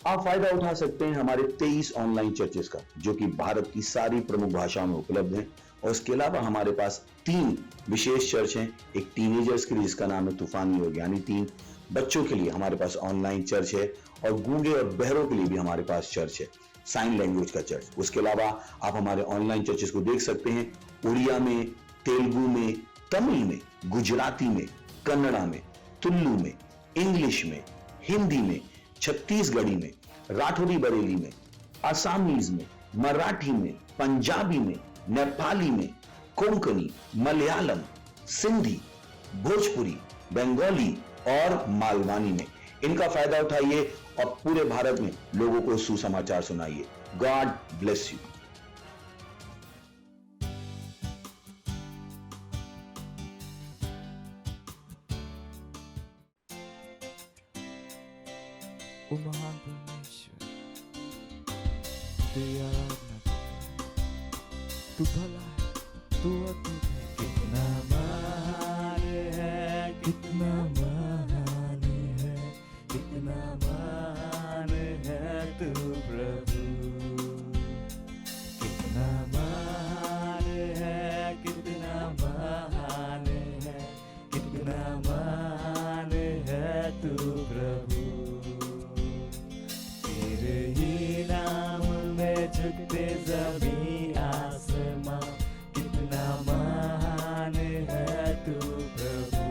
आप फायदा उठा सकते हैं हमारे 23 ऑनलाइन चर्चेस का, जो कि भारत की सारी प्रमुख भाषाओं में उपलब्ध हैं। और इसके अलावा हमारे पास 3 विशेष चर्च हैं। एक टीनेजर्स के लिए जिसका नाम है तूफानी योग यानी 3, बच्चों के लिए हमारे पास ऑनलाइन चर्च है, और गूंगे और बहरों के लिए भी हमारे पास चर्च है, साइन लैंग्वेज का चर्च। उसके अलावा आप हमारे ऑनलाइन चर्चेस को देख सकते हैं उड़िया में, तेलुगु में, तमिल में, गुजराती में, कन्नड़ा में, तुलु में, इंग्लिश में, हिंदी में, छत्तीसगढ़ी में, राठौरी बरेली में, आसामीज में, मराठी में, पंजाबी में, नेपाली में, कोंकणी, मलयालम, सिंधी, भोजपुरी, बंगाली और मालवानी में। इनका फायदा उठाइए और पूरे भारत में लोगों को सुसमाचार सुनाइए। God bless you. ओ महान परमेश्वर, तेरी आराधना तू भला है, तू अद्भुत है। कितना महान है, कितना महान है, कितना महान है तू प्रभु। कितना महान है, कितना महान है, कितना महान है तू प्रभु। तेरे ही नाम में झुकते ज़मीं आसमां, कितना महान है तू प्रभु।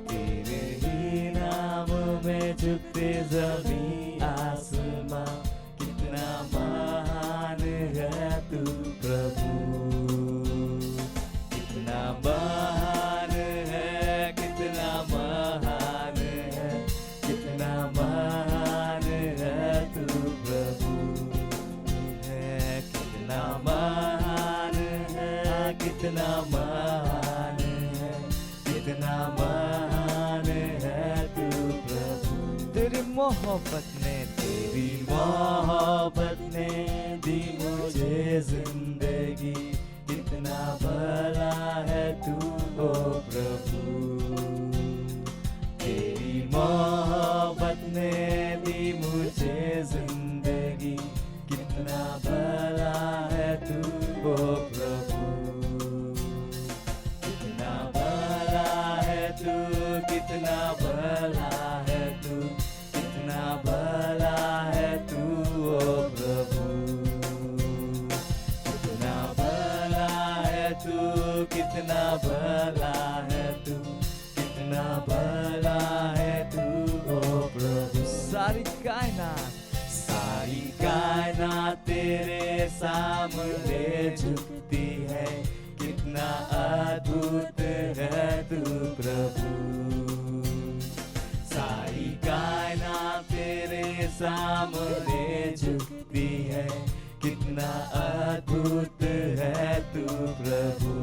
तेरे ही नाम में झुकते ज़मीं आसमां, कितना महान है तू प्रभु। कितना महान है, कितना महान है, कितना महान है तू प्रभु है। कितना महान है, कितना महान है, कितना महान है तू प्रभु। तेरी मोहब्बत ने दी मुझे जिंदगी, कितना भला है तू ओ प्रभु। तेरी मोहब्बत ने दी मुझे जिंदगी, कितना भला है तू ओ प्रभु। कितना भला है तू, कितना भला है तू, कितना भला है तू ओ प्रभु। कितना भला है तू, कितना भला है तू, कितना भला है तू ओ प्रभु। सारी कायनात तेरे सामने झुकती है, कितना अद्भुत है तू प्रभु। सारी कायनात तेरे सामने झुकती है, कितना अद्भुत है तू प्रभु।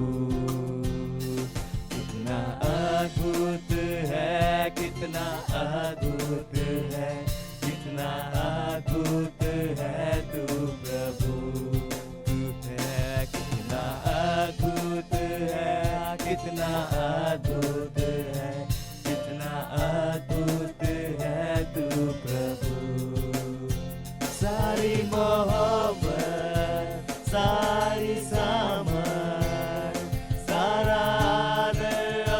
कितना अद्भुत है, कितना अद्भुत है, कितना अद्भुत है तू प्रभु। तू है कितना अद्भुत है, कितना अद्भुत है, कितना अद्भुत है तू प्रभु। सारी मोहब्बत, सारी सामर्थ, सारा आदर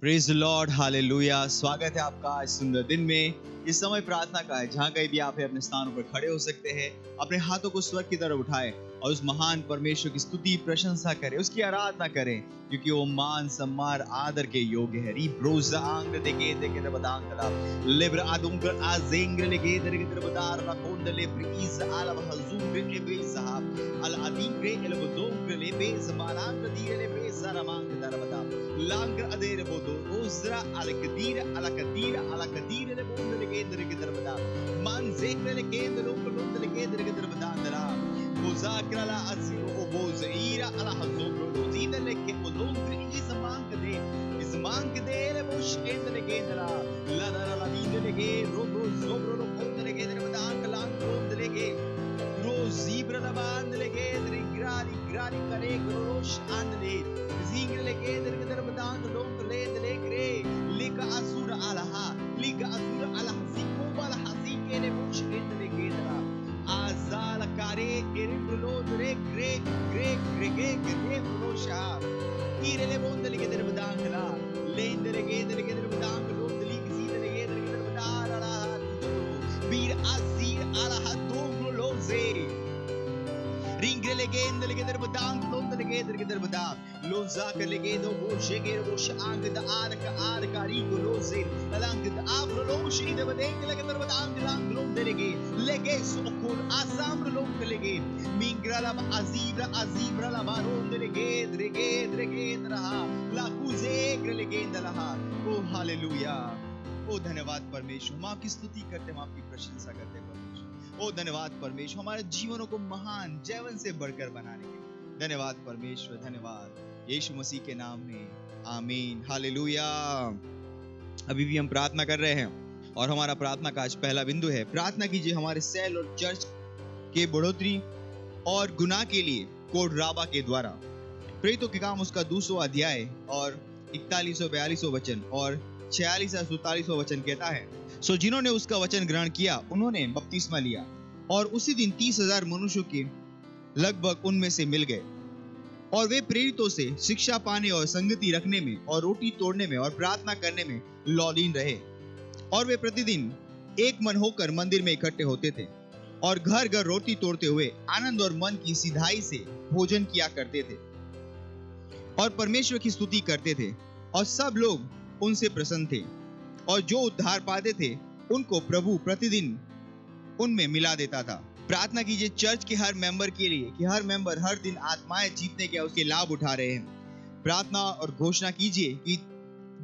प्रेज द लॉर्ड, हालेलुया। स्वागत है आपका इस सुंदर दिन में। इस समय प्रार्थना का है, जहाँ कहीं भी आप अपने स्थानों पर खड़े हो सकते हैं, अपने हाथों को स्वर्ग की तरफ उठाएं और उस महान परमेश्वर की स्तुति प्रशंसा करें, उसकी आराधना करें, क्योंकि वो मान सम्मान आदर के योग्य है। री ब्रोजा आंग देके देके बदांगला लेब्र आदुंगर आजेंग लेके देके बदार ला कोंद लेब्र इज आला हजूर लेब्र साहब अल अदींग्रे एलबदोंग लेब्र जमानांग दिए लेब्र सरामांग दरबदा लांग अदेर बोदो ओजरा अल कदीर लेबोंद लेके देके दरबदा मान जेंग लेके लोंग लेके देके दरबदा दरा मुजाकरा ला अजीरो ओ बोज़ईरा अला हजूर लोजीद लेके ओलोंग इज मांग दे ले बुश एंड लेके दरा ला दरा ला दीद लेके रोब्रो जोब्रो लो कोंद लेके दरबदा अंकलांग कोंद लेके रोजीब्र लबांद लेके दरी ग्राली करे ग्रोश आंदले जिंग लेके दरबदा लोंग ले ग्रे लिका असुर अलहा जिको वाला हसी के ले बुश एंड लेके दरा आजाल कारे एरिब्रो दरे ग्रे रोशा इरेले बोंद लेके दरबदा अंकला लेंद लेके दरबदा अंकलो दली किसी लेके दरबदा ला वीर अजीर अला हदो लोजे रिंग लेके दरबदा अंकलो लेके दरबदा लोजा के लेके दो बोशे के बोश आंग द आर कारी को लोजे लंग द आब्रो लोशी द बदेंग लेके दरबदा अंकलांग लोंद लेके सोकुल आसाम लोंग लेके मिंग्रा ला अजीब्रा ला बारोंद लेके द्रेगे रहा लाकुजे लेके दलहा। ओ हालेलुया, ओ धन्यवाद परमेश्वर, हम आपकी स्तुति करते हैं, हम आपकी प्रशंसा करते हैं परमेश्वर। ओ धन्यवाद परमेश्वर, हमारे जीवनों को महान जीवन से बढ़कर बनाने के लिए धन्यवाद परमेश्वर, धन्यवाद यीशु मसीह के नाम में, आमीन, हालेलुया। अभी भी हम प्रार्थना कर रहे हैं और हमारा प्रार्थना का आज पहला बिंदु है, प्रार्थना कीजिए हमारे सेल और चर्च के बढ़ोतरी और गुनाह के लिए कोड राबा के द्वारा। प्रेरितों के काम उसका 200 अध्याय और 41-42 वचन और 46-47 वचन कहता है, सो जिन्होंने उसका वचन ग्रहण किया उन्होंने बपतिस्मा लिया और उसी दिन 30,000 मनुष्यों के लगभग उनमें से मिल गए और वे प्रेरितों से शिक्षा पाने और संगति रखने में और रोटी तोड़ने में और प्रार्थना करने में लौलीन रहे और वे प्रतिदिन एक मन होकर मंदिर में इकट्ठे होते थे और घर घर रोटी तोड़ते हुए आनंद और मन की सिधाई से भोजन किया करते थे और परमेश्वर की स्तुति करते थे और सब लोग उनसे प्रसन्न थे और जो उद्धार पाते थे उनको प्रभु प्रतिदिन उनमें मिला देता था। प्रार्थना कीजिए चर्च के हर मेंबर के लिए कि हर मेंबर हर दिन आत्माएं जीतने के उसके लाभ उठा रहे हैं। प्रार्थना और घोषणा कीजिए कि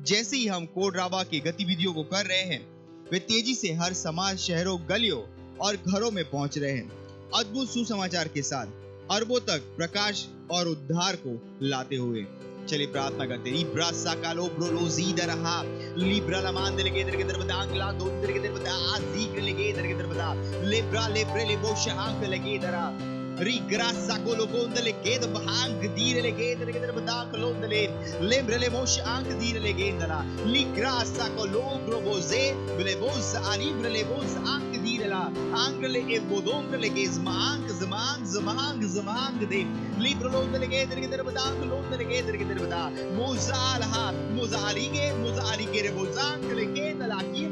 जैसे ही हम कोड राबा की गतिविधियों को कर रहे हैं, वे तेजी से हर समाज, शहरों, गलियों और घरों में पहुंच रहे हैं, अद्भुत सुसमाचार के साथ अरबों तक प्रकाश और उद्धार को लाते हुए। चलिए प्रार्थना करते हैं। इब्रा साकालो ब्रोलो जीदरहा लिब्रा लमान देले के दरबदा अंगला दो के दरबदा आजीक लेके दरबदा लेब्रा लेब्रे लेबो शहांग लेके दरा री ग्रासा को लोगोंदले के द भांग दीरे लेके दरबदा कलोंदले लेब्रे ले मोश आंक दीरे लेके दरा ली ग्रासा को लोग्रो बोजे ब्लेबोस आनी ब्लेबोस आंक दीरे ला आंगले ए बोदोंगले के जमांग दे लिब्रो लोंदले के दरबदा कलोंदले के दरबदा मुजाली के रे बोजांगले के दलाकी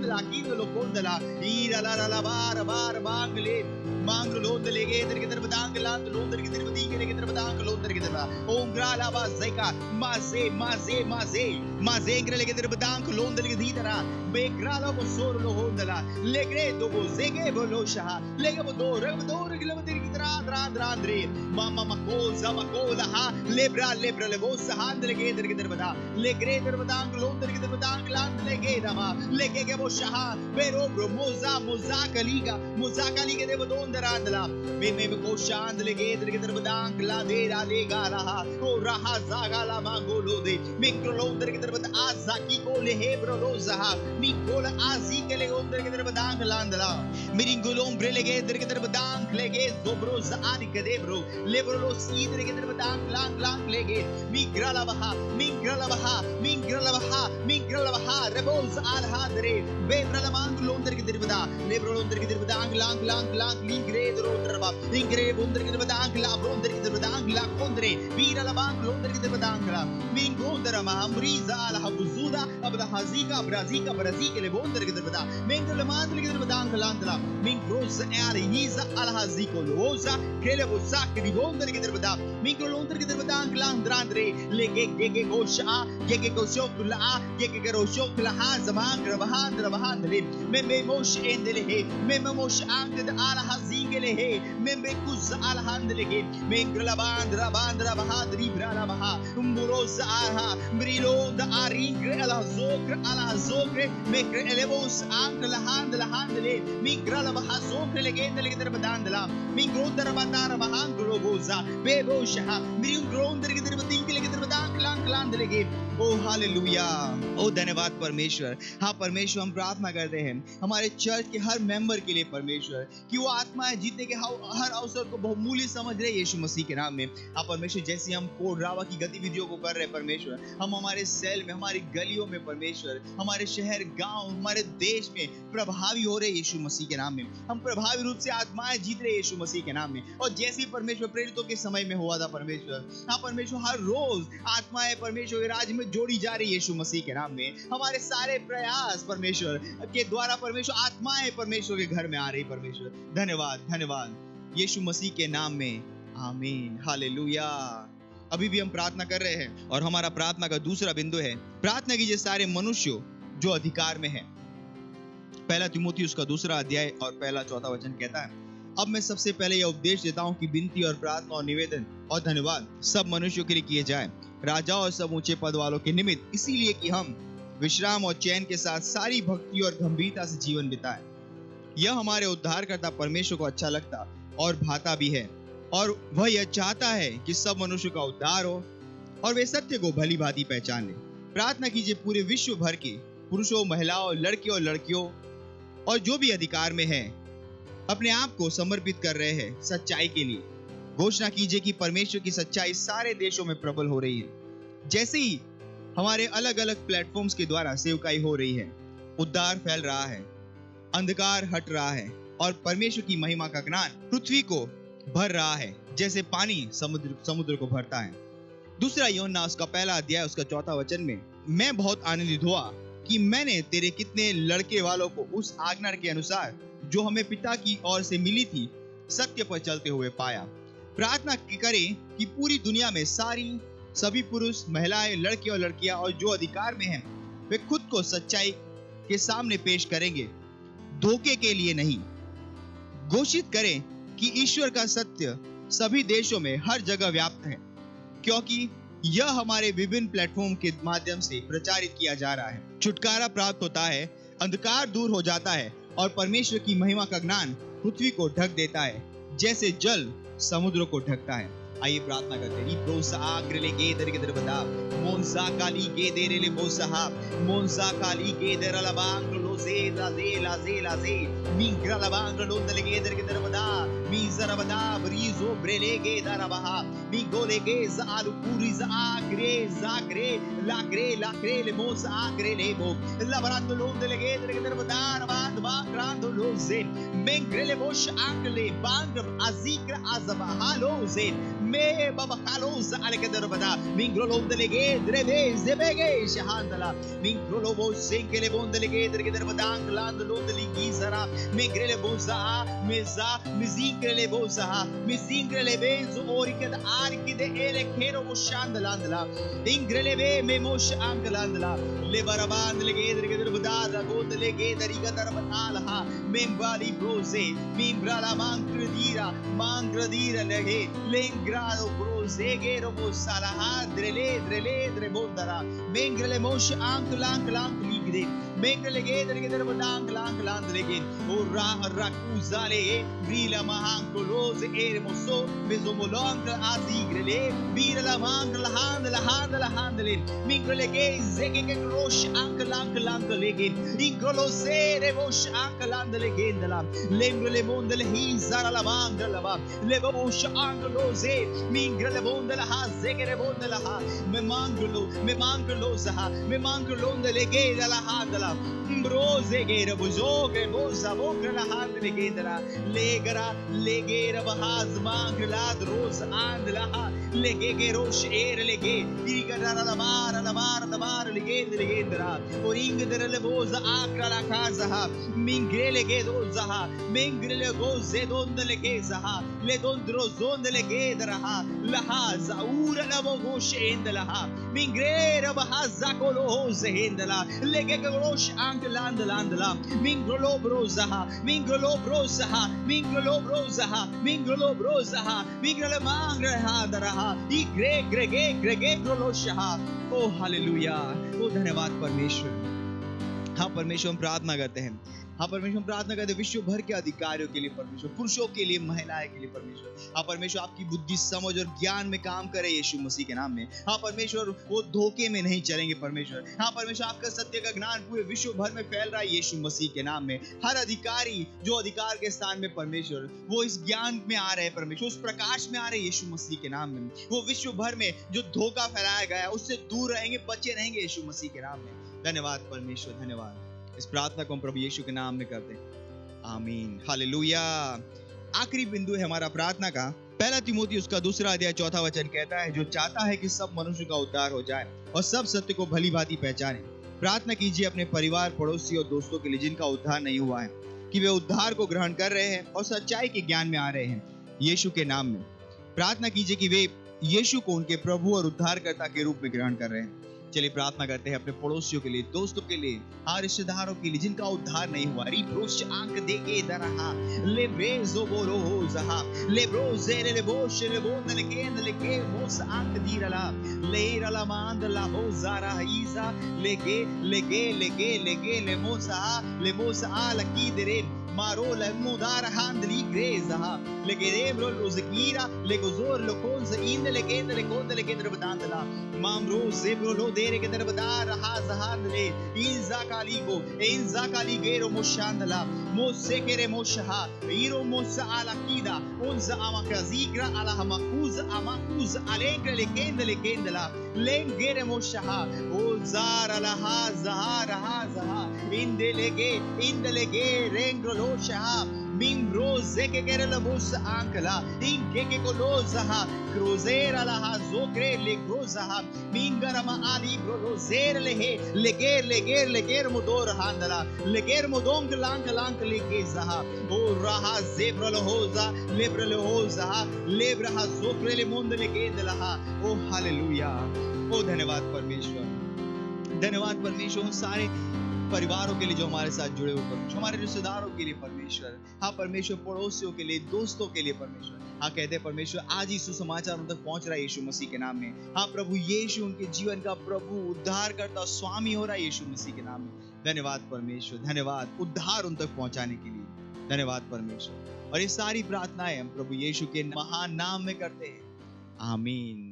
लोगोंदला ईरा ला बार मांगले मांग लोंदले के दरबदा लांद लोंदर की तरफ दी के तरफ दांग लोंदर की तरफ ओंग्रा लाबा ज़ैका माजे ग्रे के तरफ दांग लोंदर की दी तरह बेग्रा लो सोर लो होंदला लेग्रे दो बो ज़ेगे बोलो शाह लेगे वो दो किलोमीटर की तरह द्रांद्रे मामा मको लहा लेब्रा लेबो सहांद लेगे इधर की तरफ दा लेग्रे तरफ दांग लोंदर की तरफ दांग लांद लेगे दमा लेगे के वो शाह बेरो ब्रो मोजा कली के देव दोंदर आंदला में को शांद लेगे इधर की तरफ दांग ला दे लेगा रहा ओ रहा जागा ला मांगो लो दे मिक्रो लो उधर की तरफ आजा की को ले हे ब्रो लो जहा निकोल आजी के ले उधर की तरफ Dang लांदला Miringolom brelege dergeder badang lege zobro zaani kadebro lebrolo si dergeder badang lang lang lege migrala baha rebos al hadre bebrala mang londer dergeder bada lebrolo dergeder badang lang lingre drodrba lingre bondergeder badang la bondergeder badang la kondre birala bang londer dergeder badang la mingondra mahamriza al habuzuda abda hazika brazika le bondergeder bada mengala mang dergeder badang landla Mingros Aliza Alhaziko Loza, Kelebosa, Ribonder Giderbada, Mingrolonder Giderbada, Glandrandre, Legege Gosha, Gegegosokula, Gegegosokula, Zamangra, Bahandra, Membe Mosh Endelehe, Memosh Anged Alhazingelehe, Membe Kuz Alhandele, Mengrabandra, Bahadri, Bralabaha, Umburosa Aha, Brilo, the Aringre, Alhazokre, Mekre Elevos, Angela Handele, Migrala Bahazokre, Legenda, Legender Badandala, Mingrondara Bandara Bahangro Boza, Bebo Shaha, Mingronda Legender Badang, Lege. O hallelujah, ओ धन्यवाद परमेश्वर। हाँ परमेश्वर, हम प्रार्थना करते हैं हमारे church के हर member के लिए परमेश्वर, कि वो आत्माएं जीतने के हर अवसर को बहुमूल्य समझ रहे यीशु मसीह के नाम में। हाँ परमेश्वर, जैसे हम कोड रावा की गतिविधियों को कर रहे हैं परमेश्वर, हम हमारे सेल में, हमारी गलियों में परमेश्वर, हमारे शहर गांव, हमारे देश में प्रभावी हो रहे यीशु मसीह के नाम में। हम प्रभावी रूप से आत्माएं जीत रहे यीशु मसीह के नाम में। और जैसे ही परमेश्वर प्रेरितों के समय में हुआ था परमेश्वर, हाँ परमेश्वर, हर रोज आत्माएं परमेश्वर के राज्य में जोड़ी जा रही यीशु मसीह के नाम में। हमारे सारे प्रयास परमेश्वर के द्वारा परमेश्वर आत्माएं परमेश्वर के घर में आ रही परमेश्वर। धन्यवाद यीशु मसीह के नाम में, आमीन, हालेलुया। अभी भी हम प्रार्थना कर रहे हैं और हमारा प्रार्थना का दूसरा बिंदु है, प्रार्थना कीजिए सारे मनुष्यों जो अधिकार में है। पहला तीमुथियुस का 2 अध्याय और पहला 4 वचन कहता है, अब मैं सबसे पहले यह उपदेश देता हूँ कि विनती और प्रार्थना और निवेदन और धन्यवाद सब मनुष्यों के लिए किए जाए, राजाओं और सब ऊंचे पद वालों के निमित्त, इसीलिए कि हम विश्राम और चैन के साथ सारी भक्ति और गंभीरता से जीवन बिताएं। यह हमारे उद्धारकर्ता परमेश्वर को अच्छा लगता और भाता भी है, और वह यह चाहता है कि सब मनुष्य का उद्धार हो और वे सत्य को भली भांति पहचान लें। प्रार्थना कीजिए पूरे विश्व भर के पुरुषों, महिलाओं, लड़के और लड़कियों और जो भी अधिकार में है अपने आप को समर्पित कर रहे हैं सच्चाई के लिए। घोषणा कीजिए कि परमेश्वर की सच्चाई सारे देशों में प्रबल हो रही है। जैसे ही हमारे अलग अलग प्लेटफॉर्म्स के द्वारा सेवकाई हो रही है, उद्धार फैल रहा है, अंधकार हट रहा है और परमेश्वर की महिमा का ज्ञान पृथ्वी को भर रहा है, जैसे पानी समुद्र को भरता है। 2 यूहन्ना उसका 1 अध्याय उसका 4 वचन में, मैं बहुत आनंदित हुआ कि मैंने तेरे कितने लड़के वालों को उस आज्ञा के अनुसार जो हमें पिता की ओर से मिली थी सत्य पर चलते हुए पाया। प्रार्थना करें कि पूरी दुनिया में सभी पुरुष, महिलाएं, लड़के और लड़कियां और जो अधिकार में हैं, वे खुद को सच्चाई के सामने पेश करेंगे, धोखे के लिए नहीं। घोषित करें कि ईश्वर का सत्य सभी देशों में हर जगह व्याप्त है, क्योंकि यह हमारे विभिन्न प्लेटफॉर्म के माध्यम से प्रचारित किया जा रहा है। छुटकारा प्राप्त होता है, अंधकार दूर हो जाता है और परमेश्वर की महिमा का ज्ञान पृथ्वी को ढक देता है, जैसे जल समुद्र को ढकता है। आइए प्रार्थना करते हैं। प्रोसा आग्रले गे दर के दरबदा मोनसा काली गे देरेले मोसा मोनसा काली गे दरला बांग लो ze mingra la bang लो दले गे दर के दरबदा मी जरबदा ब्रीजो ब्रेले गे दरबहा मी गोले गे जालु पूरी जागरे लाक्रे ले मोसा आग्रे ले बो लबरांद लो दले गे दर के दरबदा बांद बांग लो जे mengrele bosh angle bang azikra azabahalo ze me baba kalos alekadar bada mingrolo delege dreve zebege shahandala mingrolo bosh senkele bondelege dergeder badang land londeli zara mengrele boza meza mizingrele boza mizingrele benzo orikad arkide ele khero boshandalandla ingrele ve memosh angalandla le baraband lege dergeder bada godelege deriga darbatala membali Brose, Mimbra la mangradira lege, Lengrado Brose, Gero Salaha, Drele, Bondara, Mengrele Mosh, Anklang, Ligre, Mentre le chiede che deve dank le o ra rakuzale vila mahanko lose ermoso bezomolong azigrele vira la mang la handle mentre le chiede che rosh ank legin incrolo sere vosh ank le gendala lengre le monde le hizara la mang la va le vosh ank lose mingra le monde la hazegere monde la ha me manglo sa me manglo le geda la handla brose gera buzogre boza bokra la handle gendala legera bahaz mangla dros andla lege rosh lege igara la bar le gendra oring der le boza akra la casa mingre lege doza mingre le goze don le geza le don drozon le gedra la haza ura la bogosh endla mingre bahaza kolo zendla lege rosh angla minglo broza minglo mangra hadara ई grey ग्रोलोशहा ओ hallelujah ओ धन्यवाद परमेश्वर। हाँ परमेश्वर हम प्रार्थना करते हैं, हाँ परमेश्वर हम प्रार्थना करते हैं विश्व भर के अधिकारियों के लिए परमेश्वर, पुरुषों के लिए, महिलाएं के लिए परमेश्वर। हाँ परमेश्वर आपकी बुद्धि समझ और ज्ञान में काम करे यीशु मसीह के नाम में। हाँ परमेश्वर वो धोखे में नहीं चलेंगे परमेश्वर। हाँ परमेश्वर आपका सत्य का ज्ञान पूरे विश्व भर में फैल रहा है यीशु मसीह के नाम में। हर अधिकारी जो अधिकार के स्थान में परमेश्वर वो इस ज्ञान में आ रहे हैं परमेश्वर, उस प्रकाश में आ रहे हैं यीशु मसीह के नाम में। वो विश्व भर में जो धोखा फैलाया गया है उससे दूर रहेंगे, बचे रहेंगे यीशु मसीह के नाम में। धन्यवाद परमेश्वर, धन्यवाद। इस प्रार्थना को हम प्रभु यीशु के नाम में करते हैं, आमीन, हालेलुया। आखिरी बिंदु है हमारा प्रार्थना का, पहला तिमोथी उसका 2 अध्याय 4 वचन कहता है, जो चाहता है कि सब मनुष्य का उद्धार हो जाए और सब सत्य को भली भांति पहचाने। प्रार्थना कीजिए अपने परिवार, पड़ोसी और दोस्तों के लिए जिनका उद्धार नहीं हुआ है, कि वे उद्धार को ग्रहण कर रहे हैं और सच्चाई के ज्ञान में आ रहे हैं यीशु के नाम में। प्रार्थना कीजिए कि वे यीशु को उनके प्रभु और उद्धारकर्ता के रूप में ग्रहण कर रहे हैं। चलिए प्रार्थना करते हैं अपने पड़ोसियों के लिए, दोस्तों के लिए, हर रिश्तेदारों के लिए जिनका उद्धार नहीं हुआ। रिब्रोश आंक देके दरहा ले ब्रेजो बोलो जहा ले ब्रोजे ले बोश ले बोन ले के मोस आंक दीरला ले रला मांद ला बोजारा ईसा ले मोसा आला की दरे मारो लमुदार हांदली ग्रेजा लेके रेब्रो लुजकीरा लेको जोर लोकोन से इन लेके दर बतांतला मामरो जेब्रो लो देरे के दर बता रहा जहान ले इंजा काली गेरो मोशांदला मोसे केरे मोशहा ईरो मोसा आला कीदा उनजा आमाका जिक्रा आला हमाकुज अलेंगे लेकेंदला लेंगेरे मोशहा ओ जार लहा जहा इंदलेगे रेंग्रो लोशहा मिंग्रो जेके केरे लबुस आंकला इंके के कोलोजहा क्रोजेरा लहा जोक्रे ले क्रोजहा मिंगरमा आली ब्रो जेर लेगेर मुदोर हांदला लेगेर मुदोंग लांग लेके जहा ओ रहा जेब्रल होजा लेब्रहा जोक्रे ले मुंद लेके दलहा। ओ हालेलुया, ओ धन्यवाद परमेश्वर, धन्यवाद परमेश्वर। सारे परिवारों के लिए जो हमारे साथ जुड़े हुए परमेश्वर, हमारे रिश्तेदारों के लिए परमेश्वर, हाँ परमेश्वर, पड़ोसियों के लिए, दोस्तों के लिए परमेश्वर। हाँ कहते हैं परमेश्वर आज ही सुसमाचार उन तक पहुंच रहा है यीशु मसीह के नाम में। हाँ प्रभु यीशु उनके जीवन का प्रभु, उद्धारकर्ता, स्वामी हो रहा है यीशु मसीह के नाम में। धन्यवाद परमेश्वर, धन्यवाद उद्धार उन तक पहुंचाने के लिए। धन्यवाद परमेश्वर। और ये सारी प्रार्थनाएं हम प्रभु यीशु के महान नाम में करते हैं, आमीन।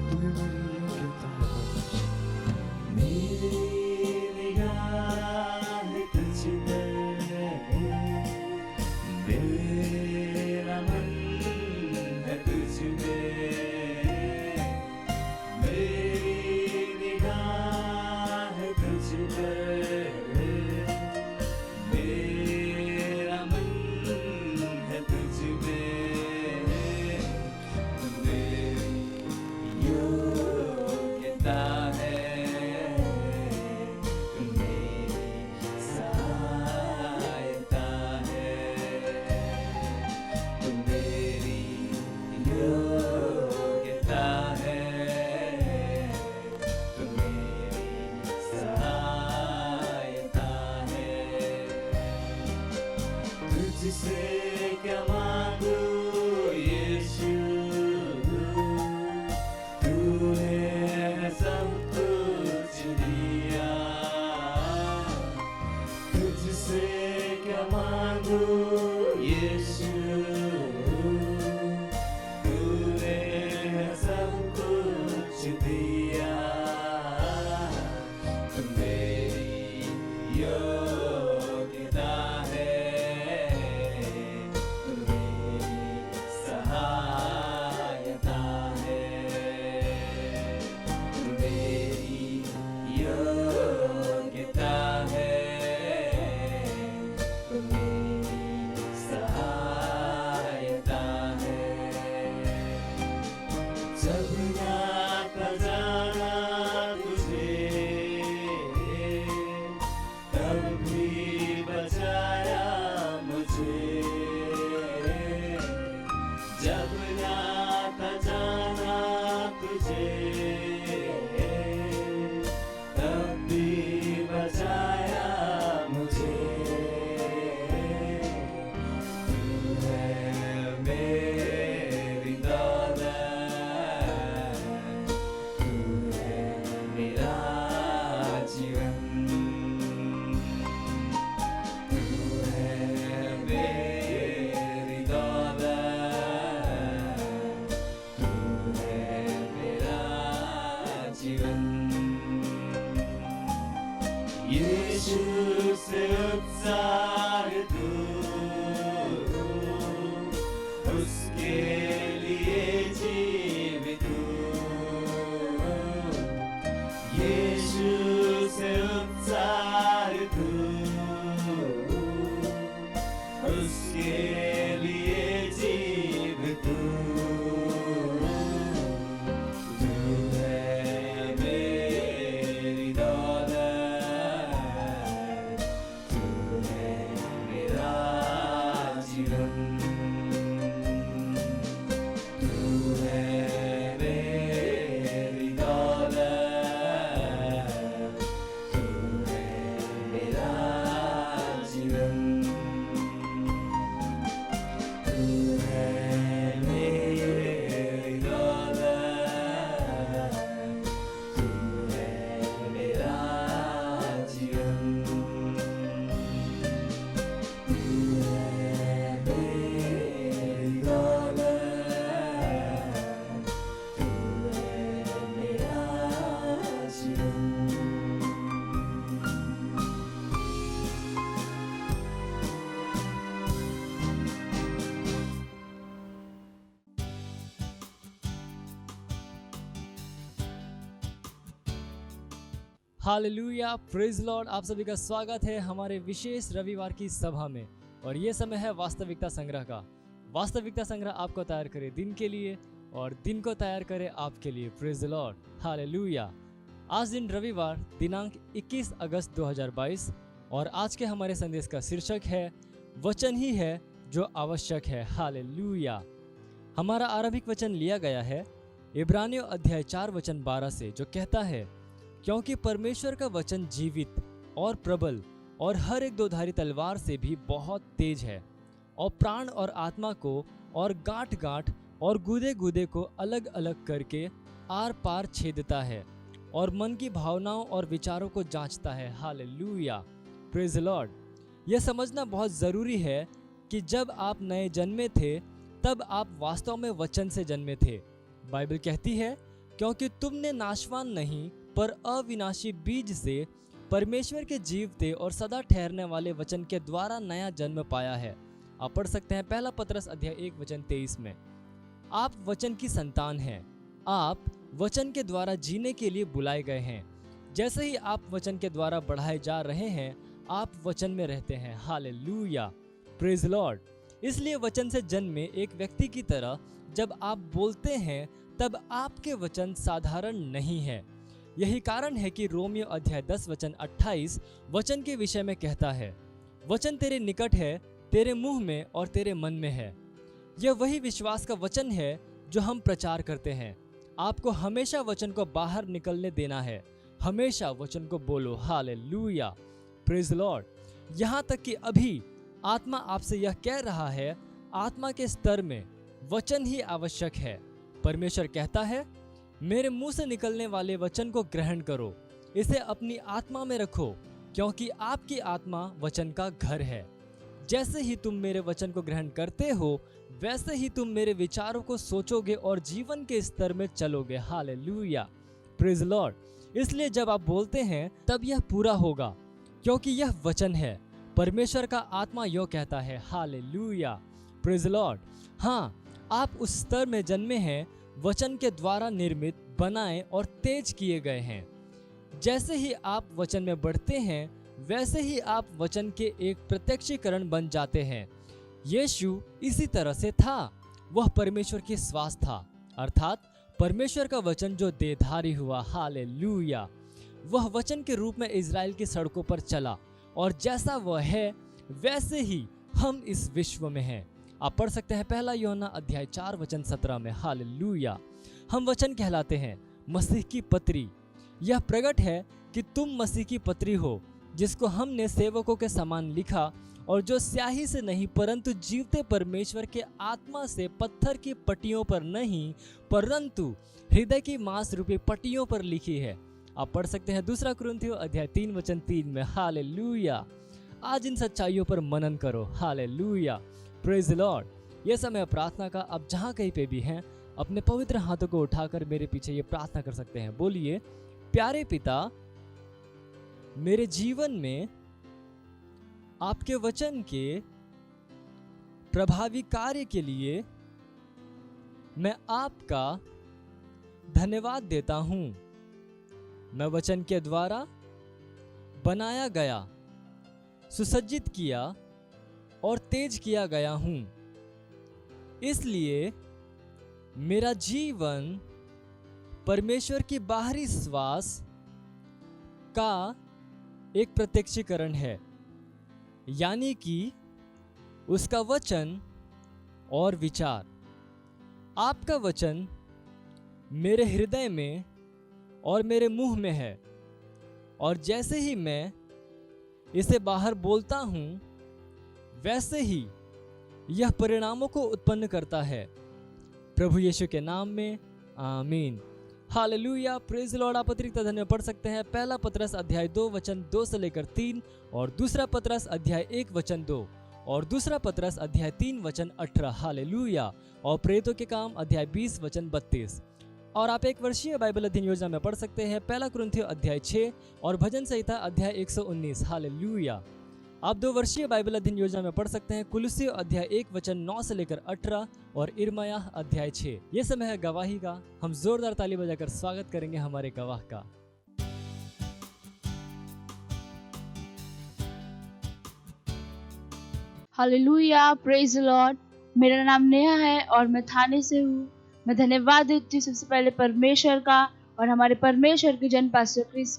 तुम्हें मेरी योग्यता है जब ना था जाना तुझे, तब भी बचाया मुझे। तू है मेरी दौलत, तू है मेरा जीवन, तू है मेरी दौलत, तू है मेरा जीवन। यीशु से उत्साह तू, उसके लिए जीवित हूँ। यीशु से उत्साह तू, उसके लिए जीवित हूँ। तू है मेरी दौलत, तू है मेरा जीवन, तू है मेरी दौलत, तू है मेरा जीवन, तू है मेरी दौलत, तू है मेरा जीवन, तू है मेरी दौलत, तू है मेरा जीवन। Hallelujah, praise Lord. आप सभी का स्वागत है हमारे विशेष रविवार की सभा में। और ये समय है वास्तविकता संग्रह का। वास्तविकता संग्रह आपको तैयार करे दिन के लिए और दिन को तैयार करे आपके लिए। Praise Lord, hallelujah. आज दिन रविवार दिनांक 21 अगस्त 2022 और आज के हमारे संदेश का शीर्षक है वचन ही है जो आवश्यक है। हालेलुया। हमारा आरंभिक वचन लिया गया है इब्रानियों अध्याय 4 वचन 12 से, जो कहता है, क्योंकि परमेश्वर का वचन जीवित और प्रबल और हर एक दोधारी तलवार से भी बहुत तेज है और प्राण और आत्मा को और गांठ गांठ और गूदे गूदे को अलग अलग करके आर पार छेदता है और मन की भावनाओं और विचारों को जांचता है। Hallelujah, praise Lord. यह समझना बहुत ज़रूरी है कि जब आप नए जन्मे थे तब आप वास्तव में वचन से जन्मे थे। बाइबल कहती है, क्योंकि तुमने नाशवान नहीं पर अविनाशी बीज से परमेश्वर के जीवते और सदा ठहरने वाले वचन के द्वारा नया जन्म पाया है। आप पढ़ सकते हैं पहला पतरस अध्याय 1 वचन 23 में। आप वचन की संतान हैं। आप वचन के द्वारा जीने के लिए बुलाए गए हैं। जैसे ही आप वचन के द्वारा बढ़ाए जा रहे हैं, आप वचन में रहते हैं। Hallelujah, praise Lord. इसलिए वचन से जन्मे एक व्यक्ति की तरह जब आप बोलते हैं तब आपके वचन साधारण नहीं है। यही कारण है कि रोमियो अध्याय 10 वचन 28 वचन के विषय में कहता है, वचन तेरे निकट है, तेरे मुंह में और तेरे मन में है। यह वही विश्वास का वचन है जो हम प्रचार करते हैं। आपको हमेशा वचन को बाहर निकलने देना है। हमेशा वचन को बोलो। Hallelujah, praise Lord. यहाँ तक कि अभी आत्मा आपसे यह कह रहा है, आत्मा के स्तर में वचन ही आवश्यक है। परमेश्वर कहता है, मेरे मुंह से निकलने वाले वचन को ग्रहण करो, इसे अपनी आत्मा में रखो, क्योंकि आपकी आत्मा वचन का घर है। जैसे ही तुम मेरे वचन को ग्रहण करते हो, वैसे ही तुम मेरे विचारों को सोचोगे और जीवन के स्तर में चलोगे। Hallelujah, praise Lord. इसलिए जब आप बोलते हैं तब यह पूरा होगा, क्योंकि यह वचन है। परमेश्वर का आत्मा यो कहता है। Hallelujah, praise Lord. हाँ, आप उस स्तर में जन्मे हैं, वचन के द्वारा निर्मित, बनाए और तेज किए गए हैं। जैसे ही आप वचन में बढ़ते हैं, वैसे ही आप वचन के एक प्रत्यक्षीकरण बन जाते हैं। यीशु इसी तरह से था। वह परमेश्वर की श्वास था, अर्थात परमेश्वर का वचन जो देहधारी हुआ। हालेलुया। वह वचन के रूप में इजराइल की सड़कों पर चला और जैसा वह है वैसे ही हम इस विश्व में हैं। आप पढ़ सकते हैं पहला यूहन्ना अध्याय 4 वचन 17 में। हालेलुया। हम वचन कहलाते हैं मसीह की पत्री। यह प्रकट है कि तुम मसीह की पत्री हो, जिसको हमने सेवकों के समान लिखा, और जो स्याही से नहीं परंतु जीवते परमेश्वर के आत्मा से पत्थर की पट्टियों पर नहीं परंतु हृदय की मांस रूपी पट्टियों पर लिखी है। आप पढ़ सकते हैं दूसरा कुरिन्थियों अध्याय 3 वचन 3 में। हालेलुया। आज इन सच्चाइयों पर मनन करो। हालेलुया। Praise the Lord. यह समय प्रार्थना का। आप जहाँ कहीं पे भी हैं, अपने पवित्र हाथों को उठाकर मेरे पीछे ये प्रार्थना कर सकते हैं। बोलिए, प्यारे पिता, मेरे जीवन में आपके वचन के प्रभावी कार्य के लिए मैं आपका धन्यवाद देता हूं। मैं वचन के द्वारा बनाया गया, सुसज्जित किया और तेज किया गया हूं। इसलिए मेरा जीवन परमेश्वर की बाहरी श्वास का एक प्रत्यक्षीकरण है, यानी कि उसका वचन और विचार। आपका वचन मेरे हृदय में और मेरे मुंह में है, और जैसे ही मैं इसे बाहर बोलता हूं, वैसे ही यह परिणामों को उत्पन्न करता है। प्रभु यीशु के नाम में आमीन। हालेलुया। Praise Lord. आप अतिरिक्त धन्य पढ़ सकते हैं पहला पतरस अध्याय 2 वचन 2 से लेकर 3, और दूसरा पतरस अध्याय 1 वचन 2, और दूसरा पतरस अध्याय 3 वचन 18। हालेलुया। और प्रेरितों के काम अध्याय 20 वचन 32। और आप एक वर्षीय बाइबल अध्ययन योजना में पढ़ सकते हैं पहला कुरिन्थियों अध्याय 6 और भजन संहिता अध्याय 119। हालेलुया। आप 2 वर्षीय बाइबल अध्ययन योजना में पढ़ सकते हैं कुलुस्सियों अध्याय 1 वचन 9 से लेकर 18 और इर्मयाह अध्याय 6। ये समय है गवाही का। हम जोरदार ताली बजाकर स्वागत करेंगे हमारे गवाह का। हालेलुया। Praise the Lord. मेरा नाम नेहा है और मैं थाने से हूँ। मैं धन्यवाद देती हूँ सबसे पहले परमेश्वर का और हमारे परमेश्वर के जन पास्टर क्रिस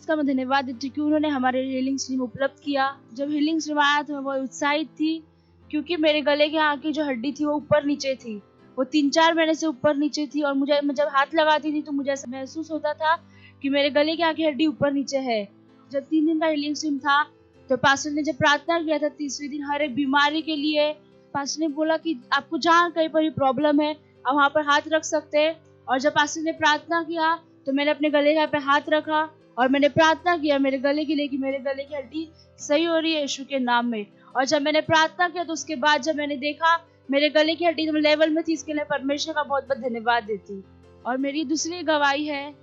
का मैं धन्यवाद देती हूँ कि उन्होंने हमारे हीलिंग स्ट्रीम उपलब्ध किया। जब हीलिंग स्ट्रीम आया तो मैं बहुत उत्साहित थी, क्योंकि मेरे गले के यहाँ की जो हड्डी थी वो ऊपर नीचे थी। वो 3-4 महीने से ऊपर नीचे थी, और मुझे जब हाथ लगाती थी तो मुझे ऐसा महसूस होता था कि मेरे गले के यहाँ की हड्डी ऊपर नीचे है। जब 3 दिन का हीलिंग स्ट्रीम था तो पास्टर ने जब प्रार्थना किया था 30वें दिन हर एक बीमारी के लिए, पास्टर ने बोला कि आपको जहाँ कहीं पर भी प्रॉब्लम है आप वहाँ पर हाथ रख सकते हैं। और जब पास्टर ने प्रार्थना किया तो मैंने अपने गले पे हाथ रखा और मैंने प्रार्थना किया मेरे गले के लिए कि मेरे गले की हड्डी सही हो रही है यीशु के नाम में। और जब मैंने प्रार्थना किया तो उसके बाद जब मैंने देखा मेरे गले की हड्डी लेवल में थी, इसके लिए परमेश्वर का बहुत बहुत धन्यवाद देती हूँ। और मेरी दूसरी गवाही है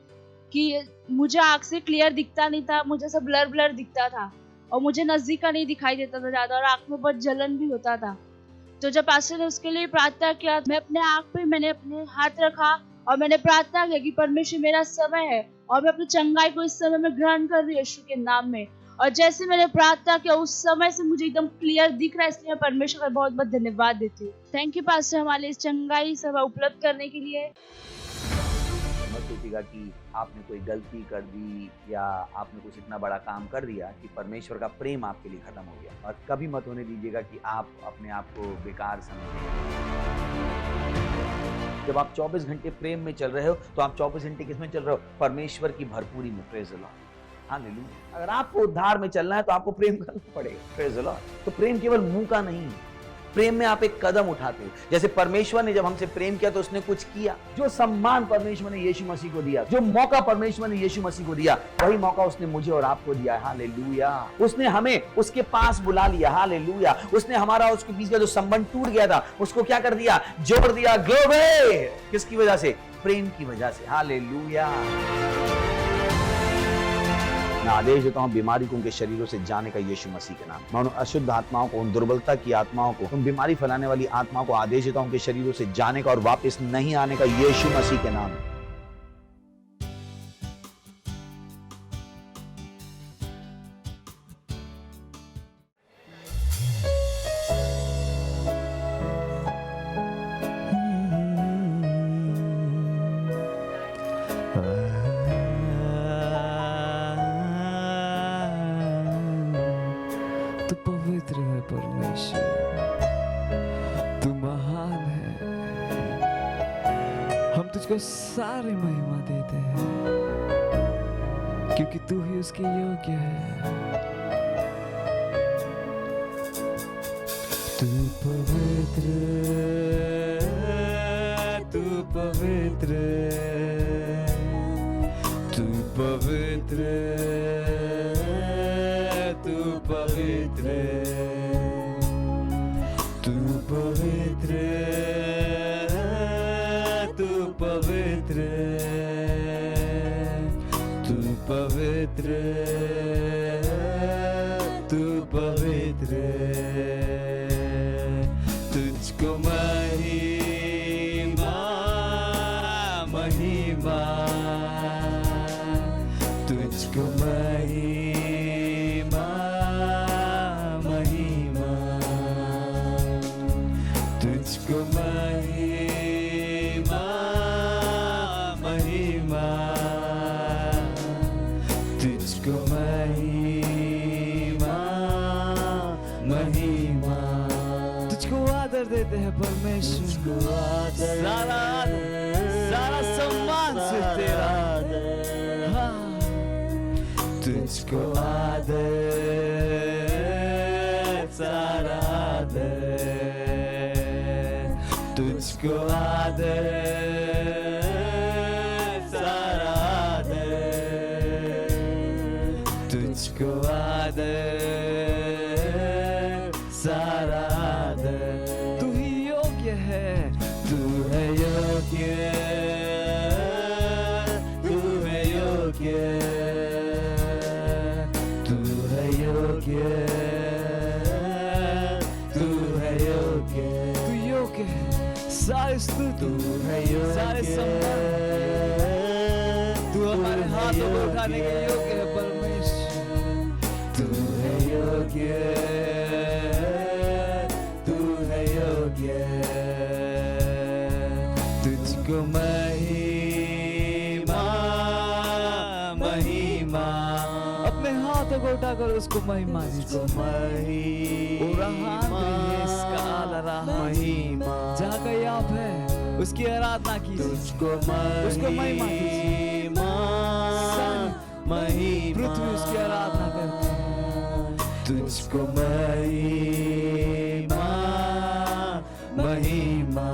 कि मुझे आँख से क्लियर दिखता नहीं था, मुझे सब ब्लर ब्लर दिखता था और मुझे नजदीक का नहीं दिखाई देता था ज़्यादा, और आँख में बहुत जलन भी होता था। तो जब पास्टर ने उसके लिए प्रार्थना किया, मैं अपने आँख पे मैंने अपने हाथ रखा और मैंने प्रार्थना किया कि परमेश्वर मेरा समय है और मैं अपनी चंगाई को इस समय में ग्रहण कर रही हूँ यीशु के नाम में। और जैसे मैंने प्रार्थना किया उस समय से मुझे एकदम क्लियर दिख रहा है, इसलिए मैं परमेश्वर का बहुत बहुत धन्यवाद देती हूँ। थैंक यू पास्टर हमारे इस चंगाई सेवा उपलब्ध करने के लिए। मत सोचिएगा कि आपने कोई गलती कर दी या आपने कुछ इतना बड़ा काम कर दिया कि परमेश्वर का प्रेम आपके लिए खत्म हो गया, और कभी मत होने दीजिएगा कि आप अपने आप को बेकार समझें। जब आप 24 घंटे प्रेम में चल रहे हो तो आप 24 घंटे किसमें चल रहे हो? परमेश्वर की भरपूरी में। Praise the Lord. हालेलुया। अगर आपको उद्धार में चलना है तो आपको प्रेम करना पड़ेगा। Praise the Lord. तो प्रेम केवल मुंह का नहीं है, प्रेम में आप एक कदम उठाते हो। जैसे परमेश्वर ने जब हमसे प्रेम किया तो उसने कुछ किया। जो सम्मान परमेश्वर ने यीशु मसीह को दिया, जो मौका परमेश्वर ने यीशु मसीह को दिया, वही मौका उसने मुझे और आपको दिया। हालेलुया। उसने हमें उसके पास बुला लिया। हालेलुया। उसने हमारा उसके बीच का जो संबंध टूट गया था उसको क्या कर दिया? जोड़ दिया। ग्लोरी। किसकी वजह से? प्रेम की वजह से। हालेलुया। मैं आदेश देता हूं बीमारी को उनके शरीरों से जाने का यीशु मसीह के नाम। मैं उन अशुद्ध आत्माओं को, उन दुर्बलता की आत्माओं को, उन बीमारी फैलाने वाली आत्माओं को आदेश देता हूं उनके शरीरों से जाने का और वापस नहीं आने का यीशु मसीह के नाम। तू पवित्र है परमेश्वर, तुझको सारी महिमा देते हैं, क्योंकि तू ही उसके योग्य है। तू पवित्र, तू पवित्र, तू पवित्र, तू पवित्र, तू पवित्र, तू पवित्र, तू पवित्र, तू पवित्र, तुझको महिमा महिमा, तुझको महिमा महिमा, तुझको महिमा महिमा, तुझको महिमा महिमा, तुझको आदर देते हैं परमेश्वर, सारा सारा सम्मान से तेरा, हाँ, तुझको आदर, सारा आदर, तुझको आदर, सारा आदर, तुझको आदर, सारा आदर, तू ही योग्य है, तू है योग्य, तू है योग्य, तू है योग्य, तू है योग्य, तू योग्य है, सारी स्तुति तू है योग्य, सारे सम्मान तू हमारे हाथों को उठाने के योग्य है परमेश्वर, तू है योग्य, तू है योग्य, तुझको महिमा महिमा, अपने हाथों को उठाकर उसको महिमा दीजिए, महिमा, जहाँ कहीं आप है उसकी आराधना कीजिए, उसको महिमा दीजिए, पृथ्वी उसकी आराधना करती है, तुझको महिमा महिमा,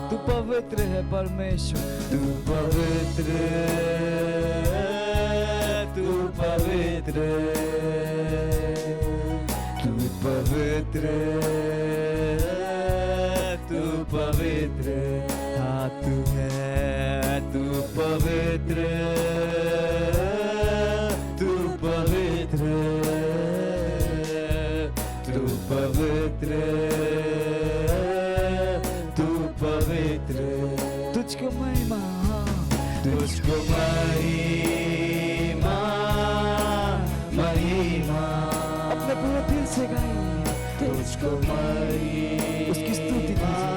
तू पवित्र है परमेश्वर, तू पवित्र, तू पवित्र, तू पवित्र, तू पवित्र, हाँ तू है, तू पवित्र, तू पवित्र, तू पवित्र, तू पवित्र, तुझको महिमा, तुझको महिमा महिमा, अपने पूरे दिल से गाइए, तुझको महिमा, उसकी स्तुति कीजिए,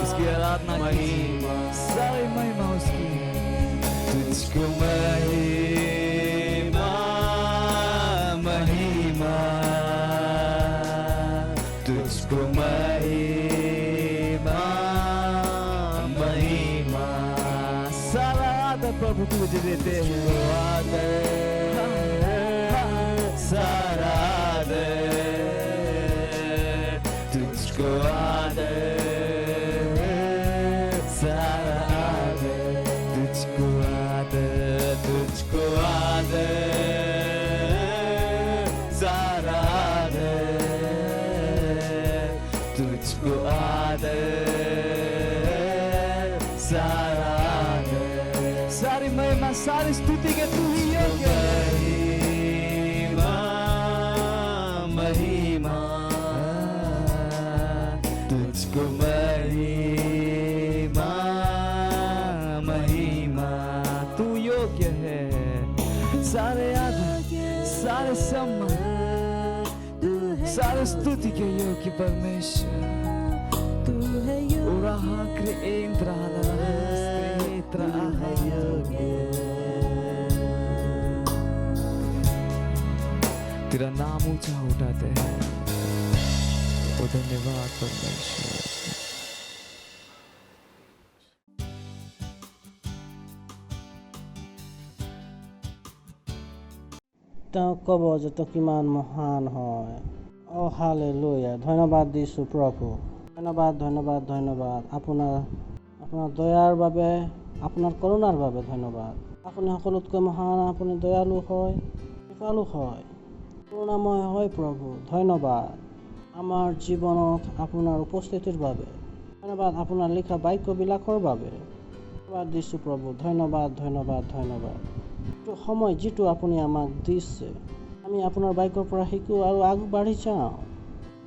उसकी आराधना कीजिए, सारी महिमा उसकी, तुझको महिमा महिमा, तुझको महिमा महिमा, सारा आदर प्रभु तुझे देते हैं, सारा आदर, तुझको आदर, सारा आदर, तुझको आदर, तुझको आदर, सारा आदर, तुझको आदर, सारा आदर, सारी महिमा सारी स्तुति के तू ही योग्य है, महिमा, तुझको महिमा महिमा, तू योग्य है, सारे आदर, सारे सम्मान, सारे स्तुति के योग्य परमेश्वर, तू है योग्य, तेरा नाम ऊंचा उठाते हैं, तो धन्यवाद परमेश्वर। তেওঁক ক'ব যে তেওঁ কিমান মহান হয়। হালেলুয়া, ধন্যবাদ দিছোঁ প্ৰভু। ধন্যবাদ ধন্যবাদ ধন্যবাদ আপোনাৰ দয়াৰ বাবে, আপোনাৰ কৰুণাৰ বাবে ধন্যবাদ। আপুনি সকলোতকৈ মহান, আপুনি দয়ালু হয়, কৃপালু হয়, কৰুণাময় হয় প্ৰভু। ধন্যবাদ আমাৰ জীৱনত আপোনাৰ উপস্থিতিৰ বাবে। ধন্যবাদ আপোনাৰ লিখা বাক্যবিলাকৰ বাবে। ধন্যবাদ দিছোঁ প্ৰভু। ধন্যবাদ ধন্যবাদ ধন্যবাদ। এইটো সময় যিটো আপুনি আমাক দিছে, আমি আপোনাৰ বাক্যৰ পৰা শিকোঁ আৰু আগবাঢ়ি যাওঁ।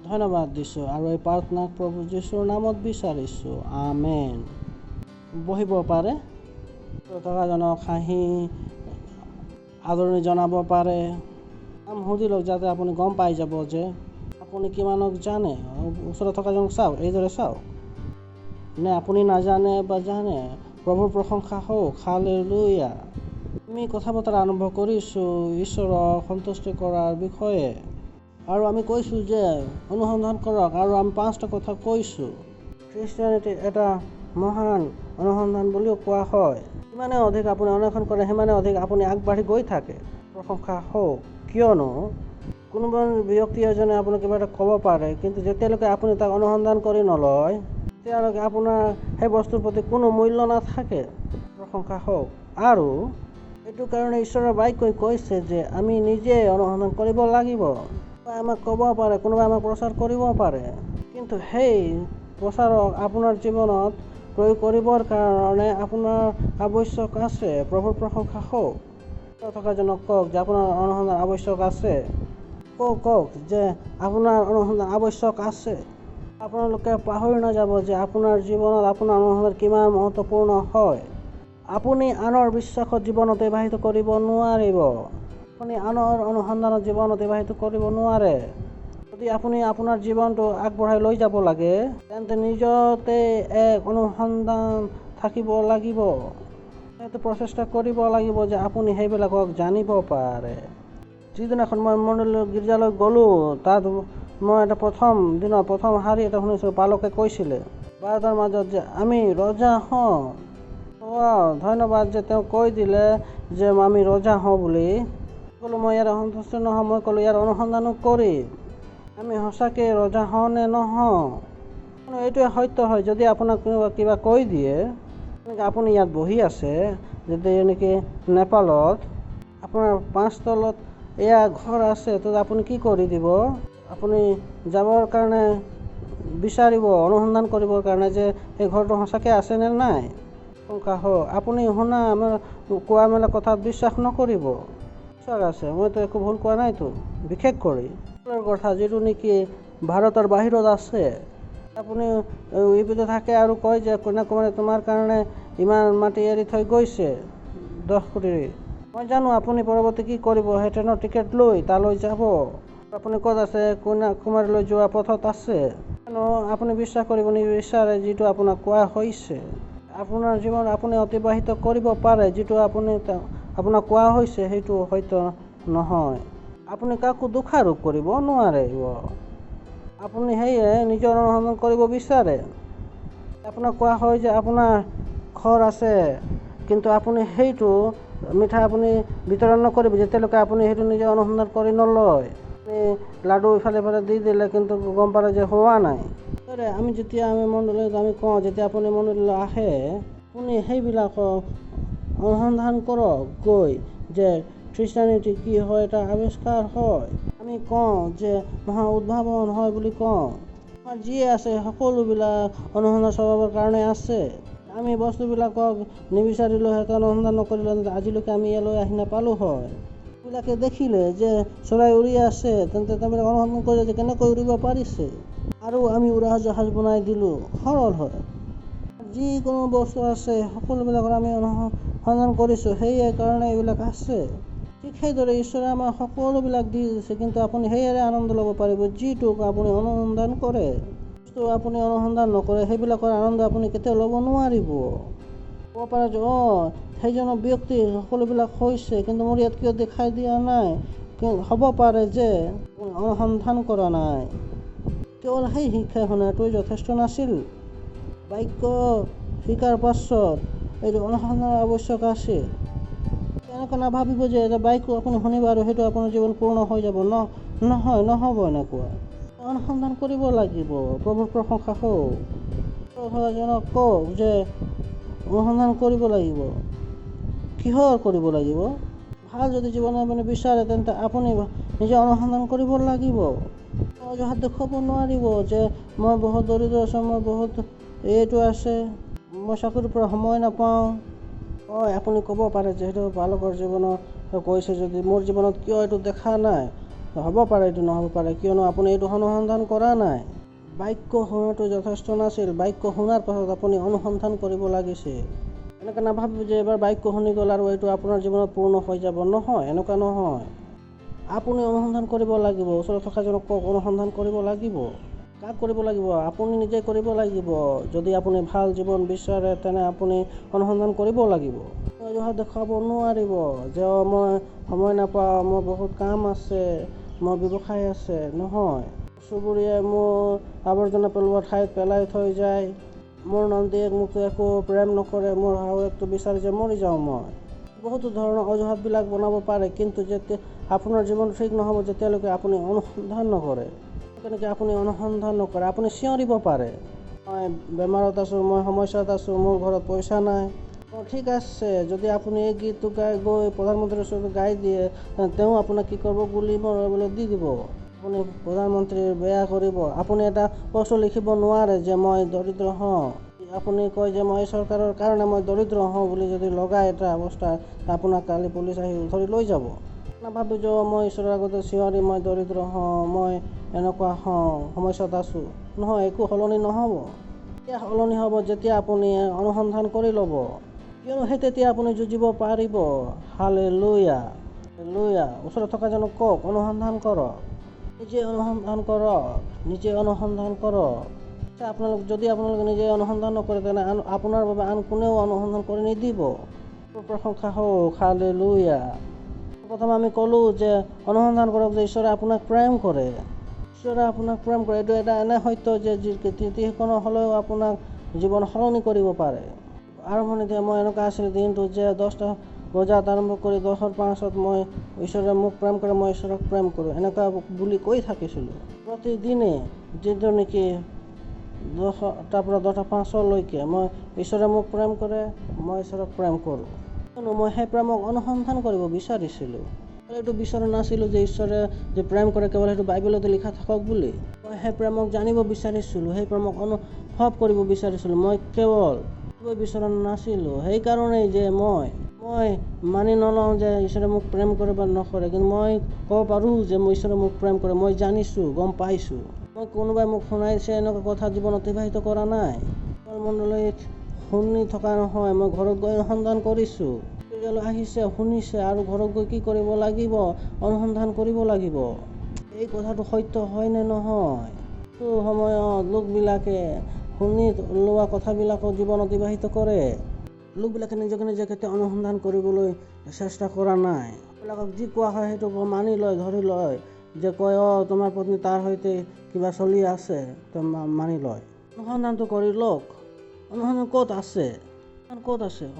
ধন্যবাদ দিছোঁ আৰু এই প্ৰাৰ্থনা প্ৰভু যীশুৰ নামত বিচাৰিছোঁ, আমেন। বহিব পাৰে, থকাজনক হাঁহি আদৰণি জনাব পাৰে। নাম সুধি লওক যাতে আপুনি গম পাই যাব যে আপুনি কিমানক জানে। ওচৰত থকাজনক চাওক, এইদৰে চাওক, নে আপুনি নাজানে বা জানে। প্ৰভুৰ প্ৰশংসা হওক, হালেলুয়া। আমি কথা বতৰা আৰম্ভ কৰিছোঁ ঈশ্বৰক সন্তুষ্টি কৰাৰ বিষয়ে, আৰু আমি কৈছোঁ যে অনুসন্ধান কৰক, আৰু আমি 5টা কথা কৈছোঁ। খ্ৰীষ্টিয়ানিটি এটা মহান অনুসন্ধান বুলিও কোৱা হয়। যিমানে অধিক আপুনি অন্বেষণ কৰে সিমানে অধিক আপুনি আগবাঢ়ি গৈ থাকে। প্ৰশংসা হওক, কিয়নো কোনোবা ব্যক্তি এজনে আপোনাক কিবা এটা ক'ব পাৰে, কিন্তু যেতিয়ালৈকে আপুনি তাক অনুসন্ধান কৰি নলয় তেতিয়ালৈকে আপোনাৰ সেই বস্তুৰ প্ৰতি কোনো মূল্য নাথাকে। প্ৰশংসা হওক। আৰু এইটো কাৰণে ঈশ্বৰৰ বাক্যই কৈছে যে আমি নিজে অনুসন্ধান কৰিব লাগিব। কোনোবাই আমাক ক'ব পাৰে, কোনোবাই আমাক প্ৰচাৰ কৰিব পাৰে, কিন্তু সেই প্ৰচাৰক আপোনাৰ জীৱনত প্ৰয়োগ কৰিবৰ কাৰণে আপোনাৰ আৱশ্যক আছে। প্ৰভুৰ প্ৰশংসা হওক। থকাজনক কওক যে আপোনাৰ অনুসন্ধান আৱশ্যক আছে। কওক যে আপোনাৰ অনুসন্ধান আৱশ্যক আছে। আপোনালোকে পাহৰি নাযাব যে আপোনাৰ জীৱনত আপোনাৰ অনুসন্ধান কিমান মহত্বপূৰ্ণ হয়। আপুনি আনৰ বিশ্বাসত জীৱন অতিবাহিত কৰিব নোৱাৰিব। আপুনি আনৰ অনুসন্ধানত জীৱন অতিবাহিত কৰিব নোৱাৰে। যদি আপুনি আপোনাৰ জীৱনটো আগবঢ়াই লৈ যাব লাগে, তেন্তে নিজতে এক অনুসন্ধান থাকিব লাগিব। সেইটো প্ৰচেষ্টা কৰিব লাগিব যে আপুনি সেইবিলাকক জানিব পাৰে। যিদিনাখন মই গীৰ্জালৈ গ'লোঁ, তাত মই এটা প্ৰথম শাৰী এটা শুনিছিলোঁ। পালকে কৈছিলে 12টাৰ মাজত যে আমি ৰজা হওঁ। ধন্যবাদ যে তেওঁ কৈ দিলে যে আমি ৰজা হওঁ বুলি। ক'লোঁ মই ইয়াৰ সন্তুষ্ট নহওঁ, মই ক'লোঁ ইয়াৰ অনুসন্ধানো কৰিম, আমি সঁচাকৈ ৰজা হওঁ নে নহওঁ। এইটোৱে সত্য হয়। যদি আপোনাক কিবা কৈ দিয়ে, আপুনি ইয়াত বহি আছে, যদি এনেকৈ নেপালত আপোনাৰ 5 তলত এয়া ঘৰ আছে, তো আপুনি কি কৰি দিব? আপুনি যাবৰ কাৰণে বিচাৰিব, অনুসন্ধান কৰিবৰ কাৰণে যে এই ঘৰটো সঁচাকৈ আছে নে নাই। আপুনি শুনা কোৱা মেলা কথাত বিশ্বাস নকৰিব। বিশ্বাস আছে, মইতো একো ভুল কোৱা নাইতো। বিশেষ কৰি কথা যিটো নেকি ভাৰতৰ বাহিৰত আছে, আপুনি ইপিনে থাকে আৰু কয় যে কন্যাকুমাৰী তোমাৰ কাৰণে ইমান মাটি এৰি থৈ গৈছে 10 কোটি। মই জানো আপুনি পৰৱৰ্তী কি কৰিব। সেই ট্ৰেইনৰ টিকেট লৈ তালৈ যাব। আপুনি ক'ত আছে? কন্যাকুমাৰীলৈ যোৱা পথত আছে। আপুনি বিশ্বাস কৰিব নিবিচাৰে যিটো আপোনাক কোৱা হৈছে। আপোনাৰ জীৱন আপুনি অতিবাহিত কৰিব পাৰে, যিটো আপোনাক কোৱা হৈছে সেইটো সত্য নহয়। আপুনি কাকো দোষাৰোপ কৰিব নোৱাৰিব। আপুনি সেয়ে নিজৰ অনুসন্ধান কৰিব বিচাৰে। আপোনাক কোৱা হয় যে আপোনাৰ ঘৰ আছে, কিন্তু আপুনি সেইটো মিঠা আপুনি বিতৰণ নকৰিব যেতিয়ালৈকে আপুনি সেইটো নিজে অনুসন্ধান কৰি নলয়। আপুনি লাডু ইফালে দি দিলে, কিন্তু গম পালে যে হোৱা নাই। আমি মণ্ডলীত আমি কওঁ, যেতিয়া আপুনি মণ্ডলীলৈ আহে, আপুনি সেইবিলাকক অনুসন্ধান কৰক গৈ যে খ্ৰীষ্টানিটি কি হয়, এটা আৱিষ্কাৰ হয়। আমি কওঁ যে মহা উদ্ভাৱন হয় বুলি কওঁ। আমাৰ যিয়ে আছে সকলোবিলাক অনুসন্ধান স্বভাৱৰ কাৰণে আছে। আমি বস্তুবিলাকক নিবিচাৰিলোঁ, সিহঁতে অনুসন্ধান নকৰিলোঁ, আজিলৈকে আমি ইয়ালৈ আহি নাপালোঁ হয়। এইবিলাকে দেখিলে যে চৰাই উৰি আছে, তেন্তে তেওঁলোকে অনুসন্ধান কৰিলে যে কেনেকৈ উৰিব পাৰিছে, আৰু আমি উৰাজাহাজ বনাই দিলোঁ। সৰল হয়। যিকোনো বস্তু আছে সকলোবিলাকৰ আমি অনুসন্ধান কৰিছোঁ, সেয়ে কাৰণে এইবিলাক আছে। ঠিক সেইদৰে ঈশ্বৰে আমাক সকলোবিলাক দি দিছে, কিন্তু আপুনি সেয়াৰে আনন্দ ল'ব পাৰিব যিটোক আপুনি অনুসন্ধান কৰে। আপুনি অনুসন্ধান নকৰে, সেইবিলাকৰ আনন্দ আপুনি কেতিয়াও ল'ব নোৱাৰিব। ক'ব পাৰে যে সেইজনৰ ব্যক্তি সকলোবিলাক হৈছে, কিন্তু মোৰ ইয়াত কিয় দেখাই দিয়া নাই। হ'ব পাৰে যে অনুসন্ধান কৰা নাই। কেৱল সেই শিক্ষা শুনাটোৱে যথেষ্ট নাছিল। বাক্য শিকাৰ পাছত এইটো অনুসন্ধানৰ আৱশ্যক আছে। এনেকৈ নাভাবিব যে এটা বাক্য আপুনি শুনিব আৰু সেইটো আপোনাৰ জীৱন পূৰ্ণ হৈ যাব। নহয়, নহ'ব এনেকুৱা। অনুসন্ধান কৰিব লাগিব। প্ৰভুৰ প্ৰশংসা হওক। জনক কওক যে অনুসন্ধান কৰিব লাগিব। কিহৰ কৰিব লাগিব? ভাল যদি জীৱন আপুনি বিচাৰে তেন্তে আপুনি নিজে অনুসন্ধান কৰিব লাগিব। অজুহাত দেখুৱাব নোৱাৰিব যে মই বহুত দৰিদ্ৰ আছোঁ, মই বহুত এইটো আছে, মই চাকৰিৰ পৰা সময় নাপাওঁ। আপুনি ক'ব পাৰে যে সেইটো বালকৰ জীৱনত কৈছে, যদি মোৰ জীৱনত কিয় এইটো দেখা নাই? হ'ব পাৰে, এইটো নহ'ব পাৰে, কিয়নো আপুনি এইটো অনুসন্ধান কৰা নাই। বাক্য শুনাটো যথেষ্ট নাছিল, বাক্য শুনাৰ পাছত আপুনি অনুসন্ধান কৰিব লাগিছিল। এনেকৈ নাভাবিব যে এবাৰ বাক্য শুনি গ'ল আৰু এইটো আপোনাৰ জীৱনত পূৰ্ণ হৈ যাব। নহয়, এনেকুৱা নহয়। আপুনি অনুসন্ধান কৰিব লাগিব। ওচৰত থকাজনক কওক, অনুসন্ধান কৰিব লাগিব। কাক কৰিব লাগিব? আপুনি নিজে কৰিব লাগিব। যদি আপুনি ভাল জীৱন বিচাৰে তেনে আপুনি অনুসন্ধান কৰিব লাগিব। অজুহাত দেখুৱাব নোৱাৰিব যে মই সময় নাপাওঁ, মোৰ বহুত কাম আছে, মোৰ ব্যৱসায় আছে। নহয়, চুবুৰীয়াই মোৰ আৱৰ্জনা পেলোৱা ঠাইত পেলাই থৈ যায়, মোৰ নন্দীয়ে মোক একো প্ৰেম নকৰে, মোৰ শাহুৱেকটো বিচাৰে যে মৰি যাওঁ মই। বহুতো ধৰণৰ অজুহাতবিলাক বনাব পাৰে, কিন্তু যেতিয়া আপোনাৰ জীৱন ঠিক নহ'ব যেতিয়ালৈকে আপুনি অনুসন্ধান নকৰে। তেনেকৈ আপুনি অনুসন্ধান নকৰে, আপুনি চিঞৰিব পাৰে, মই বেমাৰত আছোঁ, মই সমস্যাত আছোঁ, মোৰ ঘৰত পইচা নাই। ঠিক আছে, যদি আপুনি এই গীতটো গাই গৈ প্ৰধানমন্ত্ৰীৰ ওচৰত গাই দিয়ে, তেওঁ আপোনাক কি কৰিব? গুলী মৰাবলৈ দি দিব। আপুনি প্ৰধানমন্ত্ৰীৰ বেয়া কৰিব। আপুনি এটা বস্তু লিখিব নোৱাৰে যে মই দৰিদ্ৰ হওঁ। আপুনি কয় যে মই চৰকাৰৰ কাৰণে মই দৰিদ্ৰ হওঁ বুলি যদি লগাই এটা অৱস্থা, আপোনাক কালি পুলিচ আহি ধৰি লৈ যাব। নাভাবি যে মই ঈশ্বৰৰ আগতে চিঞৰি মই দৰিদ্ৰ হওঁ, মই এনেকুৱা হওঁ, সমস্যাত আছোঁ। নহয়, একো সলনি নহ'ব। এতিয়া সলনি হ'ব যেতিয়া আপুনি অনুসন্ধান কৰি ল'ব, কিয়নো সেই তেতিয়া আপুনি যুঁজিব পাৰিব। Hallelujah, hallelujah. ওচৰত থকাজনক কওক, অনুসন্ধান কৰক। নিজে অনুসন্ধান কৰক, নিজে অনুসন্ধান কৰক। যদি আপোনালোকে নিজে অনুসন্ধান নকৰে তেনে আপোনাৰ বাবে আন কোনেও অনুসন্ধান কৰি নিদিব। প্ৰশংসা হওক, হালেলুয়া। প্ৰথমে আমি ক'লোঁ যে অনুসন্ধান কৰক যে ঈশ্বৰে আপোনাক প্ৰেম কৰে। ঈশ্বৰে আপোনাক প্ৰেম কৰে। এইটো এটা এনে সত্য যে যিকোনো হ'লেও আপোনাক জীৱন সলনি কৰিব পাৰে। আৰম্ভণিতে মই এনেকুৱা আছিল দিনটো যে 10টা বজাত আৰম্ভ কৰি 10:05 মই ঈশ্বৰে মোক প্ৰেম কৰে, মই ঈশ্বৰক প্ৰেম কৰোঁ, এনেকুৱা বুলি কৈ থাকিছিলোঁ প্ৰতিদিনে। যিটো নেকি 10টাৰ পৰা 10:05লৈকে মই ঈশ্বৰে মোক প্ৰেম কৰে, মই ঈশ্বৰক প্ৰেম কৰোঁ। কিয়নো মই সেই প্ৰেমক অনুসন্ধান কৰিব বিচাৰিছিলোঁ। এইটো বিচৰা নাছিলোঁ যে ঈশ্বৰে যে প্ৰেম কৰে কেৱল সেইটো বাইবেলতে লিখা থাকক বুলি। মই সেই প্ৰেমক জানিব বিচাৰিছিলোঁ, সেই প্ৰেমক অনুভৱ কৰিব বিচাৰিছিলোঁ। মই কেৱল বিচৰা নাছিলোঁ। সেইকাৰণেই যে মই মানি নলওঁ যে ঈশ্বৰে মোক প্ৰেম কৰে বা নকৰে, কিন্তু মই ক'ব পাৰোঁ যে ঈশ্বৰে মোক প্ৰেম কৰে। মই জানিছোঁ, গম পাইছোঁ। মই কোনোবাই মোক শুনাইছে এনেকুৱা কথা জীৱন অতিবাহিত কৰা নাই। মণ্ডলীত শুনি থকা নহয়, মই ঘৰত গৈ অনুসন্ধান কৰিছোঁ। আহিছে, শুনিছে আৰু ঘৰত গৈ কি কৰিব লাগিব? অনুসন্ধান কৰিব লাগিব। এই কথাটো সত্য হয় নে নহয়? সময়ত লোকবিলাকে শুনি লোৱা কথাবিলাকো জীৱন অতিবাহিত কৰে। লোকবিলাকে নিজকে নিজে কেতিয়াও অনুসন্ধান কৰিবলৈ চেষ্টা কৰা নাই। এইবিলাকক যি কোৱা হয় সেইটো মানি লয়, ধৰি লয়, যে কয় তোমাৰ পত্নী তাৰ সৈতে কিবা চলি আছে, মানি লয়। অনুসন্ধানটো কৰি লওক। অনুসন্ধান ক'ত আছে?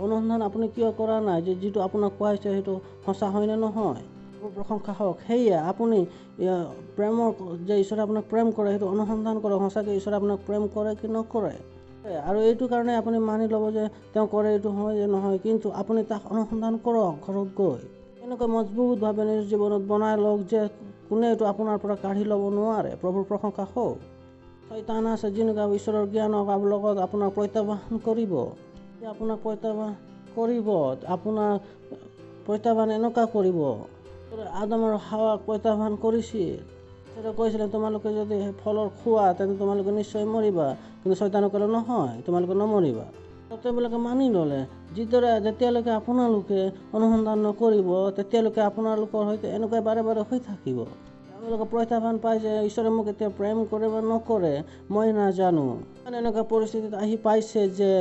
অনুসন্ধান আপুনি কিয় কৰা নাই? যে যিটো আপোনাক কোৱা হৈছে সেইটো সঁচা হয় নে নহয়? প্ৰশংসা হওক। সেয়া আপুনি প্ৰেমৰ যে ঈশ্বৰে আপোনাক প্ৰেম কৰে সেইটো অনুসন্ধান কৰক। সঁচাকৈ ঈশ্বৰে আপোনাক প্ৰেম কৰে কি নকৰে? আৰু এইটো কাৰণে আপুনি মানি ল'ব যে তেওঁ কৰে, এইটো হয় যে নহয়, কিন্তু আপুনি তাক অনুসন্ধান কৰক ঘৰত গৈ। এনেকৈ মজবুতভাৱে নিজৰ জীৱনত বনাই লওক যে কোনে এইটো আপোনাৰ পৰা কাঢ়ি ল'ব নোৱাৰে। প্ৰভুৰ প্ৰশংসা হওক। শয়তান আছে যেনেকুৱা ঈশ্বৰৰ জ্ঞানক লগত আপোনাক প্ৰত্যাহ্বান কৰিব। আপোনাক প্ৰত্যাহ্বান কৰিব, আপোনাক প্ৰত্যাহ্বান এনেকুৱা কৰিব। আদম আৰু হাৱাক প্ৰত্যাহ্বান কৰিছিল। কৈছিলে তোমালোকে যদি ফলৰ খোৱা তেন্তে তোমালোকে নিশ্চয় মৰিবা, কিন্তু শয়তানে ক'লে নহয়, তোমালোকে নমৰিবা। তেওঁলোকে মানি ল'লে। যেতিয়ালৈকে আপোনালোকে অনুসন্ধান নকৰিব তেতিয়ালৈকে আপোনালোকৰ সৈতে এনেকৈ বাৰে বাৰে হৈ থাকিব। তেওঁলোকে প্ৰত্যাহ্বান পায় যে ঈশ্বৰে মোক এতিয়া প্ৰেম কৰে বা নকৰে মই নাজানো। এনেকুৱা পৰিস্থিতিত আহি পাইছে যে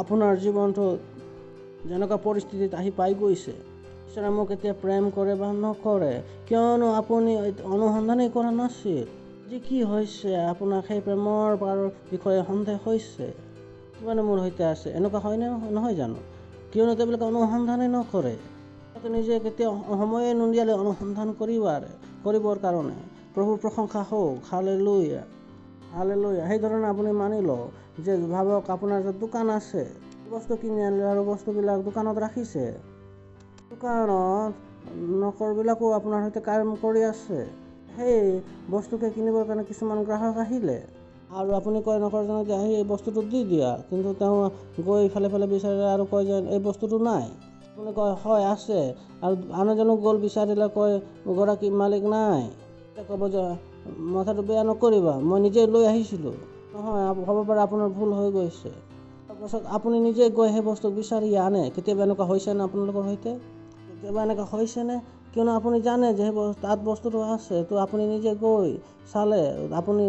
আপোনাৰ জীৱনটো যেনেকুৱা পৰিস্থিতিত আহি পাই গৈছে, ঈশ্বৰে মোক এতিয়া প্ৰেম কৰে বা নকৰে, কিয়নো আপুনি অনুসন্ধানেই কৰা নাছিল। যে কি হৈছে, আপোনাক সেই প্ৰেমৰ বিষয়ে সন্দেহ হৈছে, কিমানে মোৰ সৈতে আছে, এনেকুৱা হয়নে নহয় জানো? কিয়নো তেওঁলোকে অনুসন্ধানেই নকৰে। তেওঁলোকে নিজে কেতিয়াও সময়ে নুলিয়ালে অনুসন্ধান কৰিবৰ কাৰণে। প্ৰভুৰ প্ৰশংসা হওক। Hallelujah, hallelujah. সেইধৰণে আপুনি মানি লওক যে ভাবক আপোনাৰ যে দোকান আছে, বস্তু কিনি আনিলে আৰু বস্তুবিলাক দোকানত ৰাখিছে, দোকানত নকৰবিলাকো আপোনাৰ সৈতে কাম কৰি আছে। সেই বস্তুকে কিনিবৰ কাৰণে কিছুমান গ্ৰাহক আহিলে আৰু আপুনি কয় নকৰজনক যে সেই বস্তুটো দি দিয়া, কিন্তু তেওঁ গৈ ইফালে বিচাৰে আৰু কয় যে এই বস্তুটো নাই। আপুনি কয় হয় আছে, আৰু আন এজনক গ'ল বিচাৰিলে কয় গৰাকী মালিক নাই। ক'ব যে মাথাটো বেয়া নকৰিবা, মই নিজে লৈ আহিছিলোঁ। নহয়, হ'ব পাৰে আপোনাৰ ভুল হৈ গৈছে। তাৰপাছত আপুনি নিজে গৈ সেই বস্তু বিচাৰি আনে। কেতিয়াবা এনেকুৱা হৈছেনে আপোনালোকৰ সৈতে? কেতিয়াবা এনেকুৱা হৈছেনে? কিয়নো আপুনি জানে যে সেই তাত বস্তুটো আছে, তো আপুনি নিজে গৈ চালে, আপুনি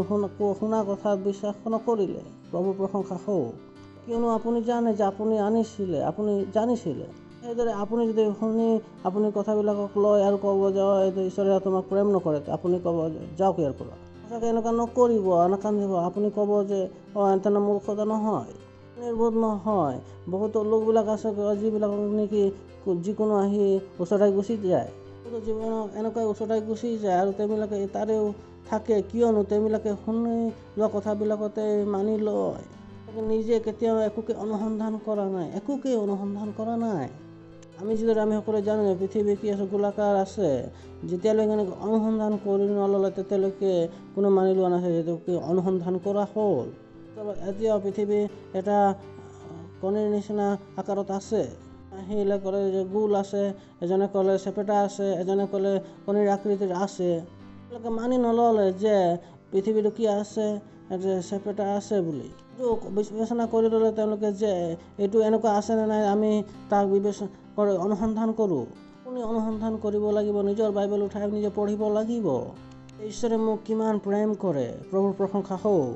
শুনা কথাত বিশ্বাস নকৰিলে। প্ৰভুৰ প্ৰশংসা হওক। কিয়নো আপুনি জানে যে আপুনি আনিছিলে, আপুনি জানিছিলে। সেইদৰে আপুনি যদি শুনি আপুনি কথাবিলাকক লয় আৰু ক'ব যে এইটো ঈশ্বৰে তোমাক প্ৰেম নকৰে, আপুনি ক'ব যাওক ইয়াৰ পৰা। সঁচাকৈ এনেকুৱা নকৰিব, নাকান্দিব। আপুনি ক'ব যে তেনে মূৰ্খতা নহয়, নিৰ্বোধ নহয়। বহুতো লোকবিলাক আছে যিবিলাক নেকি যিকোনো আহি ওচৰাই গুচি যায়। জীৱনত এনেকৈ ওচৰাই গুচি যায় আৰু তেওঁলোকে তাৰেও থাকে, কিয়নো তেওঁলোকে শুনি লোৱা কথাবিলাকতে মানি লয়। নিজে কেতিয়াও একোকে অনুসন্ধান কৰা নাই, একোকেই অনুসন্ধান কৰা নাই। আমি যিদৰে আমি সকলোৱে জানো যে পৃথিৱী কি আছে, গোলাকাৰ আছে। যেতিয়ালৈকে অনুসন্ধান কৰি নল'লে তেতিয়ালৈকে কোনো মানি লোৱা নাছিল, যেতিয়ালৈকে অনুসন্ধান কৰা হ'ল। এতিয়াও পৃথিৱী এটা কণীৰ নিচিনা আকাৰত আছে। আহিলে ক'লে যে গোল আছে, এজনে ক'লে চেপেটা আছে, এজনে ক'লে কণীৰ আকৃতিৰ আছে। তেওঁলোকে মানি নল'লে যে পৃথিৱীটো কি আছে, চেপেটা আছে বুলি। এইটো বিবেচনা কৰি ল'লে তেওঁলোকে যে এইটো এনেকুৱা আছে নে নাই আমি তাক অনুসন্ধান কৰোঁ। আপুনি অনুসন্ধান কৰিব লাগিব, নিজৰ বাইবেল উঠাই নিজে পঢ়িব লাগিব। ঈশ্বৰে মোক কিমান প্ৰেম কৰে। প্ৰভুৰ প্ৰশংসা হওক।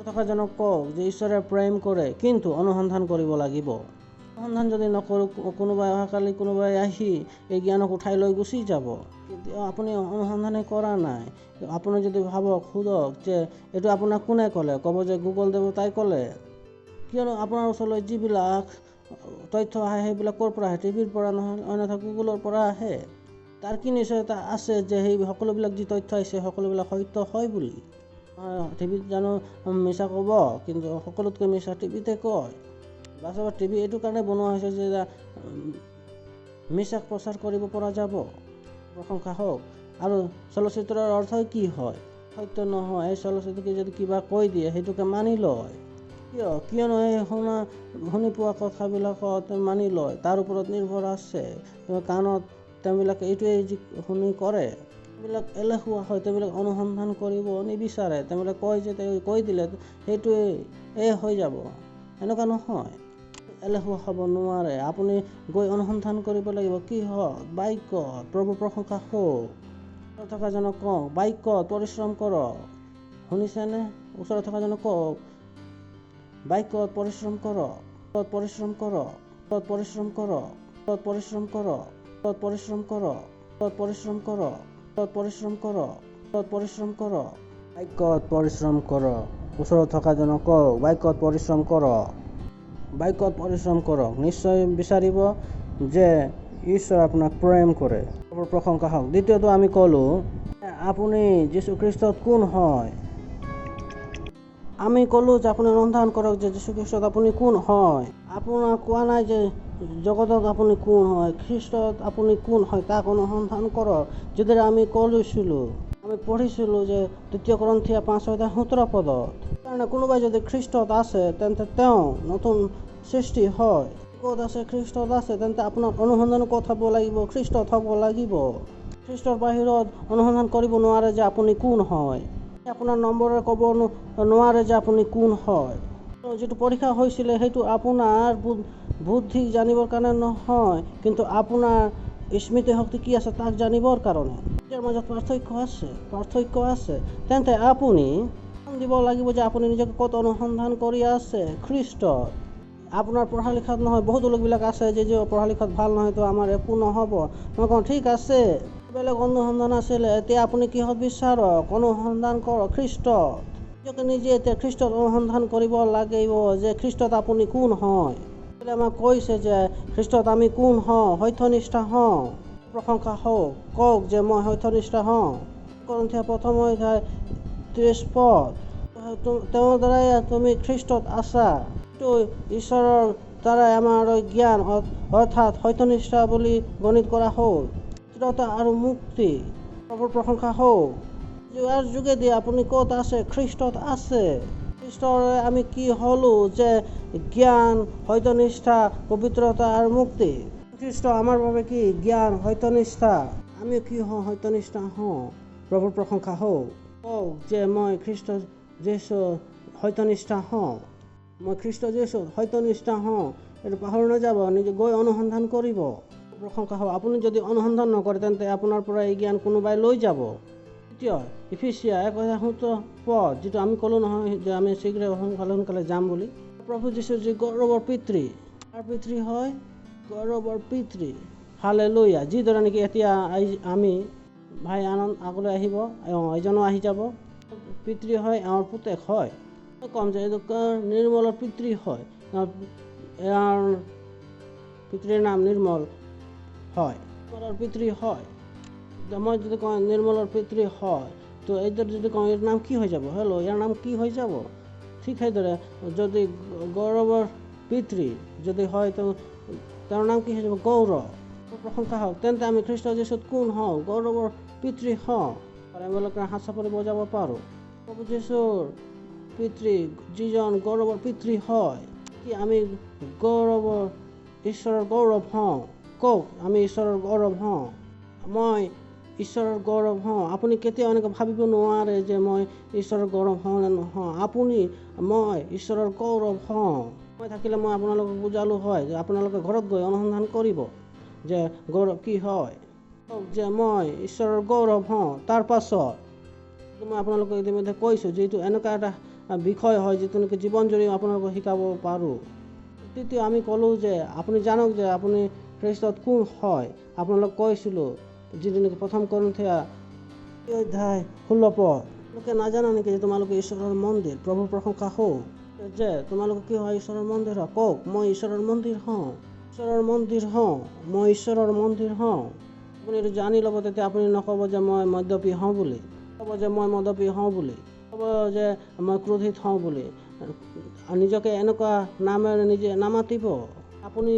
থকাজনক কওক যে ঈশ্বৰে প্ৰেম কৰে, কিন্তু অনুসন্ধান কৰিব লাগিব। অনুসন্ধান যদি নকৰোঁ, অহাকালি কোনোবাই আহি এই জ্ঞানক উঠাই লৈ গুচি যাব। আপুনি অনুসন্ধানেই কৰা নাই। আপুনি যদি ভাবক, সোধক যে এইটো আপোনাক কোনে ক'লে, ক'ব যে গুগল দেৱতাই ক'লে। কিয়নো আপোনাৰ ওচৰলৈ যিবিলাক তথ্য আহে সেইবিলাক ক'ৰ পৰা আহে? টিভিৰ পৰা নহয়, অন্যথা গুগলৰ পৰা আহে। তাৰ কি নিশ্চয়তা আছে যে সেই সকলোবিলাক যি তথ্য আহিছে সকলোবিলাক সত্য হয় বুলি? টিভিত জানো মিছা ক'ব, কিন্তু সকলোতকৈ মিছা টিভিতে কয়। বাস্তৱত টিভি এইটো কাৰণে বনোৱা হৈছে যে মিছাক প্ৰচাৰ কৰিব পৰা যাব। প্ৰশংসা হওক। আৰু চলচ্চিত্ৰৰ অৰ্থই কি হয়? সত্য নহয়। এই চলচ্চিত্ৰকে যদি কিবা কৈ দিয়ে সেইটোকে মানি লয়। কিয়নো এই শুনি পোৱা কথাবিলাকত মানি লয়, তাৰ ওপৰত নিৰ্ভৰ আছে। কাণত তেওঁবিলাকে এইটোৱেই যি শুনি কৰে। তেওঁবিলাক এলেহুৱা হয়, তেওঁবিলাক অনুসন্ধান কৰিব নিবিচাৰে। তেওঁবিলাক কয় যে কৈ দিলে সেইটোৱে হৈ যাব। এনেকুৱা নহয়, এলেহুৱা হ'ব নোৱাৰে। আপুনি গৈ অনুসন্ধান কৰিব লাগিব। কিহত? বাক্যত। প্ৰভুৰ প্ৰশংসা হওক। ওচৰত থকাজনক কওক বাক্যত পৰিশ্ৰম কৰক। শুনিছেনে? ওচৰত থকাজনক কওক বাক্যত পৰিশ্ৰম কৰক, পৰিশ্ৰম কৰক, পৰিশ্ৰম কৰক, পৰিশ্ৰম কৰক, পৰিশ্ৰম কৰক, পৰিশ্ৰম কৰক, পৰিশ্ৰম কৰক, পৰিশ্ৰম কৰক। বাক্যত পৰিশ্ৰম কৰক। ওচৰত থকাজনক কওক বাক্যত পৰিশ্ৰম কৰক, বাক্যত পৰিশ্ৰম কৰক। নিশ্চয় বিচাৰিব যে ঈশ্বৰ আপোনাক প্ৰেম কৰে। প্ৰশংসা হওক। দ্বিতীয়টো আমি ক'লোঁ আপুনি যীশুখ্ৰীষ্টত কোন হয়। আমি ক'লোঁ যে আপুনি অনুসন্ধান কৰক যে যীশুখ্ৰীষ্টত আপুনি কোন হয়। আপোনাক কোৱা নাই যে জগতত আপুনি কোন হয়, খ্ৰীষ্টত আপুনি কোন হয় তাক অনুসন্ধান কৰক। যিদৰে আমি কৰিছিলোঁ, আমি পঢ়িছিলোঁ যে 2 কৰিন্থিয়া 5:17 কাৰণে কোনোবাই যদি খ্ৰীষ্টত আছে তেন্তে তেওঁ নতুন সৃষ্টি হয়। ক'ত আছে? খ্ৰীষ্টত আছে। তেন্তে আপোনাৰ অনুসন্ধান ক'ত হ'ব লাগিব? খ্ৰীষ্টত হ'ব লাগিব। খ্ৰীষ্টৰ বাহিৰত অনুসন্ধান কৰিব নোৱাৰে যে আপুনি কোন হয়। আপোনাৰ নম্বৰে ক'ব নোৱাৰে যে আপুনি কোন হয়। যিটো পৰীক্ষা হৈছিলে সেইটো আপোনাৰ বুদ্ধি জানিবৰ কাৰণে নহয়, কিন্তু আপোনাৰ স্মৃতি শক্তি কি আছে তাক জানিবৰ কাৰণে। ইয়াৰ মাজত পাৰ্থক্য আছে। তেন্তে আপুনি দিব লাগিব যে আপুনি নিজকে ক'ত অনুসন্ধান কৰি আছে? খ্ৰীষ্টত। আপোনাৰ পঢ়া লিখাত নহয়। বহুতো লোকবিলাক আছে যে পঢ়া লিখাত ভাল নহয়, তো আমাৰ একো নহ'ব। মই কওঁ ঠিক আছে, বেলেগ অনুসন্ধান আছিলে। এতিয়া আপুনি কিহত বিচাৰক? অনুসন্ধান কৰক খ্ৰীষ্টত। নিজকে নিজে এতিয়া খ্ৰীষ্টত অনুসন্ধান কৰিব লাগিব যে খ্ৰীষ্টত আপুনি কোন হয়। আমাক কৈছে যে খ্ৰীষ্টত আমি কোন হওঁ, সত্যনিষ্ঠ হওঁ। প্ৰশংসা হওক, কওক যে মই সত্যনিষ্ঠ হওঁ। কৰিন্থীয়া 1 অধ্যায় 30 পদ, তেওঁৰ দ্বাৰাই তুমি খ্ৰীষ্টত আছা। এইটো ঈশ্বৰৰ দ্বাৰাই আমাৰ জ্ঞান অৰ্থাৎ সত্যনিষ্ঠ বুলি গণিত কৰা হ'ল, স্থিৰতা আৰু মুক্তি। প্ৰভুৰ প্ৰশংসা হওক। ইয়াৰ যোগেদি আপুনি ক'ত আছে? খ্ৰীষ্টত আছে। খ্ৰীষ্টৰে আমি কি হ'লো যে জ্ঞান, সত্যনিষ্ঠা, পবিত্ৰতা আৰু মুক্তি। খ্ৰীষ্ট আমাৰ বাবে কি? জ্ঞান, সত্যনিষ্ঠা। আমি কি হওঁ? সত্যনিষ্ঠা হওঁ। প্ৰভুৰ প্ৰশংসা হওক। কওক যে মই খ্ৰীষ্ট যীশু সত্যনিষ্ঠা হওঁ। মই খ্ৰীষ্ট যীশু সত্যনিষ্ঠা হওঁ। এইটো পাহৰি নাযাব, নিজে গৈ অনুসন্ধান কৰিব। প্ৰশংসা হওক। আপুনি যদি অনুসন্ধান নকৰে তেন্তে আপোনাৰ পৰা এই জ্ঞান কোনোবাই লৈ যাব। দ্বিতীয় ইফিচিয়া 1:17 পদ, যিটো আমি ক'লো নহয় যে আমি শীঘ্ৰে সোনকালে যাম বুলি। প্ৰভু যীশু যি গৌৰৱৰ পিতৃ, তাৰ পিতৃ হয় গৌৰৱৰ পিতৃ। হালেলুয়া। যিদৰে নেকি এতিয়া আমি ভাই আনন্দ আগলৈ আহিব, এজনো আহি যাব, পিতৃ হয়, এওঁৰ পুতেক হয়। ক'ম যে নিৰ্মলৰ পিতৃ হয়, এওঁৰ পিতৃৰ নাম নিৰ্মল হয়, নিৰ্মলৰ পিতৃ হয়। মই যদি কওঁ নিৰ্মলৰ পিতৃ হয়, তো এইদৰে যদি কওঁ ইয়াৰ নাম কি হৈ যাব? ইয়াৰ নাম কি হৈ যাব? ঠিক সেইদৰে যদি গৌৰৱৰ পিতৃ যদি হয়, তো তেওঁৰ নাম কি হৈ যাব? গৌৰৱ। প্ৰশংসা হওক। তেন্তে আমি খ্ৰীষ্ট যীশুত কোন হওঁ? গৌৰৱৰ পিতৃ হওঁ। এওঁলোকে হাত চাপৰি বজাব পাৰোঁ। প্ৰভু যীশুৰ পিতৃ যিজন গৌৰৱৰ পিতৃ হয়, কি আমি গৌৰৱৰ ঈশ্বৰৰ গৌৰৱ হওঁ? কওক আমি ঈশ্বৰৰ গৌৰৱ হওঁ। মই ঈশ্বৰৰ গৌৰৱ হওঁ। আপুনি কেতিয়াও এনেকৈ ভাবিব নোৱাৰে যে মই ঈশ্বৰৰ গৌৰৱ হওঁ নে নহওঁ। মই ঈশ্বৰৰ গৌৰৱ হওঁ। মই থাকিলে মই আপোনালোকক বুজালো হয় যে আপোনালোকে ঘৰত গৈ অনুসন্ধান কৰিব যে গৌৰৱ কি হয়। কওক যে মই ঈশ্বৰৰ গৌৰৱ হওঁ। তাৰ পাছত মই আপোনালোকক ইতিমধ্যে কৈছোঁ, যিটো এনেকুৱা এটা বিষয় হয় যিটো নেকি জীৱন জুৰি আপোনালোকক শিকাব পাৰোঁ। তৃতীয় আমি ক'লোঁ যে আপুনি জানক যে আপুনি খ্ৰীষ্টত কোন হয়। আপোনালোক কৈছিলোঁ যিটো নেকি 1 কৰিন্থীয়া 2 অধ্যায় 16 পদ। তোমালোকে নাজানা নেকি যে তোমালোকে ঈশ্বৰৰ মন্দিৰ? প্ৰভুৰ প্ৰশংসা হওক। যে তোমালোকে কি হয়? ঈশ্বৰৰ মন্দিৰ হয়। কওক মই ঈশ্বৰৰ মন্দিৰ হওঁ। ঈশ্বৰৰ মন্দিৰ হওঁ। মই ঈশ্বৰৰ মন্দিৰ হওঁ। আপুনি এইটো জানি ল'ব, তেতিয়া আপুনি নক'ব যে মই মদ্যপী হওঁ বুলি, ক'ব যে মই মদ্যপী হওঁ বুলি, ক'ব যে মই ক্ৰোধিত হওঁ বুলি। নিজকে এনেকুৱা নামেৰে নিজে নামাতিব। আপুনি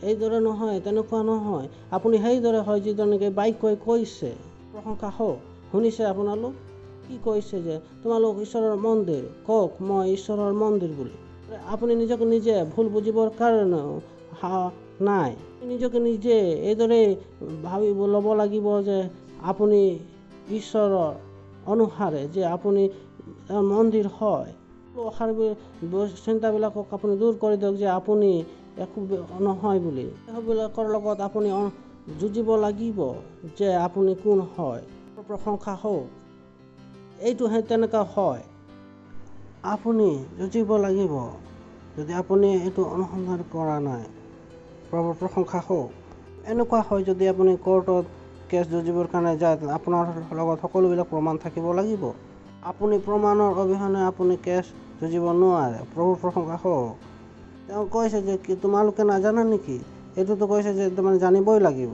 এইদৰে নহয়, তেনেকুৱা নহয়। আপুনি সেইদৰে হয় যিদৰে নেকি বাক্যই কৈছে। প্ৰশংসা হওক। শুনিছে আপোনালোক? কি কৈছে যে তোমালোক ঈশ্বৰৰ মন্দিৰ? কওক মই ঈশ্বৰৰ মন্দিৰ বুলি। আপুনি নিজকে নিজে ভুল বুজিবৰ কাৰণেও নাই। নিজকে নিজে এইদৰে ভাবিব ল'ব লাগিব যে আপুনি ঈশ্বৰৰ অনুসাৰে যে আপুনি মন্দিৰ হয়। চিন্তাবিলাকক আপুনি দূৰ কৰি দিয়ক যে আপুনি একো নহয় বুলি। সেইবিলাকৰ লগত আপুনি যুঁজিব লাগিব যে আপুনি কোন হয়। প্ৰশংসা হওক। এইটোহে তেনেকুৱা হয়। আপুনি যুঁজিব লাগিব যদি আপুনি এইটো অনুসন্ধান কৰা নাই। প্ৰভুৰ প্ৰশংসা হওক। এনেকুৱা হয় যদি আপুনি কোৰ্টত কেছ যুঁজিবৰ কাৰণে যায়, আপোনাৰ লগত সকলোবিলাক প্ৰমাণ থাকিব লাগিব। আপুনি প্ৰমাণৰ অবিহনে আপুনি কেছ যুঁজিব নোৱাৰে। প্ৰভুৰ প্ৰশংসা হওক। তেওঁ কৈছে যে কি তোমালোকে নাজানা নেকি? এইটোতো কৈছে যে তোমালোকে জানিবই লাগিব।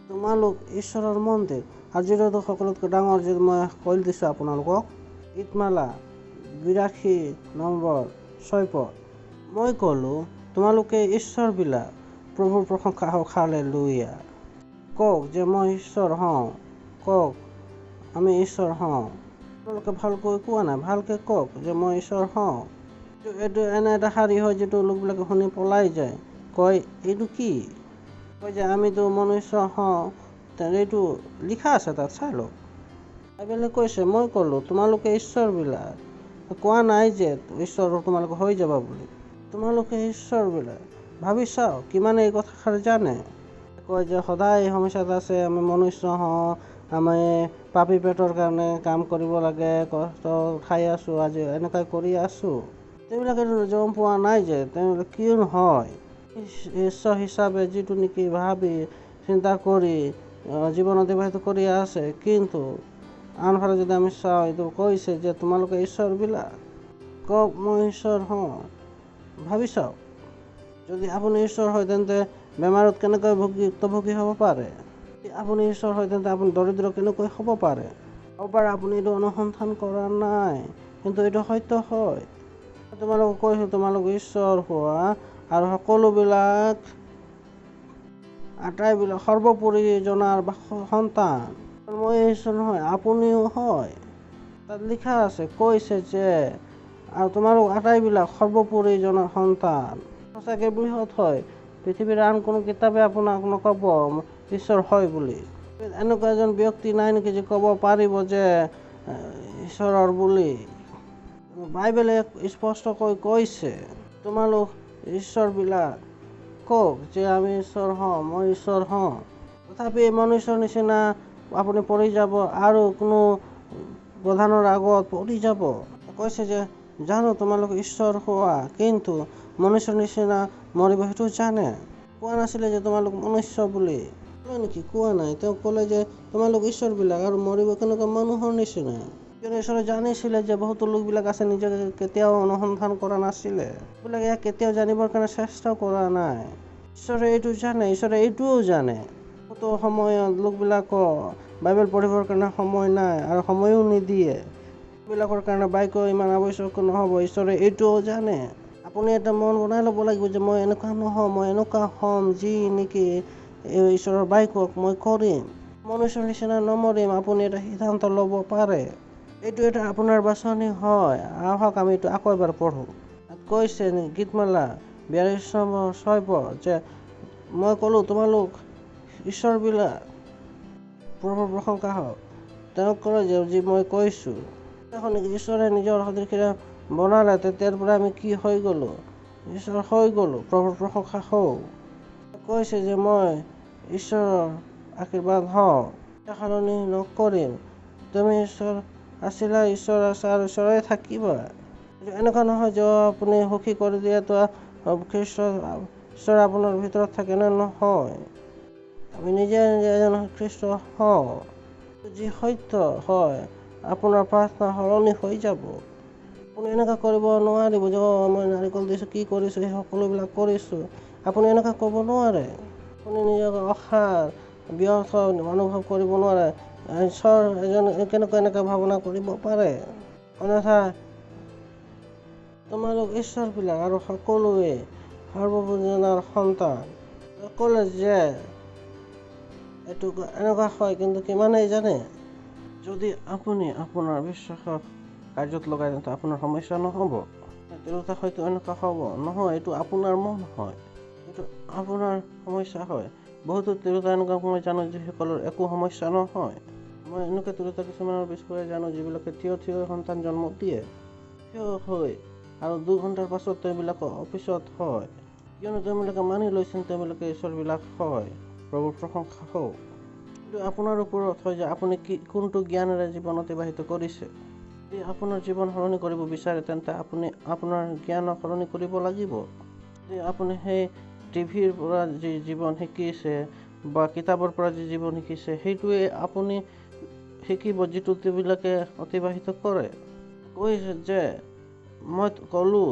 তোমালোক ঈশ্বৰৰ মন্দিৰ। আৰু যিটো সকলোতকৈ ডাঙৰ যে মই কৈ দিছোঁ আপোনালোকক, গীতমালা 82 নম্বৰ 6 পদ। মই ক'লোঁ তোমালোকে ঈশ্বৰবিলাক। প্ৰভুৰ প্ৰশংসা হওক। হালেলুয়া। কওক যে মই ঈশ্বৰ হওঁ। কওক আমি ঈশ্বৰ হওঁ। আপোনালোকে ভালকৈ কোৱা নাই, ভালকৈ কওক যে মই ঈশ্বৰ হওঁ। এইটো এনে এটা শাৰী হয় যিটো লোকবিলাকে শুনি পলাই যায়, কয় এইটো কি? কয় যে আমিতো মনুষ্য হওঁ। এইটো লিখা আছে তাত, চাই লওক। বাইবেলে কৈছে, মই ক'লোঁ তোমালোকে ঈশ্বৰবিলাক। কোৱা নাই যে ঈশ্বৰ তোমালোকে হৈ যাবা বুলি। তোমালোকে ঈশ্বৰবিলাক। ভাবি চাওঁ কিমানে এই কথাষাৰ জানে। কয় যে সদায় এই সমস্যাত আছে, আমি মনুষ্য হওঁ, আমি পাপী পেটৰ কাৰণে কাম কৰিব লাগে, কষ্ট খাই আছোঁ, আজি এনেকৈ কৰি আছোঁ। তেওঁবিলাকে গম পোৱা নাই যে তেওঁলোকে কিয় হয়। ঈশ্বৰ হিচাপে যিটো নেকি ভাবি চিন্তা কৰি জীৱন অতিবাহিত কৰি আছে, কিন্তু আনফালে যদি আমি চাওঁ, এইটো কৈছে যে তোমালোকে ঈশ্বৰবিলাক। কওক মই ঈশ্বৰ হওঁ। ভাবি চাওক যদি আপুনি ঈশ্বৰ হয় তেন্তে বেমাৰত কেনেকৈ ভুক্তভোগী হ'ব পাৰে? যদি আপুনি ঈশ্বৰ হয় তেন্তে আপুনি দৰিদ্ৰ কেনেকৈ হ'ব পাৰে? হ'ব পাৰে আপুনি এইটো অনুসন্ধান কৰা নাই, কিন্তু এইটো সত্য হয়। তোমালোকক কৈছোঁ, তোমালোক ঈশ্বৰ হোৱা আৰু সকলোবিলাক আটাইবিলাক সৰ্বোপৰি জনাৰ সন্তান। মই ঈশ্বৰ নহয়, আপুনিও হয়। তাত লিখা আছে, কৈছে যে আৰু তোমালোক আটাইবিলাক সৰ্বোপৰি জনাৰ সন্তান। সঁচাকৈ বৃহৎ হয়। পৃথিৱীৰ আন কোনো কিতাপে আপোনাক নক'ব ঈশ্বৰ হয় বুলি। এনেকুৱা এজন ব্যক্তি নাই নেকি যে ক'ব পাৰিব যে ঈশ্বৰৰ বুলি? বাইবেলে স্পষ্টকৈ কৈছে, তোমালোক ঈশ্বৰবিলাক কওক যে আমি ঈশ্বৰ হওঁ, মই ঈশ্বৰ হওঁ। তথাপি মনুষ্যৰ নিচিনা আপুনি পৰি যাব আৰু কোনো প্ৰধানৰ আগত পৰি যাব। কৈছে যে জানো তোমালোক ঈশ্বৰ হোৱা, কিন্তু মনুষ্যৰ নিচিনা মৰিব সেইটো জানে। কোৱা নাছিলে যে তোমালোক মনুষ্য বুলি, ক'লে নেকি? কোৱা নাই। তেওঁ ক'লে যে তোমালোক ঈশ্বৰবিলাক আৰু মৰিব কেনেকুৱা মানুহৰ নিচিনা। কিয়নো ঈশ্বৰে জানিছিলে যে বহুতো লোকবিলাক আছে নিজকে কেতিয়াও অনুসন্ধান কৰা নাছিলে, এইবিলাক ইয়াক কেতিয়াও জানিবৰ কাৰণে চেষ্টাও কৰা নাই। ঈশ্বৰে এইটো জানে, ঈশ্বৰে এইটোও জানে। বহুতো সময়ত লোকবিলাকৰ বাইবেল পঢ়িবৰ কাৰণে সময় নাই আৰু সময়ো নিদিয়ে। এইবিলাকৰ কাৰণে বাক্য ইমান আৱশ্যক নহ'ব, ঈশ্বৰে এইটোও জানে। আপুনি এটা মন বনাই ল'ব লাগিব যে মই এনেকুৱা নহওঁ, মই এনেকুৱা হ'ম যি নেকি ঈশ্বৰৰ বাক্যক মই কৰিম, মনুষ্যৰ নিচিনা নমৰিম। আপুনি এটা সিদ্ধান্ত ল'ব পাৰে। এইটো এটা আপোনাৰ বাছনি হয়। আহক আমি এইটো আকৌ এবাৰ পঢ়োঁ। কৈছে গীতমালা 42:6 যে মই ক'লোঁ তোমালোক ঈশ্বৰবিলাক, প্ৰভুৰ প্ৰশংসা হওক। তেওঁক ক'লে যে যি মই কৈছোঁ, এখন ঈশ্বৰে নিজৰ সদৃশেৰে বনালে, তেতিয়াৰ পৰা আমি কি হৈ গ'লোঁ? ঈশ্বৰ হৈ গ'লোঁ। প্ৰভুৰ প্ৰশংসা হওক। কৈছে যে মই ঈশ্বৰৰ আশীৰ্বাদ হওঁ, সলনি নকৰিম। তুমি ঈশ্বৰ আছিলা, ঈশ্বৰ আছা আৰু ঈশ্বৰে থাকিবা। এনেকুৱা নহয় যে আপুনি সুখী কৰি দিয়াটো খ্ৰীষ্ট ঈশ্বৰ আপোনাৰ ভিতৰত থাকে নে নহয়। আমি নিজে নিজে এজন খ্ৰীষ্ট হওঁ। যি সত্য হয়, আপোনাৰ প্ৰাৰ্থনা সলনি হৈ যাব। আপুনি এনেকুৱা কৰিব নোৱাৰিব যে মই নাৰিকল দিছোঁ, কি কৰিছোঁ, সেই সকলোবিলাক কৰিছোঁ। আপুনি এনেকুৱা ক'ব নোৱাৰে। আপুনি নিজকে অসাৰ ব্যৰ্থ অনুভৱ কৰিব নোৱাৰে। ঈশ্বৰ এজন কেনেকৈ এনেকৈ ভাৱনা কৰিব পাৰে। অন্যথা তোমালোক ঈশ্বৰবিলাক আৰু সকলোৱে সৰ্বজনাৰ সন্তান। ক'লে যে এইটো এনেকুৱা হয়, কিন্তু কিমানেই জানে? যদি আপুনি আপোনাৰ বিশ্বাসক কাৰ্যত লগাই তেন্তে আপোনাৰ সমস্যা নহ'ব। তিৰোতা হয়তো এনেকুৱা হ'ব নহয়, এইটো আপোনাৰ মন হয়, এইটো আপোনাৰ সমস্যা হয়। বহুতো তিৰোতা এনেকুৱা মই জানো যিসকলৰ একো সমস্যা নহয়। মই এনেকুৱা তিৰোতা কিছুমানৰ বিষয়ে জানো যিবিলাকে থিয় সন্তান জন্ম দিয়ে, থিয় হৈ আৰু 2 ঘণ্টাৰ পাছত তেওঁবিলাকৰ অফিচত হয়। কিয়নো তেওঁবিলাকে মানি লৈছিল তেওঁবিলাকে ঈশ্বৰবিলাক হয়। প্ৰভুৰ প্ৰশংসা হওক। কিন্তু আপোনাৰ ওপৰত হয় যে আপুনি কোনটো জ্ঞানেৰে জীৱন অতিবাহিত কৰিছে। যদি আপোনাৰ জীৱন সলনি কৰিব বিচাৰে তেন্তে আপুনি আপোনাৰ জ্ঞানক সলনি কৰিব লাগিব। যদি আপুনি সেই টিভিৰ পৰা যি জীৱন শিকিছে বা কিতাপৰ পৰা যি জীৱন শিকিছে, সেইটোৱে আপুনি শিকিব যিটো তেওঁবিলাকে অতিবাহিত কৰে। কৈছে যে মই ক'লোঁ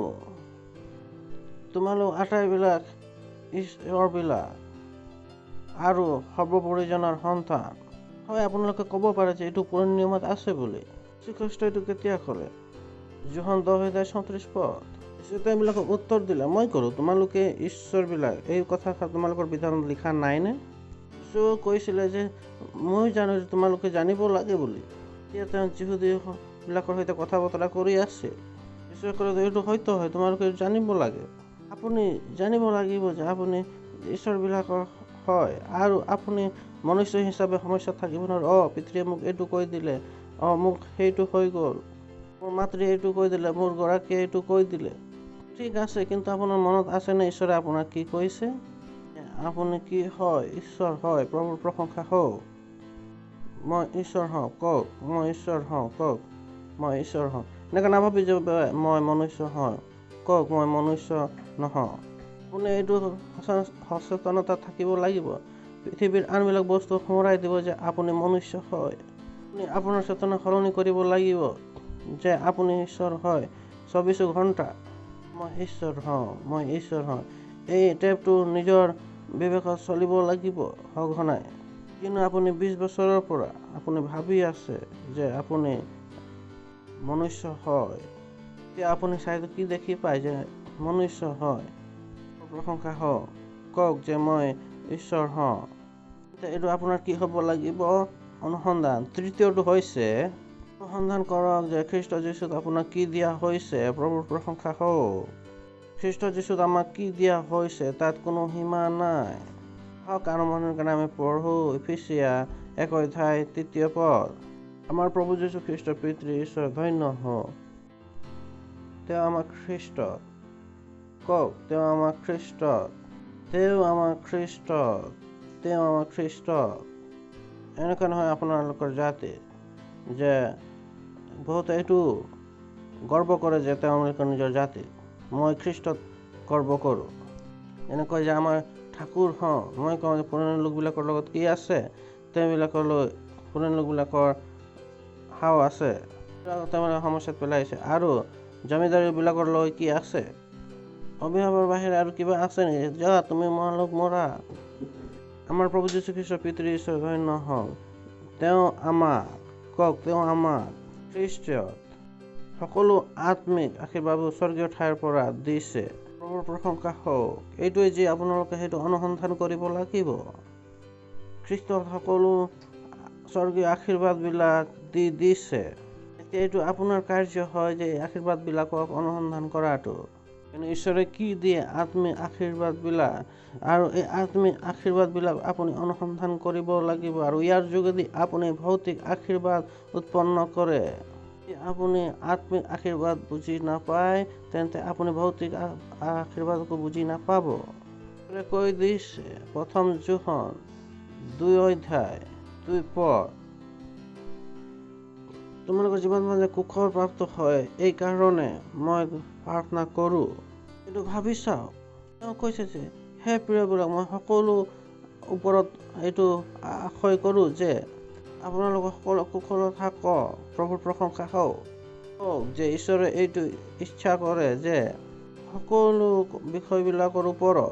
তোমালোক আটাইবিলাক ঈশ্বৰবিলাক আৰু সৰ্বপৰিজনাৰ সন্তান। হয়, আপোনালোকে ক'ব পাৰে যে এইটো পুৰণি নিয়মত আছে বুলি। যীশুখ্ৰীষ্ট এইটো কেতিয়া ক'লে? যোহান 10:34। তেওঁবিলাকক উত্তৰ দিলে, মই ক'লোঁ তোমালোকে ঈশ্বৰবিলাক, এই কথাষাৰ তোমালোকৰ বিধানত লিখা নাইনে? যীশু কৈছিলে যে মই জানো যে তোমালোকে জানিব লাগে বুলি। এতিয়া তেওঁ যিহুদীবিলাকৰ সৈতে কথা বতৰা কৰি আছে। যীশুৱে ক'লে এইটো সত্য হয়, তোমালোকে জানিব লাগে। আপুনি জানিব লাগিব যে আপুনি ঈশ্বৰবিলাকৰ হয় আৰু আপুনি মনুষ্য হিচাপে সমস্যাত থাকিব নোৱাৰে। পিতৃয়ে মোক এইটো কৈ দিলে, মোক সেইটো হৈ গ'ল, মোৰ মাতৃয়ে এইটো কৈ দিলে, মোৰ গৰাকীয়ে এইটো কৈ দিলে। ঠিক আছে, কিন্তু আপোনাৰ মনত আছেনে ঈশ্বৰে আপোনাক কি কৈছে? আপুনি কি হয়? ঈশ্বৰ হয়। প্ৰভুৰ প্ৰশংসা হওক। মই ঈশ্বৰ হওঁ, কওক। মই ঈশ্বৰ হওঁ, কওক। মই ঈশ্বৰ হওঁ। এনেকৈ নাভাবি যে মই মনুষ্য হওঁ, কওক মই মনুষ্য নহওঁ। আপুনি এইটো সচেতনতা থাকিব লাগিব। পৃথিৱীৰ আনবিলাক বস্তু সোঁৱৰাই দিব যে আপুনি মনুষ্য হয়। আপুনি আপোনাৰ চেতনা সলনি কৰিব লাগিব যে আপুনি ঈশ্বৰ হয়। 24 ঘণ্টা মই ঈশ্বৰ হওঁ, মই ঈশ্বৰ হওঁ। এই টেপটো নিজৰ বিবেকত চলিব লাগিব সঘনাই। কিন্তু আপুনি 20 বছৰৰ পৰা আপুনি ভাবি আছে যে আপুনি মনুষ্য হয়। এতিয়া আপুনি চাইটো কি দেখি পায় যে মনুষ্য হয়। প্ৰশংসা হওক, কওক যে মই ঈশ্বৰ হওঁ। এইটো আপোনাৰ কি হ'ব লাগিব? অনুসন্ধান। তৃতীয়টো হৈছে অনুসন্ধান কৰক যে খ্ৰীষ্ট যীশুত আপোনাক কি দিয়া হৈছে। প্ৰভুৰ প্ৰশংসা হওক। খ্ৰীষ্ট যীশুত আমাক কি দিয়া হৈছে তাত কোনো সীমা নাই। হওক আৰম্ভণিৰ কাৰণে আমি পঢ়ো এফেছিয়া 1:3 আমাৰ প্ৰভু যীশু খ্ৰীষ্টৰ পিতৃ ঈশ্বৰ ধন্য হওক। তেওঁ আমাৰ খ্ৰীষ্ট। কওক, তেওঁ আমাৰ খ্ৰীষ্ট। তেওঁ আমাৰ খ্ৰীষ্ট। তেওঁ আমাৰ খ্ৰীষ্ট। এনেকুৱা নহয় আপোনালোকৰ জাতি যে বহুতে এইটো গৰ্ব কৰে যে তেওঁলোকৰ নিজৰ জাতি। মই খ্ৰীষ্টত গৰ্ব কৰোঁ। এনেকৈ যে আমাৰ ঠাকুৰ হওঁ। মই কওঁ যে পুৰণি লোকবিলাকৰ লগত কি আছে? তেওঁবিলাকৰ পুৰণি লোকবিলাকৰ হাও আছে। তেওঁলোকে সমস্যাত পেলাইছে। আৰু জমিদাৰীবিলাকৰ লৈ কি আছে? অভিশাপৰ বাহিৰে আৰু কিবা আছে নেকি? যা তুমি তোমালোক মৰা। আমাৰ প্ৰভু যীশু খ্ৰীষ্টৰ পিতৃ ঈশ্বৰ ধন্য হওক। তেওঁ আমাক, কওক, তেওঁ আমাক খ্ৰীষ্টত সকলো আত্মিক আশীৰ্বাদ স্বৰ্গীয় ঠাইৰ পৰা দিছে। প্ৰভুৰ প্ৰশংসা হওক। এইটোৱে যে আপোনালোকে সেইটো অনুসন্ধান কৰিব লাগিব। খ্ৰীষ্টত সকলো স্বৰ্গীয় আশীৰ্বাদবিলাক দিছে। এতিয়া এইটো আপোনাৰ কাৰ্য হয় যে এই আশীৰ্বাদবিলাকক অনুসন্ধান কৰাটো। কিন্তু ঈশ্বৰে কি দিয়ে? আত্মিক আশীৰ্বাদবিলাক। আৰু এই আত্মিক আশীৰ্বাদবিলাক আপুনি অনুসন্ধান কৰিব লাগিব। আৰু ইয়াৰ যোগেদি আপুনি ভৌতিক আশীৰ্বাদ উৎপন্ন কৰে। আপুনি আত্মিক আশীৰ্বাদ বুজি নাপায় তেন্তে আপুনি ভৌতিক আশীৰ্বাদকো বুজি নাপাব। কৈ দিছে 1 যোহন 2:2 তোমালোকৰ জীৱন মাজে কুশল প্ৰাপ্ত হয় এই কাৰণে মই প্ৰাৰ্থনা কৰোঁ। এইটো ভাবি চাওক। তেওঁ কৈছে যে হে প্ৰিয়বিলাক, মই সকলো ওপৰত এইটো আশয় কৰোঁ যে আপোনালোক সকলো কুশল থাকক। প্ৰভুৰ প্ৰশংসা হওক। যে ঈশ্বৰে এইটো ইচ্ছা কৰে যে সকলো বিষয়বিলাকৰ ওপৰত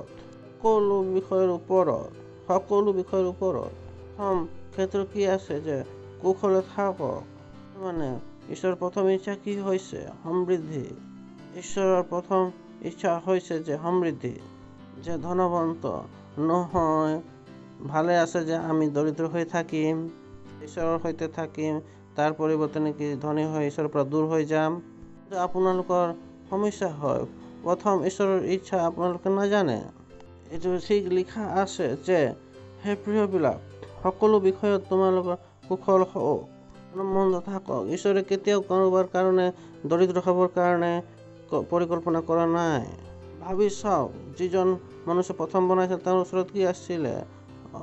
ক্ষেত্ৰ কি আছে যে কুশলে থাকক। মানে ঈশ্বৰৰ প্ৰথম ইচ্ছা কি হৈছে? সমৃদ্ধি। ঈশ্বৰৰ প্ৰথম ইচ্ছা হৈছে যে সমৃদ্ধি, যে ধনৱন্ত নহয়। ভালে আছে যে আমি দৰিদ্ৰ হৈ থাকিম, ঈশ্বৰৰ সৈতে থাকিম, তাৰ পৰিৱৰ্তে নেকি ধনী হৈ ঈশ্বৰৰ পৰা দূৰ হৈ যাম। আপোনালোকৰ সমস্যা হয়। প্ৰথম ঈশ্বৰৰ ইচ্ছা আপোনালোকে নাজানে। এইটো ঠিক লিখা আছে যে হে প্ৰিয়বিলাক, সকলো বিষয়ত তোমালোকৰ কুশল হওক, মন্দ থাকক। ঈশ্বৰে কেতিয়াও কাৰোবাৰ কাৰণে দৰিদ্ৰ হ'বৰ কাৰণে পৰিকল্পনা কৰা নাই। ভাবি চাওক, যিজন মনুষ্য প্ৰথম বনাইছিল তেওঁৰ ওচৰত কি আছিলে?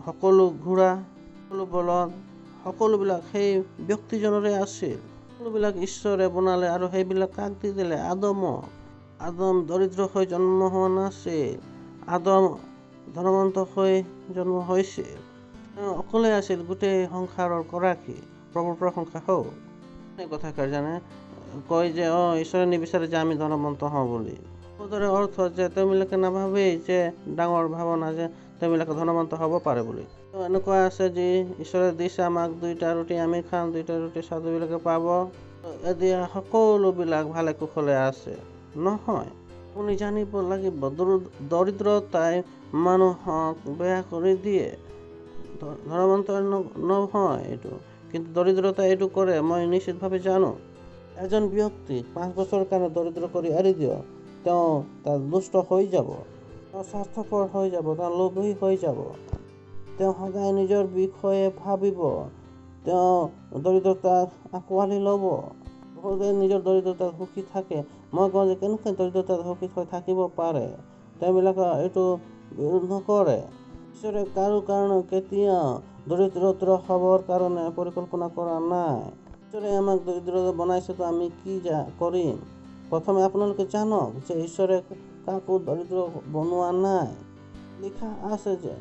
সকলো ঘোঁৰা, সকলো বলদ, সকলোবিলাক সেই ব্যক্তিজনৰে আছিল। সকলোবিলাক ঈশ্বৰে বনালে আৰু সেইবিলাক কাক দি দিলে? আদমক। আদম দৰিদ্ৰ হৈ জন্ম হোৱা নাছিল। আদম ধনৱন্ত হৈ জন্ম হৈছিল। তেওঁ অকলে আছিল গোটেই সংসাৰৰ গৰাকী। প্ৰভুৰ প্ৰশংসা হওক। কথাষাৰ জানে কয় যে ঈশ্বৰে নিবিচাৰে যে আমি ধনৱন্ত হওঁ বুলি। সদৰে অৰ্থ যে তেওঁবিলাকে নাভাবেই যে ডাঙৰ ভাৱনা যে তেওঁবিলাকে ধনৱন্ত হ'ব পাৰে বুলি। এনেকুৱা আছে যে ঈশ্বৰে দিছে আমাক 2টা ৰুটি, আমি খাম 2টা ৰুটি, সাধুবিলাকে পাব। এতিয়া সকলোবিলাক ভালে কুশলে আছে নহয়। আপুনি জানিব লাগিব দৰিদ্ৰতাই মানুহক বেয়া কৰি দিয়ে। ধনৱন্ত নহয় এইটো, কিন্তু দৰিদ্ৰতা এইটো কৰে। মই নিশ্চিতভাৱে জানো। এজন ব্যক্তি 5 বছৰৰ কাৰণে দৰিদ্ৰ কৰি এৰি দিয়ক, তেওঁ তাত দুষ্ট হৈ যাব, তেওঁ স্বাৰ্থপৰ হৈ যাব, তেওঁ লোভী হৈ যাব, তেওঁ সদায় নিজৰ বিষয়ে ভাবিব, তেওঁ দৰিদ্ৰতাক আঁকোৱালি ল'ব। বহুতে নিজৰ দৰিদ্ৰতাত সুখী থাকে। মই কওঁ যে কেনেকৈ দৰিদ্ৰতাত সুখী হৈ থাকিব পাৰে? তেওঁবিলাকে এইটো বিৰোধ নকৰে। ঈশ্বৰে কাৰো কাৰণে কেতিয়াও দৰিদ্ৰ হ'বৰ কাৰণে পৰিকল্পনা কৰা নাই। ঈশ্বৰে আমাক দৰিদ্ৰ বনাইছেতো আমি কি কৰিম? প্ৰথমে আপোনালোকে জানক যে ঈশ্বৰে কাকো দৰিদ্ৰ বনোৱা নাই। লিখা আছে যে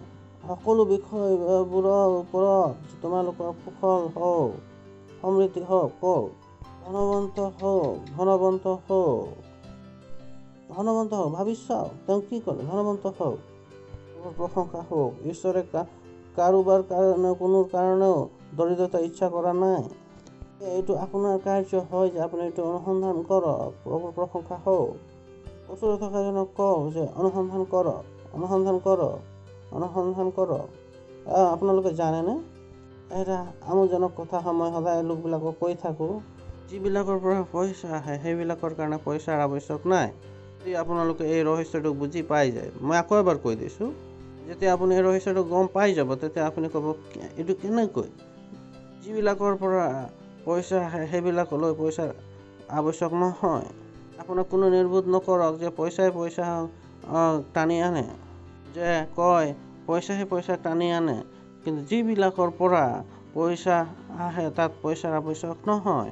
সকলো বিষয়বোৰৰ ওপৰত তোমালোকৰ কুশল হওক, সমৃদ্ধি হওক, কওক, ধনৱন্ত হওক। ধনৱন্ত হওক, ভাবি চাওক তেওঁ কি ক'লে, ধনৱন্ত হওক, প্ৰশংসা হওক। ঈশ্বৰে কাৰোবাৰ কাৰণে কোনো কাৰণেও দৰিদ্ৰতা ইচ্ছা কৰা নাই। এইটো আপোনাৰ কাৰ্য হয় যে আপুনি এইটো অনুসন্ধান কৰক। প্ৰভুৰ প্ৰশংসা হওক। ওচৰত থকাজনক কওক যে অনুসন্ধান কৰক, অনুসন্ধান কৰক, অনুসন্ধান কৰক। আপোনালোকে জানেনে, এটা আমোদজনক কথা মই সদায় লোকবিলাকক কৈ থাকোঁ, যিবিলাকৰ পৰা পইচা আহে সেইবিলাকৰ কাৰণে পইচাৰ আৱশ্যক নাই। যদি আপোনালোকে এই ৰহস্যটো বুজি পাই যায়, মই আকৌ এবাৰ কৈ দিছোঁ, যেতিয়া আপুনি এই ৰহস্যটো গম পাই যাব তেতিয়া আপুনি ক'ব এইটো কেনেকৈ। যিবিলাকৰ পৰা পইচা আহে সেইবিলাকলৈ পইচাৰ আৱশ্যক নহয়। আপোনাক কোনো নিৰ্বোধ নকৰক যে পইচা টানি আনে, যে কয় পইচাহে পইচা টানি আনে। কিন্তু যিবিলাকৰ পৰা পইচা আহে তাত পইচাৰ আৱশ্যক নহয়।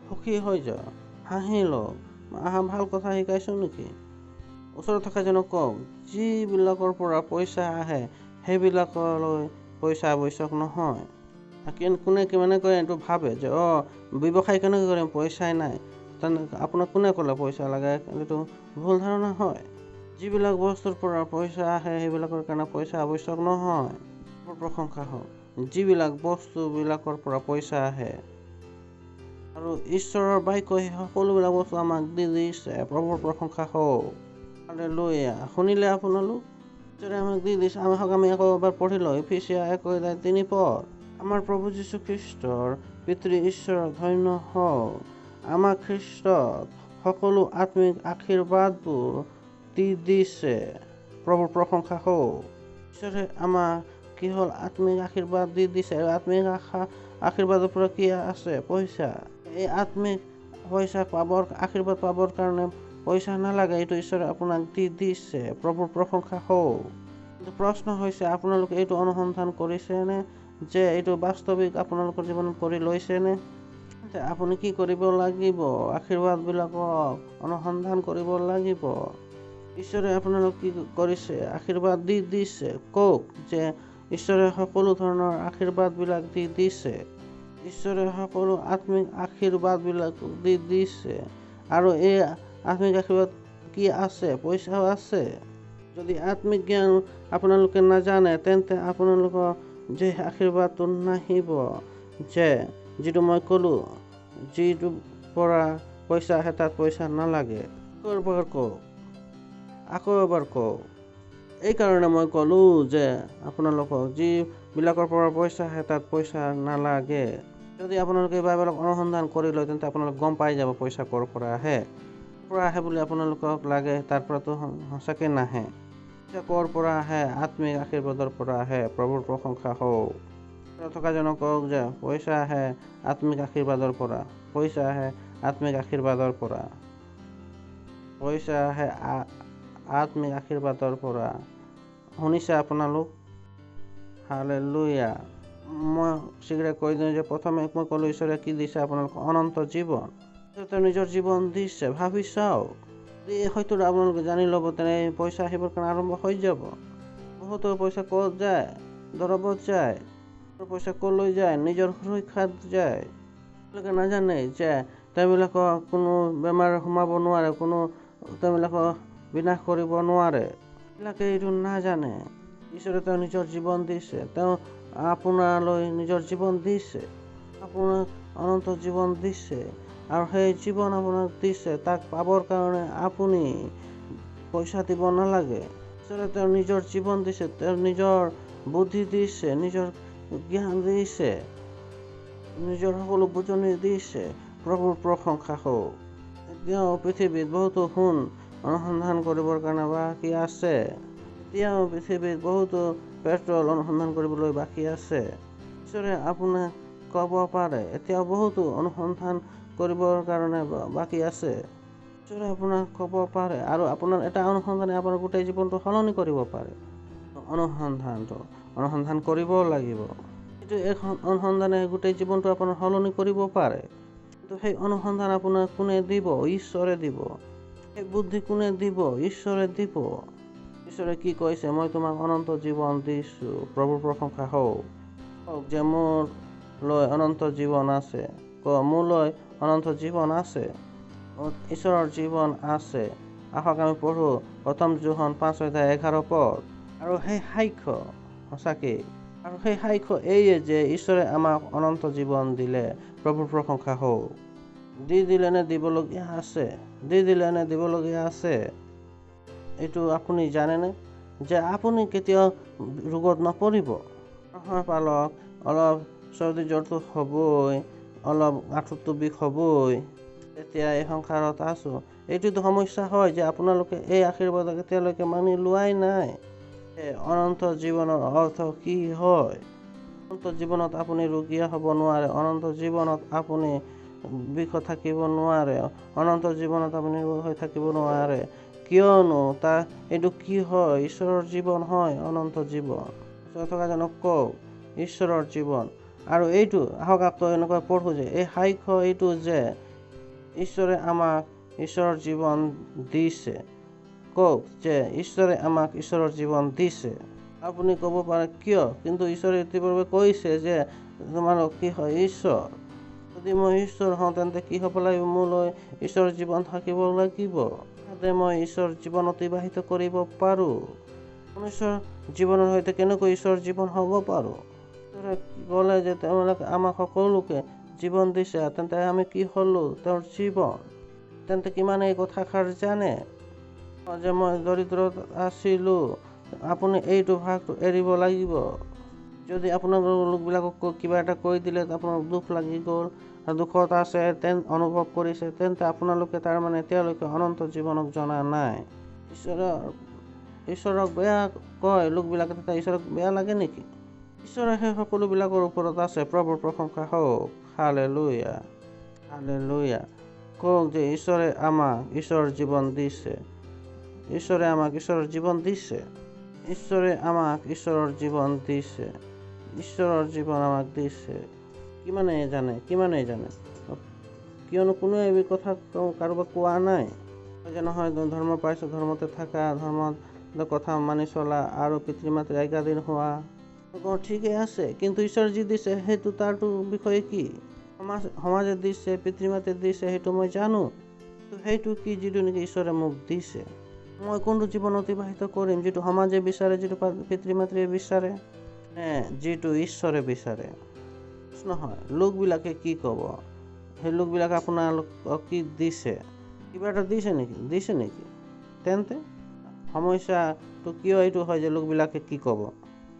সুখী হৈ যাওক, হাঁহি লওক। ভাল কথা শিকাইছোঁ নেকি? ওচৰত থকাজনক কওক, যিবিলাকৰ পৰা পইচা আহে সেইবিলাকলৈ পইচা আৱশ্যক নহয়। কোনে কেনেকৈ এইটো ভাবে যে ব্যৱসায় কেনেকৈ কৰিম, পইচাই নাই। আপোনাক কোনে ক'লে পইচা লাগে? এইটো ভুল ধাৰণা হয়। যিবিলাক বস্তুৰ পৰা পইচা আহে সেইবিলাকৰ কাৰণে পইচা আৱশ্যক নহয়। প্ৰশংসা হওক। যিবিলাক বস্তুবিলাকৰ পৰা পইচা আহে আৰু ঈশ্বৰৰ বাক্যই সকলোবিলাক বস্তু আমাক দি দিছে। প্ৰভুৰ প্ৰশংসা হওক। হালেলুয়া। শুনিলে আপোনালোক? ঈশ্বৰে আমাক দি দিছে। আমি আকৌ এবাৰ পঢ়ি লওঁ, এফেছিয়া 1:3 আমাৰ প্ৰভু যীশু খ্ৰীষ্টৰ পিতৃ ঈশ্বৰ ধন্য হওক। আমাক খ্ৰীষ্টত সকলো আত্মিক আশীৰ্বাদবোৰ দি দিছে। প্ৰভুৰ প্ৰশংসা হওক। ঈশ্বৰে আমাক কি হ'ল, আত্মিক আশীৰ্বাদ দি দিছে। আত্মিক আশীৰ্বাদৰ পৰা কি আছে? পইচা। এই আত্মিক আশীৰ্বাদ পাবৰ কাৰণে পইচা নালাগে, এইটো ঈশ্বৰে আপোনাক দি দিছে। প্ৰভুৰ প্ৰশংসা হওক। কিন্তু প্ৰশ্ন হৈছে, আপোনালোকে এইটো অনুসন্ধান কৰিছেনে যে এইটো বাস্তৱিক আপোনালোকৰ জীৱনত কৰি লৈছেনে? আপুনি কি কৰিব লাগিব? আশীৰ্বাদবিলাকক অনুসন্ধান কৰিব লাগিব। ঈশ্বৰে আপোনালোক কি কৰিছে? আশীৰ্বাদ দি দিছে। কওক যে ঈশ্বৰে সকলো ধৰণৰ আশীৰ্বাদবিলাক দি দিছে। ঈশ্বৰে সকলো আত্মিক আশীৰ্বাদবিলাক দি দিছে। আৰু এই আত্মিক আশীৰ্বাদ কি আছে? পইচাও আছে। যদি আত্মিক জ্ঞান আপোনালোকে নাজানে তেন্তে আপোনালোকৰ যে আশীৰ্বাদটো নাহিব, যিটো মই ক'লোঁ, যিটোৰ পৰা পইচা আহে তাত পইচা নালাগে। আকৌ এবাৰ কওঁ। এইকাৰণে মই ক'লোঁ যে আপোনালোকক যিবিলাকৰ পৰা পইচা আহে তাত পইচা নালাগে। যদি আপোনালোকে বাইবেলক অনুসন্ধান কৰি লয় তেন্তে আপোনালোকে গম পাই যাব পইচা ক'ৰ পৰা আহে। বুলি আপোনালোকক লাগে, তাৰ পৰাতো সঁচাকৈ নাহে। পইচা ক'ৰ পৰা আহে? আত্মিক আশীৰ্বাদৰ পৰা আহে। প্ৰভুৰ প্ৰশংসা হওক। থকাজনক কওক যে পইচা আহে আত্মিক আশীৰ্বাদৰ পৰা। পইচা আহে আত্মিক আশীৰ্বাদৰ পৰা। পইচা আহে আত্মিক আশীৰ্বাদৰ পৰা। শুনিছে আপোনালোক? হালেলুয়া। মই শীঘ্ৰে কৈ দিওঁ যে প্ৰথমে মই ক'লোঁ ঈশ্বৰে কি দিছে আপোনালোকক? অনন্ত জীৱন। তেওঁ নিজৰ জীৱন দিছে। ভাবি চাওক। হয়তো আপোনালোকে জানি ল'ব, তেনে পইচা আহিবৰ কাৰণে আৰম্ভ হৈ যাব। বহুতৰ পইচা ক'ত যায়? দৰবত যায়। পইচা ক'লৈ যায়? নিজৰ সুৰক্ষাত যায়। তেওঁলোকে নাজানে যে তেওঁবিলাকক কোনো বেমাৰে সোমাব নোৱাৰে, কোনো তেওঁবিলাকক বিনাশ কৰিব নোৱাৰে। এইবিলাকে এইটো নাজানে। ঈশ্বৰে তেওঁ নিজৰ জীৱন দিছে। তেওঁ আপোনালৈ নিজৰ জীৱন দিছে। আপোনাক অনন্ত জীৱন দিছে। আৰু সেই জীৱন আপোনাক দিছে, তাক পাবৰ কাৰণে আপুনি পইচা দিব নালাগে। ঈশ্বৰে তেওঁৰ নিজৰ জীৱন দিছে, তেওঁৰ নিজৰ বুদ্ধি দিছে, নিজৰ জ্ঞান দিছে, নিজৰ সকলো বুজনি দিছে। প্ৰভুৰ প্ৰশংসা হওক। এতিয়াও পৃথিৱীত বহুতো সোণ অনুসন্ধান কৰিবৰ কাৰণে বাকী আছে। এতিয়াও পৃথিৱীত বহুতো পেট্ৰল অনুসন্ধান কৰিবলৈ বাকী আছে। ঈশ্বৰে আপোনাক ক'ব পাৰে এতিয়াও বহুতো অনুসন্ধান কৰিবৰ কাৰণে বাকী আছে। ঈশ্বৰে আপোনাক ক'ব পাৰে, আৰু আপোনাৰ এটা অনুসন্ধানে আপোনাৰ গোটেই জীৱনটো সলনি কৰিব পাৰে। অনুসন্ধান কৰিব লাগিব। এইটো এখন অনুসন্ধানে গোটেই জীৱনটো আপোনাৰ সলনি কৰিব পাৰে। কিন্তু সেই অনুসন্ধান আপোনাক কোনে দিব? ঈশ্বৰে দিব। সেই বুদ্ধি কোনে দিব? ঈশ্বৰে দিব। ঈশ্বৰে কি কৈছে? মই তোমাক অনন্ত জীৱন দিছোঁ। প্ৰভুৰ প্ৰশংসা হওক। যে মোৰ লৈ অনন্ত জীৱন আছে। মোলৈ অনন্ত জীৱন আছে। ঈশ্বৰৰ জীৱন আছে। আহক আমি পঢ়ো 1 যোহন 5:11 আৰু সেই সাক্ষ্য সঁচাকেই আৰু সেই সাক্ষ্য এইয়ে যে ঈশ্বৰে আমাক অনন্ত জীৱন দিলে। প্ৰভুৰ প্ৰশংসা হওক। দিলে নে দিবলগীয়া আছে এইটো আপুনি জানেনে যে আপুনি কেতিয়াও ৰোগত নপৰিব? পালক অলপ চৰ্দি জ্বৰটো হ'বই, অলপ আঁঠুটো বিষ হ'বই, এতিয়া এই সংসাৰত আছো। এইটোতো সমস্যা হয় যে আপোনালোকে এই আশীৰ্বাদ এতিয়ালৈকে মানি লোৱাই নাই। অনন্ত জীৱনৰ অৰ্থ কি হয়? অনন্ত জীৱনত আপুনি ৰোগীয়া হ'ব নোৱাৰে, অনন্ত জীৱনত আপুনি বিষ থাকিব নোৱাৰে, অনন্ত জীৱনত আপুনি নিৰ্ভৰ হৈ থাকিব নোৱাৰে। কিয়নো এইটো কি হয়? ঈশ্বৰৰ জীৱন হয় অনন্ত জীৱন। থকা জানক কওক ঈশ্বৰৰ জীৱন। আৰু এইটো আহক আকৌ এনেকৈ পঢ়ো যে এই সাক্ষ্য এইটো যে ঈশ্বৰে আমাক ঈশ্বৰৰ জীৱন দিছে। কওক যে ঈশ্বৰে আমাক ঈশ্বৰৰ জীৱন দিছে। আপুনি ক'ব পাৰে কিয়? কিন্তু ঈশ্বৰে ইতিপূৰ্বে কৈছে যে তোমালোক কি হয়? ঈশ্বৰ। যদি মই ঈশ্বৰ হওঁ তেন্তে কি হ'ব লাগিব? মোলৈ ঈশ্বৰৰ জীৱন থাকিব লাগিব, যাতে মই ঈশ্বৰৰ জীৱন অতিবাহিত কৰিব পাৰোঁ। মনুষ্যৰ জীৱনৰ সৈতে কেনেকৈ ঈশ্বৰৰ জীৱন হ'ব পাৰোঁ? ঈশ্বৰে ক'লে যে তেওঁলোকে আমাক সকলোকে জীৱন দিছে, তেন্তে আমি কি হ'লো? তেওঁৰ জীৱন। তেন্তে কিমান এই কথাষাৰ জানে যে মই দৰিদ্ৰত আছিলোঁ? আপুনি এইটো ভাগটো এৰিব লাগিব। যদি আপোনাৰ লোকবিলাকক কিবা এটা কৈ দিলে আপোনাৰ দুখ লাগি গ'ল আৰু দুখত আছে অনুভৱ কৰিছে, তেন্তে আপোনালোকে তাৰমানে এতিয়ালৈকে অনন্ত জীৱনক জনা নাই। ঈশ্বৰক বেয়া কয় লোকবিলাকে, তেতিয়া ঈশ্বৰক বেয়া লাগে নেকি? ঈশ্বৰে সেই সকলোবিলাকৰ ওপৰত আছে। প্ৰভুৰ প্ৰশংসা হওক। Hallelujah, hallelujah. কওক যে ঈশ্বৰে আমাক ঈশ্বৰৰ জীৱন দিছে। ঈশ্বৰে আমাক ঈশ্বৰৰ জীৱন দিছে। ঈশ্বৰে আমাক ঈশ্বৰৰ জীৱন দিছে। ঈশ্বৰৰ জীৱন আমাক দিছে। কিমানেই জানে? কিয়নো কোনোৱে এই কথা কাৰোবাক কোৱা নাই যে নহয় ধৰ্ম পাইছো, ধৰ্মতে থাকা, ধৰ্মত কথা মানি চলা আৰু পিতৃ মাতৃৰ আজ্ঞাধীন হোৱা। ঠিকেই আছে, কিন্তু ঈশ্বৰ যি দিছে সেইটো তাৰটো বিষয়ে কি? সমাজে দিছে, পিতৃ মাতৃয়ে দিছে, সেইটো মই জানো। সেইটো কি যিটো নেকি ঈশ্বৰে মোক দিছে? মই কোনটো জীৱন অতিবাহিত কৰিম? যিটো সমাজে বিচাৰে, যিটো পিতৃ মাতৃয়ে বিচাৰে, যিটো ঈশ্বৰে বিচাৰে? নহয়, লোকবিলাকে কি ক'ব? সেই লোকবিলাকে আপোনালোকক কি দিছে? কিবা এটা দিছে নেকি? তেন্তে সমস্যাটো কিয় এইটো হয় যে লোকবিলাকে কি ক'ব?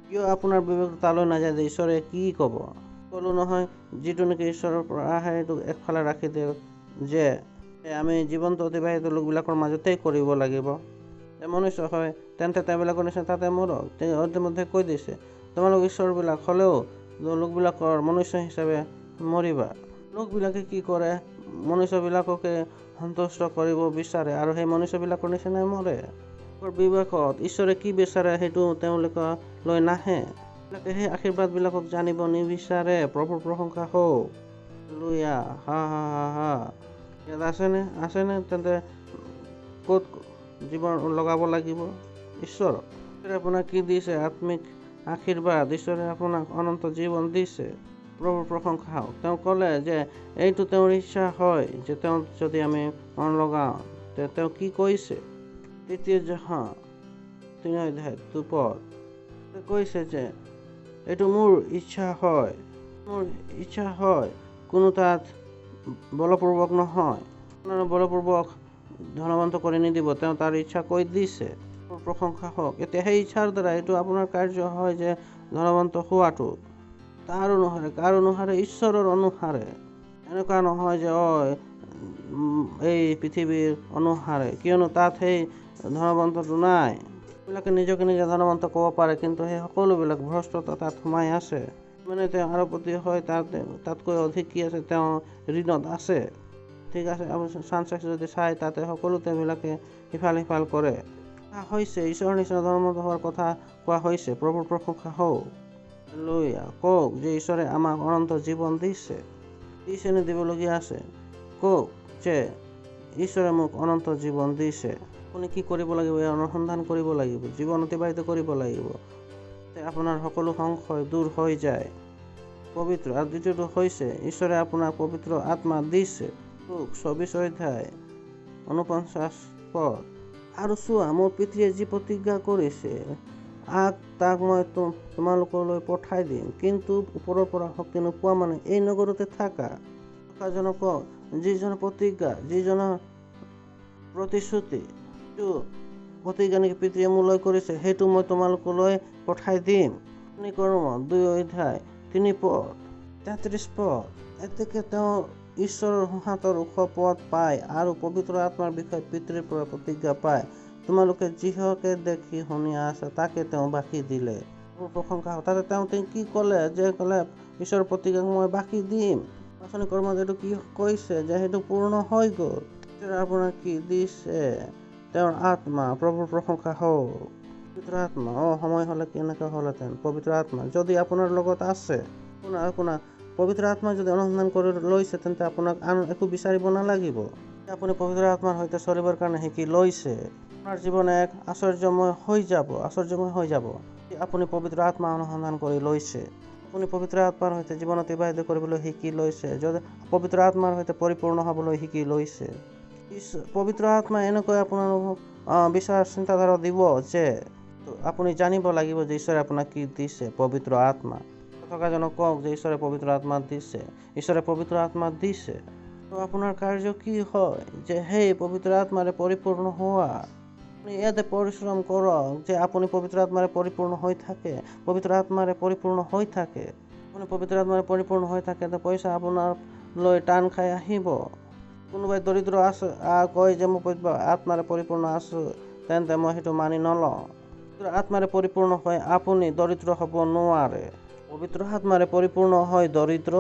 কিয় আপোনাৰ বিবেকটো তালৈ নাযায় যে ঈশ্বৰে কি ক'ব? ক'লো নহয়, যিটো নেকি ঈশ্বৰৰ পৰা আহে সেইটো একফালে ৰাখি দিয়ক, যে আমি জীৱনটো অতিবাহিত লোকবিলাকৰ মাজতেই কৰিব লাগিব। মনুষ্য হয় তেন্তে তেওঁবিলাকৰ নিচিনা তাতে মৰক। তেওঁ ইতিমধ্যে কৈ দিছে তোমালোক ঈশ্বৰবিলাক হ'লেও লোকবিলাকৰ মনুষ্য হিচাপে মৰিবা। লোকবিলাকে কি কৰে? মনুষ্যবিলাককে সন্তুষ্ট কৰিব বিচাৰে আৰু সেই মনুষ্যবিলাকৰ নিচিনাই মৰে। বিবেকত ঈশ্বৰে কি বিচাৰে সেইটো তেওঁলোকে লৈ নাহে। সেই আশীৰ্বাদবিলাকক জানিব নিবিচাৰে। প্ৰভুৰ প্ৰশংসা হওক। লুয়া, হা হা হা হা। ইয়াত আছেনে? তেন্তে ক'ত জীৱন লগাব লাগিব? ঈশ্বৰক। ঈশ্বৰে আপোনাক কি দিছে? আত্মিক আশীৰ্বাদ। ঈশ্বৰে আপোনাক অনন্ত জীৱন দিছে। প্ৰভুৰ প্ৰশংসা হওক। তেওঁ ক'লে যে এইটো তেওঁৰ ইচ্ছা হয় যে তেওঁ যদি আমি মন লগাওঁ। তেওঁ কি কৈছে? 2 যোহন 3:2 কৈছে যে এইটো মোৰ ইচ্ছা হয়। কোনো তাত বলপূৰ্বক নহয়। বলপূৰ্বক ধনৱন্ত কৰি নিদিব। তেওঁ তাৰ ইচ্ছা কৈ দিছে। প্ৰশংসা হওক। এতিয়া সেই ইচ্ছাৰ দ্বাৰা এইটো আপোনাৰ কাৰ্য হয় যে ধনৱন্ত হোৱাটো তাৰ অনুসাৰে, কাৰ অনুসাৰে? ঈশ্বৰৰ অনুসাৰে। এনেকুৱা নহয় যে এই পৃথিৱীৰ অনুসাৰে, কিয়নো তাত সেই ধনৱন্তটো নাই। এইবিলাকে নিজকে নিজে ধনৱন্ত ক'ব পাৰে, কিন্তু সেই সকলোবিলাক ভ্ৰষ্টতা তাত সোমাই আছে। মানে তেওঁ আৰবপতি হয়, তাতকৈ অধিক কি আছে? তেওঁ ঋণত আছে। ঠিক আছে, আপুনি চান্স যদি চাই তাতে সকলো তেওঁবিলাকে সিফাল কৰে। হৈছে ঈশ্বৰৰ নিচিনা ধৰ্মত হোৱাৰ কথা কোৱা হৈছে। প্ৰভুৰ প্ৰশংসা হওক। লুয়া। কওক যে ঈশ্বৰে আমাক অনন্ত জীৱন দিছে নে দিবলগীয়া আছে? কওক যে ঈশ্বৰে মোক অনন্ত জীৱন দিছে। আপুনি কি কৰিব লাগিব? অনুসন্ধান কৰিব লাগিব, জীৱন অতিবাহিত কৰিব লাগিব। আপোনাৰ সকলো সংশয় দূৰ হৈ যায়। পবিত্ৰ। আৰু দ্বিতীয়টো হৈছে ঈশ্বৰে আপোনাক পবিত্ৰ আত্মা দিছে। 24:49 আৰু চোৱা, মোৰ পিতৃয়ে যি প্ৰতিজ্ঞা কৰিছে তাক মই তোমালোকলৈ পঠাই দিম। কিন্তু ওপৰৰ পৰা শক্তি নোপোৱা মানে এই নগৰতে থাকা। জনক যিজনৰ প্ৰতিজ্ঞা, যিজনৰ প্ৰতিশ্ৰুতি, প্ৰতিজ্ঞা নেকি পিতৃয়ে মোলৈ কৰিছে, সেইটো মই তোমালোকলৈ পঠাই দিম। কৰ্ম 2:3 এতেকে তেওঁ ঈশ্বৰৰ হাতৰ ওখ পদ পায় আৰু পবিত্ৰ আত্মাৰ বিষয়ে পিতৃৰ পৰা প্ৰতিজ্ঞা পায়। তোমালোকে যিহকে দেখি শুনি আছা তাকে তেওঁ বাকী দিলে। প্ৰশংসা তাতে তেওঁ কি ক'লে, যে ক'লে ঈশ্বৰৰ প্ৰতিজ্ঞাক মই বাকী দিম। পাচনি কৰ্মত এইটো কি কৈছে, যে সেইটো পূৰ্ণ হৈ গ'ল। আপোনাৰ কি দিছে? তেওঁৰ আত্মা। প্ৰভুৰ প্ৰশংসা হওক। পবিত্ৰ আত্মা, সময় হ'লে কেনেকৈ হ'লহেঁতেন। পবিত্ৰ আত্মা যদি আপোনাৰ লগত আছে, আপোনাৰ পবিত্ৰ আত্মা যদি অনুসন্ধান কৰি লৈছে, তেন্তে আপোনাক আন একো বিচাৰিব নালাগিব। আপুনি পবিত্ৰ আত্মাৰ সৈতে চলিবৰ কাৰণে শিকি লৈছে, আপোনাৰ জীৱন এক আশ্চৰ্যময় হৈ যাব। আপুনি পবিত্ৰ আত্মা অনুসন্ধান কৰি লৈছে, আপুনি পবিত্ৰ আত্মাৰ সৈতে জীৱন অতিবাহিত কৰিবলৈ শিকি লৈছে, যদি পবিত্ৰ আত্মাৰ সৈতে পৰিপূৰ্ণ হ'বলৈ শিকি লৈছে। পবিত্ৰ আত্মাই এনেকৈ আপোনালোকক বিচাৰ চিন্তাধাৰা দিব যে আপুনি জানিব লাগিব যে ঈশ্বৰে আপোনাক কি দিছে। পবিত্ৰ আত্মা থকাজনক কওক যে ঈশ্বৰে পবিত্ৰ আত্মা দিছে। ঈশ্বৰে পবিত্ৰ আত্মা দিছে। তো আপোনাৰ কাৰ্য কি হয়, যে সেই পবিত্ৰ আত্মাৰে পৰিপূৰ্ণ হোৱা। আপুনি ইয়াতে পৰিশ্ৰম কৰক যে আপুনি পবিত্ৰ আত্মাৰে পৰিপূৰ্ণ হৈ থাকে। পবিত্ৰ আত্মাৰে পৰিপূৰ্ণ হৈ থাকে। আপুনি পবিত্ৰ আত্মাৰে পৰিপূৰ্ণ হৈ থাকে, তো পইচা আপোনাৰ লৈ টান খাই আহিব। কোনোবাই দৰিদ্ৰ আছে কয় যে মই পবিত্ৰ আত্মাৰে পৰিপূৰ্ণ আছো, তেন্তে মই সেইটো মানি নলওঁ। পবিত্ৰ আত্মাৰে পৰিপূৰ্ণ হৈ আপুনি দৰিদ্ৰ হ'ব নোৱাৰে। পবিত্ৰ আত্মাৰে পৰিপূৰ্ণ হয় দৰিদ্ৰ,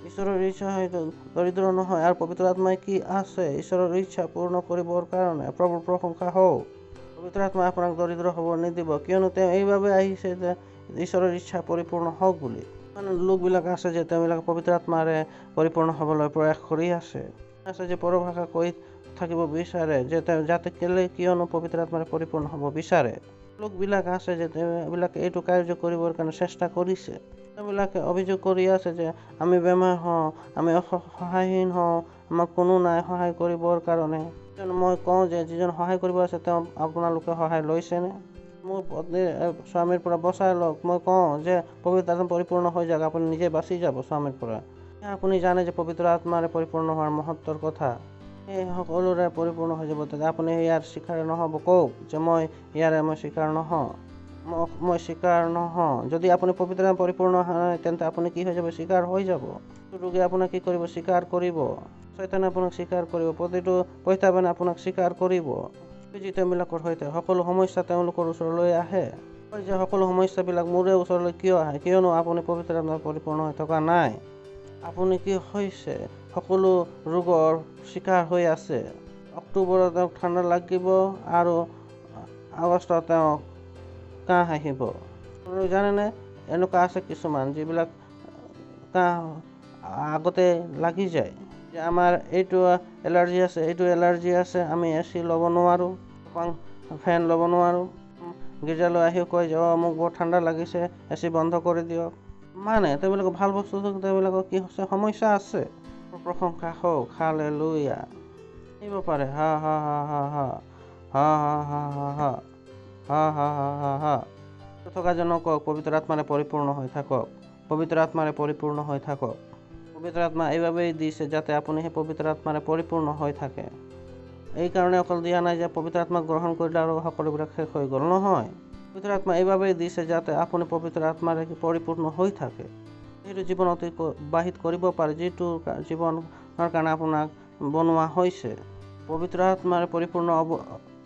ঈশ্বৰৰ ইচ্ছা হয়তো দৰিদ্ৰ নহয়। আৰু পবিত্ৰ আত্মাই কি আছে? ঈশ্বৰৰ ইচ্ছা পূৰ্ণ কৰিবৰ কাৰণে। প্ৰভুৰ প্ৰশংসা হওক। পবিত্ৰ আত্মাই আপোনাক দৰিদ্ৰ হ'ব নিদিব, কিয়নো তেওঁ এইবাবে আহিছে যে ঈশ্বৰৰ ইচ্ছা পৰিপূৰ্ণ হওক বুলি। লোকবিলাক আছে যে তেওঁবিলাক পবিত্ৰ আত্মাৰে পৰিপূৰ্ণ হ'বলৈ প্ৰয়াস কৰি আছে যে পৰভাষা কৈ থাকিব বিচাৰে, যে যাতে কিয়নো পবিত্ৰ আত্মাৰে পৰিপূৰ্ণ হ'ব বিচাৰে। লোকবিলাক আছে যে তেওঁবিলাকে এইটো কাৰ্য কৰিবৰ কাৰণে চেষ্টা কৰিছে। তেওঁবিলাকে অভিযোগ কৰি আছে যে আমি বেমাৰ হওঁ, আমি সহায়হীন হওঁ, আমাক কোনো নাই সহায় কৰিবৰ কাৰণে। মই কওঁ যে যিজন সহায় কৰিব আছে তেওঁ আপোনালোকে সহায় লৈছেনে? মোৰ পত্নীৰ স্বামীৰ পৰা বচাই লওক। মই কওঁ যে পবিত্ৰ আত্মা পৰিপূৰ্ণ হৈ যাওক, আপুনি নিজে বাচি যাব স্বামীৰ পৰা। আপুনি জানে যে পবিত্ৰ আত্মাৰে পৰিপূৰ্ণ হোৱাৰ মহত্বৰ কথা। সেই সকলোৰে পৰিপূৰ্ণ হৈ যাব। তেতিয়া আপুনি ইয়াৰ স্বীকাৰ নহ'ব। কওক যে মই স্বীকাৰ নহওঁ, মই স্বীকাৰ নহওঁ। যদি আপুনি পবিত্ৰ আত্মাৰে পৰিপূৰ্ণ হয়, তেন্তে আপুনি কি হৈ যাব? স্বীকাৰ হৈ যাব। ৰোগী আপোনাক কি কৰিব? স্বীকাৰ কৰিব। শয়তানে আপোনাক স্বীকাৰ কৰিব। প্ৰতিটো প্ৰত্যাহ্বানে আপোনাক স্বীকাৰ কৰিব। তেওঁবিলাকৰ সৈতে সকলো সমস্যা তেওঁলোকৰ ওচৰলৈ আহে। যে সকলো সমস্যাবিলাক মোৰে ওচৰলৈ কিয় আহে? কিয়নো আপুনি পবিত্ৰ আত্মাৰে পৰিপূৰ্ণ হৈ থকা নাই। আপুনি কি হৈছে? সকলো ৰোগৰ চিকাৰ হৈ আছে। অক্টোবৰত তেওঁক ঠাণ্ডা লাগিব আৰু আগষ্টত তেওঁক কাহ আহিব। জানেনে, এনেকুৱা আছে কিছুমান যিবিলাক কাহ আগতে লাগি যায়, যে আমাৰ এইটো এলাৰ্জি আছে, আমি AC ল'ব নোৱাৰোঁ, ফেন ল'ব নোৱাৰোঁ। গীৰ্জালৈ আহিও কয় যে মোক বৰ ঠাণ্ডা লাগিছে, AC বন্ধ কৰি দিয়ক। মানে তেওঁবিলাকৰ ভাল বস্তু, তেওঁবিলাকৰ কি হৈছে? সমস্যা আছে। প্ৰশংসা হওক। হালেলুয়া। আহিব পাৰে। হা হা হা হা হা হা হা হা হা হা হা হা হা হা। থকাজনক কওক পবিত্ৰ আত্মাৰে পৰিপূৰ্ণ হৈ থাকক। পবিত্ৰ আত্মাৰে পৰিপূৰ্ণ হৈ থাকক। পবিত্ৰ আত্মা এইবাবেই দিছে যাতে আপুনি সেই পবিত্ৰ আত্মাৰে পৰিপূৰ্ণ হৈ থাকে। এই কাৰণে অকল দিয়া নাই যে পবিত্ৰ আত্মাক গ্ৰহণ কৰিলে আৰু সকলোবিলাক শেষ হৈ গ'ল, নহয়। পবিত্ৰ আত্মা এইবাবেই দিছে যাতে আপুনি পবিত্ৰ আত্মাৰে পৰিপূৰ্ণ হৈ থাকে। সেইটো জীৱন অতিবাহিত কৰিব পাৰে, যিটো জীৱনৰ কাৰণে আপোনাক বনোৱা হৈছে। পবিত্ৰ আত্মাৰে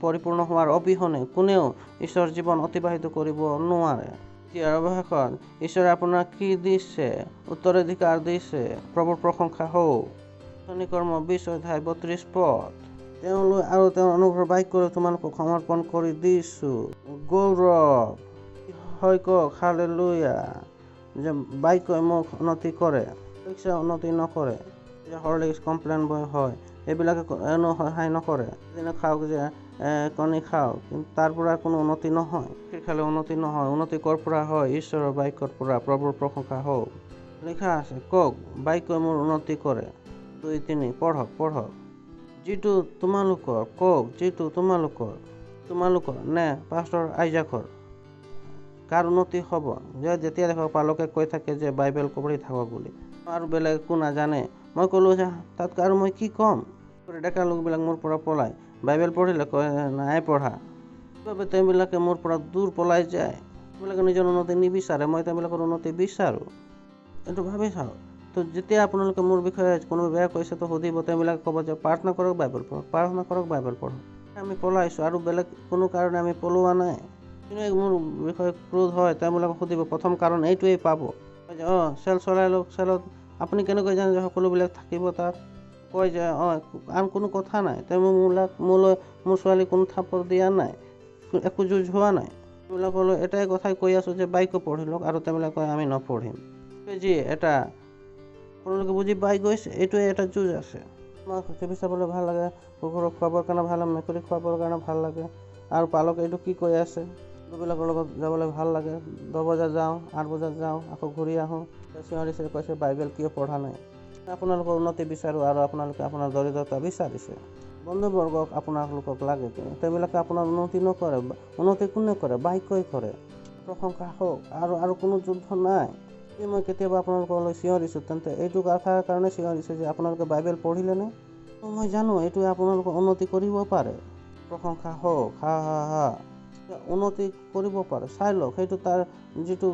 পৰিপূৰ্ণ হোৱাৰ অবিহনে কোনেও ঈশ্বৰৰ জীৱন অতিবাহিত কৰিব নোৱাৰে। ইয়াৰ অৱশেষত ঈশ্বৰে আপোনাক কি দিছে? উত্তৰাধিকাৰ দিছে। প্ৰভুৰ প্ৰশংসা হওক। কৰ্ম 20:32 তেওঁলৈ আৰু তেওঁৰ অনুগ্ৰহ বাক্যৰে তোমালোকক সমৰ্পণ কৰি দিছো। গৌৰৱ হয় কওক। হালেলুয়া। যে বাক্যই মোক উন্নতি কৰে, পৰীক্ষা উন্নতি নকৰে। যে হৰলিক্স কমপ্লেইন বয় হয়, এইবিলাকে সহায় নকৰে। এদিনে খাওক যে কণী খাওক, কিন্তু তাৰ পৰা কোনো উন্নতি নহয়। খালে উন্নতি নহয়। উন্নতি ক'ৰ পৰা হয়? ঈশ্বৰৰ বাক্যৰ পৰা। প্ৰভুৰ প্ৰশংসা হওক। লিখা আছে, কওক বাক্যই মোৰ উন্নতি কৰে। 2:3 পঢ়ক। যিটো তোমালোকৰ, কওক যিটো তোমালোকৰ। তোমালোকৰ নে পাষ্টাৰ আইজাকৰ? কাৰ উন্নতি হ'ব? যেতিয়া দেখক পালকে কৈ থাকে যে বাইবেল পঢ়ি থাকক বুলি, আৰু বেলেগ একো নাজানে। মই ক'লোঁ যে তাতকৈ আৰু মই কি ক'ম? ডেকা লোকবিলাক মোৰ পৰা পলাই বাইবেল পঢ়িলে কয় নাই পঢ়া। সেইবাবে তেওঁবিলাকে মোৰ পৰা দূৰ পলাই যায়। তেওঁবিলাকে নিজৰ উন্নতি নিবিচাৰে, মই তেওঁবিলাকৰ উন্নতি বিচাৰোঁ। এইটো ভাবি চাওক। তো যেতিয়া আপোনালোকে মোৰ বিষয়ে কোনোবাই বেয়া কৈছে তো সুধিব, তেওঁবিলাকে ক'ব যে প্ৰাৰ্থনা কৰক বাইবেল পঢ়ক, প্ৰাৰ্থনা কৰক বাইবেল পঢ়ক। আমি পলাইছোঁ আৰু বেলেগ কোনো কাৰণে আমি পলোৱা নাই। কিন্তু মোৰ বিষয়ে ক্ৰোধ হয়, তেওঁবিলাকক সুধিব, প্ৰথম কাৰণ এইটোৱেই পাব যে চেল চলাই লওক, চেলত আপুনি কেনেকৈ জানে যে সকলোবিলাক থাকিব তাত? কয় যে আন কোনো কথা নাই, মোলৈ মোৰ ছোৱালী কোনো থাপৰ দিয়া নাই, একো যুঁজ হোৱা নাই। তেওঁবিলাকলৈ এটাই কথাই কৈ আছোঁ যে বাক্য পঢ়ি লওক, আৰু তেওঁবিলাকে কয় আমি নপঢ়িম। যি এটা আপোনালোকে বুজি পাই গৈছে, এইটোৱে এটা যুঁজ আছে। আমাক টিভি চাবলৈ ভাল লাগে, কুকুৰক খুৱাবৰ কাৰণে ভাল লাগে, মেকুৰী খুৱাবৰ কাৰণে ভাল লাগে, আৰু পালকে এইটো কি কৈ আছে, বিলাকৰ লগত যাবলৈ ভাল লাগে। 10 বজাত যাওঁ, 8 বজাত যাওঁ, আকৌ ঘূৰি আহোঁ। চিঞৰি কৈছে বাইবেল কিয় পঢ়া নাই? আপোনালোকৰ উন্নতি বিচাৰোঁ আৰু আপোনালোকে আপোনাৰ দৰিদ্ৰতা বিচাৰিছে। বন্ধুবৰ্গক আপোনালোকক লাগে, তেওঁবিলাকে আপোনাৰ উন্নতি নকৰে। উন্নতি কোনে কৰে? বাক্যই কৰে। প্ৰশংসা হওক। আৰু কোনো যুদ্ধ নাই। মই কেতিয়াবা আপোনালোকলৈ চিঞৰিছোঁ, তেন্তে এইটো কথাৰ কাৰণে চিঞৰিছোঁ যে আপোনালোকে বাইবেল পঢ়িলেনে? মই জানো এইটোৱে আপোনালোকক উন্নতি কৰিব পাৰে। প্ৰশংসা হওক। হা হা হা। উন্নতি কৰিব পাৰে, চাই লওক, সেইটো তাৰ যিটো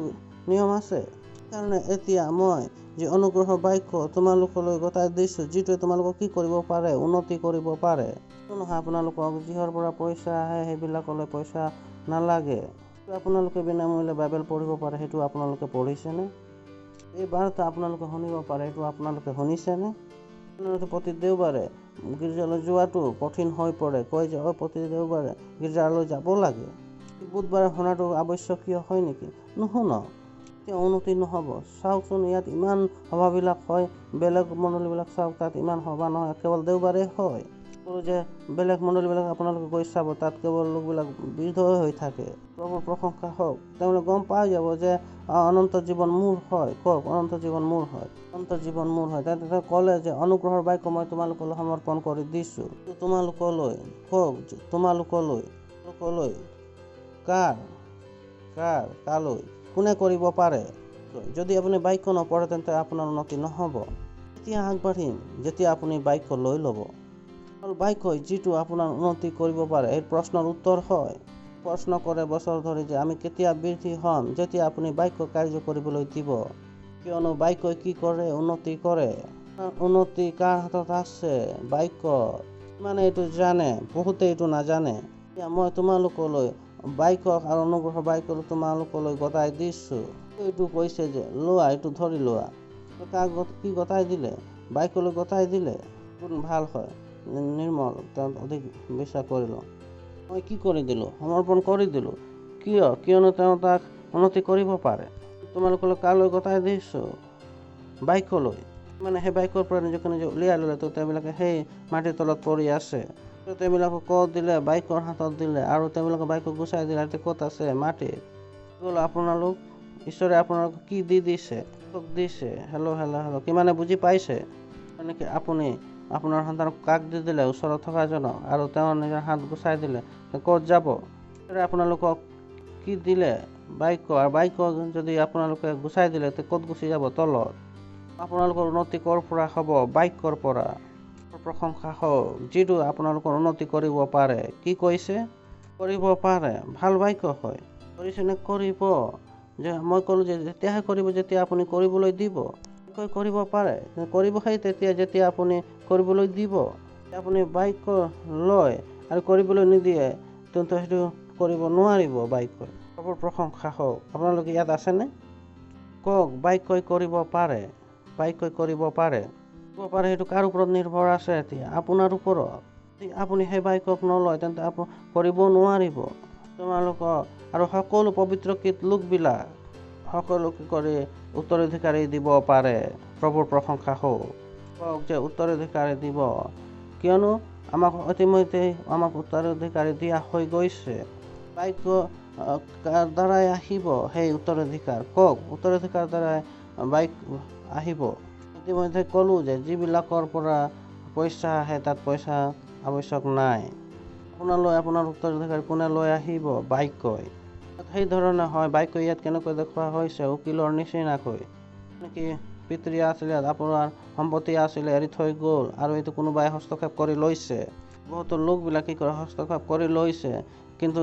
নিয়ম আছে। সেইকাৰণে এতিয়া মই যি অনুগ্ৰহৰ বাক্য তোমালোকলৈ গতাই দিছোঁ, যিটোৱে তোমালোকক কি কৰিব পাৰে? উন্নতি কৰিব পাৰে। নহয় আপোনালোকক যিহৰ পৰা পইচা আহে সেইবিলাকলৈ পইচা নালাগে। আপোনালোকে বিনামূল্যে বাইবেল পঢ়িব পাৰে, সেইটো আপোনালোকে পঢ়িছেনে? এই বাৰ্তা আপোনালোকে শুনিব পাৰে, এইটো আপোনালোকে শুনিছেনে? আপোনালোকে প্ৰতি দেওবাৰে গীৰ্জালৈ যোৱাটো কঠিন হৈ পৰে, কয় যে প্ৰতি দেওবাৰে গীৰ্জালৈ যাব লাগে। বুধবাৰে শুনাটো আৱশ্যকীয় হয় নেকি? নুশুনক, এতিয়া উন্নতি নহ'ব। চাওকচোন ইয়াত ইমান সভাবিলাক হয়, বেলেগ মণ্ডলীবিলাক চাওক, তাত ইমান সভা নহয়, কেৱল দেওবাৰে হয়। যে বেলেগ মণ্ডলীবিলাক আপোনালোকে গৈ চাব, তাত কেৱল লোকবিলাক বৃদ্ধ হৈ থাকে। প্ৰভুৰ প্ৰশংসা হওক। তেওঁলোকে গম পাই যাব যে অনন্ত জীৱন মোৰ হয়। কওক অনন্ত জীৱন মোৰ হয়, অনন্ত জীৱন মোৰ হয়। তেওঁ ক'লে যে অনুগ্ৰহৰ বাক্য মই তোমালোকলৈ সমৰ্পণ কৰি দিছোঁ। তোমালোকলৈ কওক, তোমালোকলৈ কালৈ কোনে কৰিব পাৰে? যদি আপুনি বাক্য নপঢ়ে তেন্তে আপোনাৰ উন্নতি নহ'ব। এতিয়া আগবাঢ়িম যেতিয়া আপুনি বাক্য লৈ ল'ব। বাক্যই যিটো আপোনাৰ উন্নতি কৰিব পাৰে। এই প্ৰশ্নৰ উত্তৰ হয়। প্ৰশ্ন কৰে বছৰ ধৰি যে আমি কেতিয়া বৃদ্ধি হ'ম? যেতিয়া আপুনি বাক্য কাৰ্য কৰিবলৈ দিব। কিয়নো বাক্যই কি কৰে? উন্নতি কৰে। উন্নতি কাৰ হাতত আছে? বাক্য। মানে এইটো জানে, বহুতে এইটো নাজানে। এতিয়া মই তোমালোকলৈ বাক্য আৰু অনুগ্ৰহৰ বাক্য তোমালোকলৈ গতাই দিছোঁ। এইটো কৈছে যে লোৱা, এইটো ধৰি লোৱা। কাক কি গতাই দিলে? বাক্যলৈ গতাই দিলে। ভাল হয়, নিৰ্মল, তেওঁ অধিক বিশ্বাস কৰিলোঁ। মই কি কৰি দিলোঁ? সমৰ্পণ কৰি দিলোঁ। কিয়নো তেওঁ তাক উন্নতি কৰিব পাৰে। তোমালোকলৈ কালৈ গতাই দিছোঁ? বাক্যলৈ। মানে সেই বাক্যৰ পৰা নিজকে নিজে উলিয়াই ল'লে, তো তেওঁবিলাকে সেই মাটিৰ তলত পৰি আছে। তেওঁবিলাকক ক'ত দিলে? বাক্যৰ হাতত দিলে, আৰু তেওঁবিলাকে বাক্য গুচাই দিলে। এতিয়া ক'ত আছে? মাটিত। আপোনালোক ঈশ্বৰে আপোনালোকক কি দি দিছে? দিছে। হেল্ল', কিমানে বুজি পাইছে? এনেকৈ আপুনি আপোনাৰ সন্তানক কাক দি দিলে? ওচৰত থকা জনক, আৰু তেওঁ নিজৰ হাত গুচাই দিলে, ক'ত যাব? আপোনালোকক কি দিলে? বাক্য। আৰু বাক্য যদি আপোনালোকে গুচাই দিলে, তে ক'ত গুচি যাব? তলত। আপোনালোকৰ উন্নতি ক'ৰ পৰা হ'ব? বাক্যৰ পৰা। প্ৰশংসা হওক। যিটো আপোনালোকৰ উন্নতি কৰিব পাৰে। কি কৈছে? কৰিব পাৰে। ভাল বাক্য হয়। কৰিছেনে? কৰিব। যে মই ক'লোঁ যে তেতিয়াহে কৰিব যেতিয়া আপুনি কৰিবলৈ দিব। কৰিব পাৰে, কৰিবহে তেতিয়া যেতিয়া আপুনি কৰিবলৈ দিব। আপুনি বাক্য লয় আৰু কৰিবলৈ নিদিয়ে, তেন্তে সেইটো কৰিব নোৱাৰিব। বাক্যই। প্ৰভুৰ প্ৰশংসা হওক। আপোনালোকে ইয়াত আছেনে? কওক বাক্যই কৰিব পাৰে। বাক্যই কৰিব পাৰে। সেইটো কাৰ ওপৰত নিৰ্ভৰ আছে? এতিয়া আপোনাৰ ওপৰত। যদি আপুনি সেই বাক্যক নলয় তেন্তে আপুনি কৰিব নোৱাৰিব। তোমালোকক আৰু সকলো পবিত্ৰকৃত লোকবিলাক সকলো কি কৰি উত্তৰাধিকাৰী দিব পাৰে। প্ৰভুৰ প্ৰশংসা হওক। কওক যে উত্তৰাধিকাৰী দিব। কিয়নো আমাক ইতিমধ্যে আমাক উত্তৰাধিকাৰী দিয়া হৈ গৈছে। বাক্য দ্বাৰাই আহিব সেই উত্তৰাধিকাৰ। কওক উত্তৰাধিকাৰ দ্বাৰাই বাক্য আহিব। ইতিমধ্যে ক'লোঁ যে যিবিলাকৰ পৰা পইচা আহে তাত পইচা আৱশ্যক নাই। আপোনালৈ আপোনাৰ উত্তৰাধিকাৰী কোনে লৈ আহিব? বাক্যই। সেইধৰণে হয়, বাক্য ইয়াত কেনেকৈ দেখুওৱা হৈছে উকিলৰ নিচিনাকৈ। নেকি পিতৃ আছিলে, আপোনাৰ সম্পত্তি আছিলে, এৰি থৈ গ'ল আৰু এইটো কোনোবাই হস্তক্ষেপ কৰি লৈছে। বহুতো লোকবিলাক কি কৰে হস্তক্ষেপ কৰি লৈছে, কিন্তু